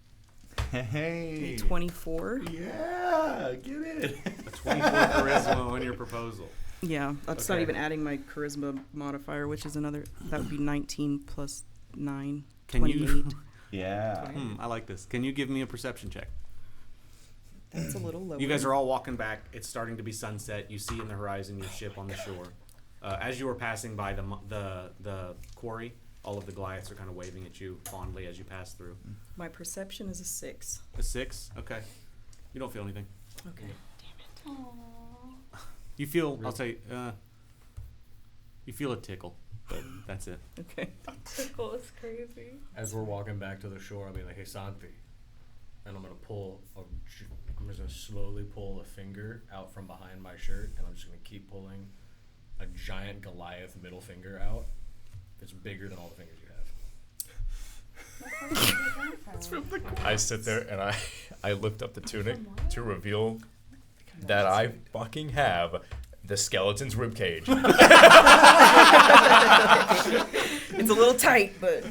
Hey. 24. Yeah, get it. A 24 charisma on your proposal. Yeah, that's not Okay. even adding my charisma modifier, which is another. That would be 19 plus 9. Can 28. you? Yeah. I like this. Can you give me a perception check? That's a little lower. You guys are all walking back. It's starting to be sunset. You see in the horizon your ship on the shore. As you are passing by the quarry, all of the Goliaths are kind of waving at you fondly as you pass through. My perception is a 6. A 6? Okay. You don't feel anything. Okay. You feel, I'll say, you feel a tickle, but that's it. Okay. Tickle is crazy. As we're walking back to the shore, I'll be like, hey, Santi. And I'm going to I'm just going to slowly pull a finger out from behind my shirt, and I'm just going to keep pulling a giant Goliath middle finger out. It's bigger than all the fingers you have. I sit there and I lift up the tunic to reveal that I fucking have the skeleton's ribcage. It's a little tight, but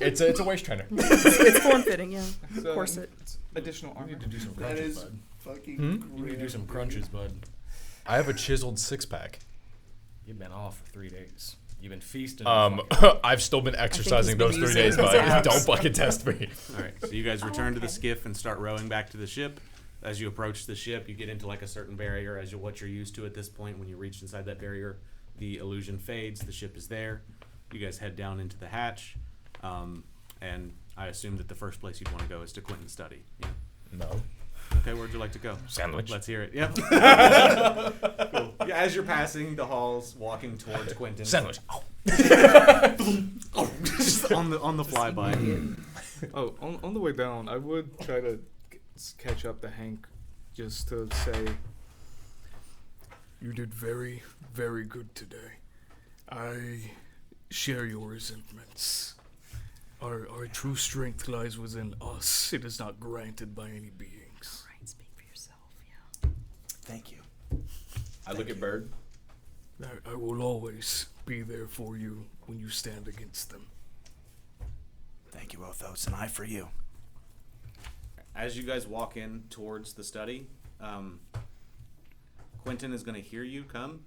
it's a waist trainer. it's form-fitting, yeah. Corset. Additional armor. You need to do some That crunches, is bud. fucking You need to do some crunches, bud. I have a chiseled 6-pack. You've been off for 3 days. You've been feasting. I've still been exercising been those 3 using days, his bud. abs. Don't fucking test me. All right, so you guys return to the skiff and start rowing back to the ship. As you approach the ship, you get into like a certain barrier as what you're used to at this point. When you reach inside that barrier, the illusion fades. The ship is there. You guys head down into the hatch, and I assume that the first place you'd want to go is to Quentin's study. Yeah. No. Okay, where'd you like to go? Sandwich. Let's hear it. Yep. Cool. Yeah, as you're passing the halls, walking towards Quentin. Sandwich. Just on the flyby. Oh, on the way down, I would try to catch up to Hank just to say, you did very, very good today. I share your resentments. Our true strength lies within us. It is not granted by any beings. Right, speak for yourself, yeah. Thank you. I look at Bird. I will always be there for you when you stand against them. Thank you, Othos, and I for you. As you guys walk in towards the study, Quentin is going to hear you come,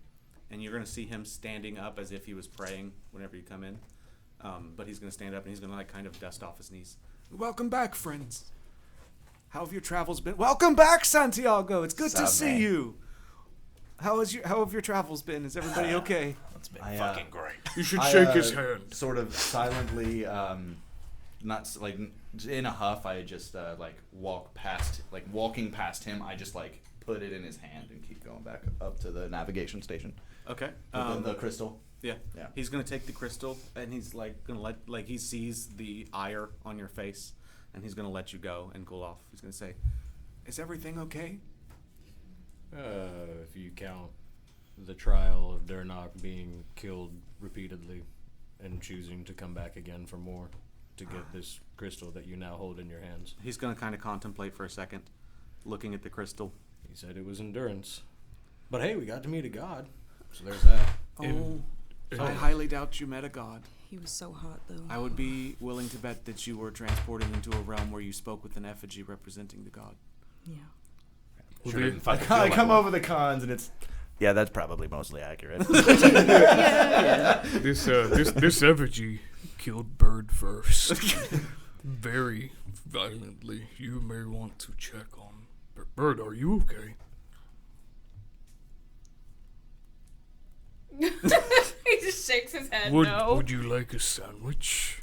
and you're going to see him standing up as if he was praying whenever you come in. But he's going to stand up and he's going to like kind of dust off his knees. Welcome back, friends. How have your travels been? Welcome back, Santiago. It's good to Sup, see man? you. How have your travels been? Is everybody okay? It's been I, fucking great. You should shake his hand. Sort of silently, like in a huff, I just walking past him. I just like put it in his hand and keep going back up to the navigation station. Okay. The crystal. Yeah. Yeah. He's going to take the crystal and he's like going to he sees the ire on your face and he's going to let you go and cool off. He's going to say, Is everything okay? If you count the trial of Durnok being killed repeatedly and choosing to come back again for more to get this crystal that you now hold in your hands. he's going to kind of contemplate for a second, looking at the crystal. He said it was endurance. But hey, we got to meet a god. So there's that. I highly doubt you met a god. He was so hot, though. I would be willing to bet that you were transported into a realm where you spoke with an effigy representing the god. Yeah. Sure didn't fucking feel I like come one. over the cons and it's. Yeah, that's probably mostly accurate. This effigy killed Bird first. Very violently. You may want to check on Bird. Are you okay? He just shakes his head. No. Would you like a sandwich?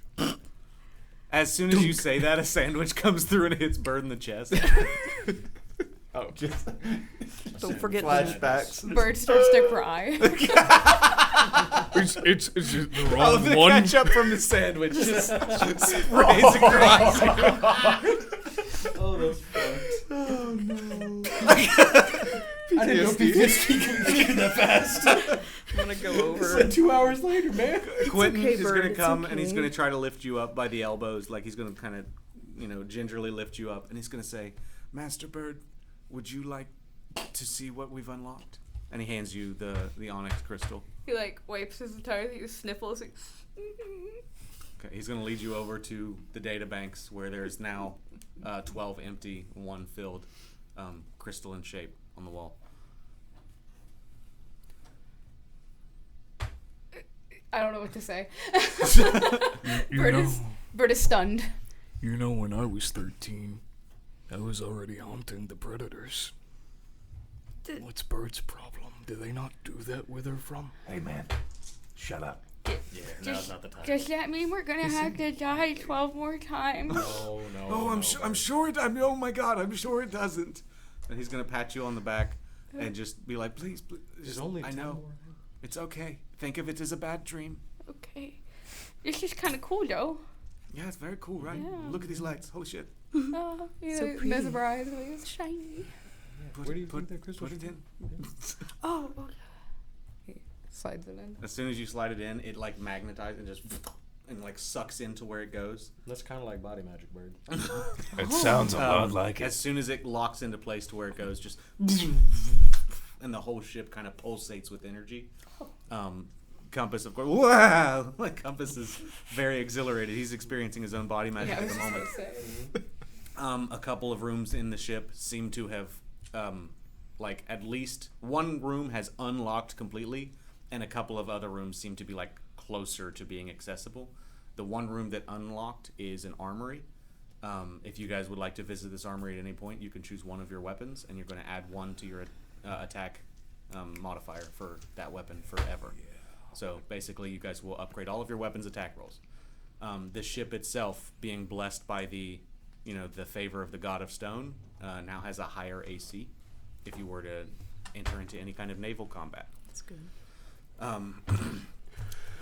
As soon as you say that, a sandwich comes through and hits Bird in the chest. Oh, just Don't forget flashbacks. Bird starts to cry. It's the Oh, wrong the one. ketchup from the sandwich just sprays across you. Oh, that's fun. Oh no. I didn't know PTSD could be that fast. I'm gonna go over. 2 hours later, man. Quentin okay, is Bird, going to it's come and he's okay. going to try to lift you up by the elbows. Like he's going to kind of, gingerly lift you up. And he's going to say, Master Bird, would you like to see what we've unlocked? and he hands you the onyx crystal. He like wipes his entire thing, sniffles. Like, Okay, he's going to lead you over to the data banks where there's now 12 empty, 1 filled, crystalline shape on the wall. I don't know what to say. You Bird is stunned. You know, when I was 13, I was already hunting the predators. What's Bird's problem? Do they not do that where they're from? Hey, man. Shut up. Yeah, now's not the time. Does that mean we're gonna have to die 12 more times? No, no. Oh, I'm sure it. Oh my God, I'm sure it doesn't. And he's going to pat you on the back and just be like, please, There's only I 10 know. more. It's okay. Think of it as a bad dream. Okay. This is kind of cool, though. Yeah, it's very cool, right? Yeah. Look at these lights. Holy shit. Oh, you So know, pretty. mesmerized. Like, it's shiny. Where do you think that crystal Put it in. Oh, okay. He slides it in. As soon as you slide it in, it like magnetizes and just and like sucks into where it goes. That's kind of like body magic, Bird. It sounds a lot like As it. soon as it locks into place to where it goes, just and the whole ship kind of pulsates with energy. Compass, of course. Wow! Like Compass is very exhilarated. He's experiencing his own body magic Yeah, I at was the just moment. gonna say. A couple of rooms in the ship seem to have, like at least one room has unlocked completely, and a couple of other rooms seem to be like closer to being accessible. The one room that unlocked is an armory. If you guys would like to visit this armory at any point, you can choose one of your weapons, and you're going to add 1 to your attack modifier for that weapon forever. So basically, you guys will upgrade all of your weapons' attack rolls. The ship itself, being blessed by the favor of the God of Stone, now has a higher AC if you were to enter into any kind of naval combat. That's good.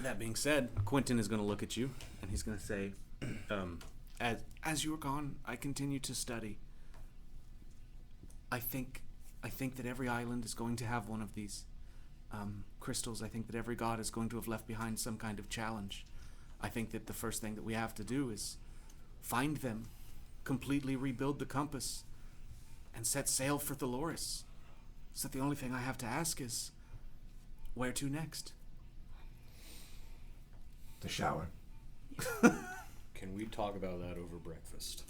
That being said, Quentin is going to look at you, and he's going to say, as you were gone, I continued to study. I think that every island is going to have one of these crystals. I think that every god is going to have left behind some kind of challenge. I think that the first thing that we have to do is find them, completely rebuild the compass, and set sail for Thaloris. So the only thing I have to ask is, where to next? The shower. Can we talk about that over breakfast?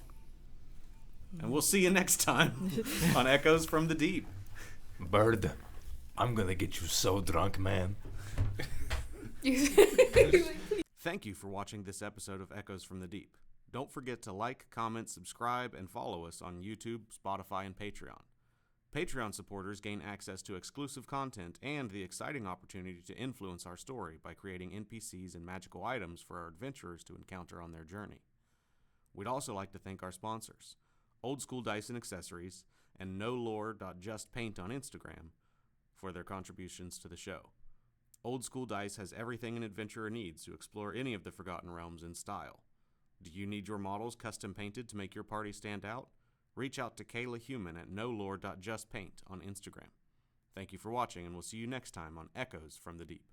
And we'll see you next time on Echoes from the Deep. Bird, I'm gonna get you so drunk, man. Thank you for watching this episode of Echoes from the Deep. Don't forget to like, comment, subscribe, and follow us on YouTube, Spotify, and Patreon. Patreon supporters gain access to exclusive content and the exciting opportunity to influence our story by creating NPCs and magical items for our adventurers to encounter on their journey. We'd also like to thank our sponsors, Old School Dice and Accessories and NoLore.JustPaint on Instagram, for their contributions to the show. Old School Dice has everything an adventurer needs to explore any of the Forgotten Realms in style. Do you need your models custom painted to make your party stand out? Reach out to Kayla Human at NoLore.JustPaint on Instagram. Thank you for watching, and we'll see you next time on Echoes from the Deep.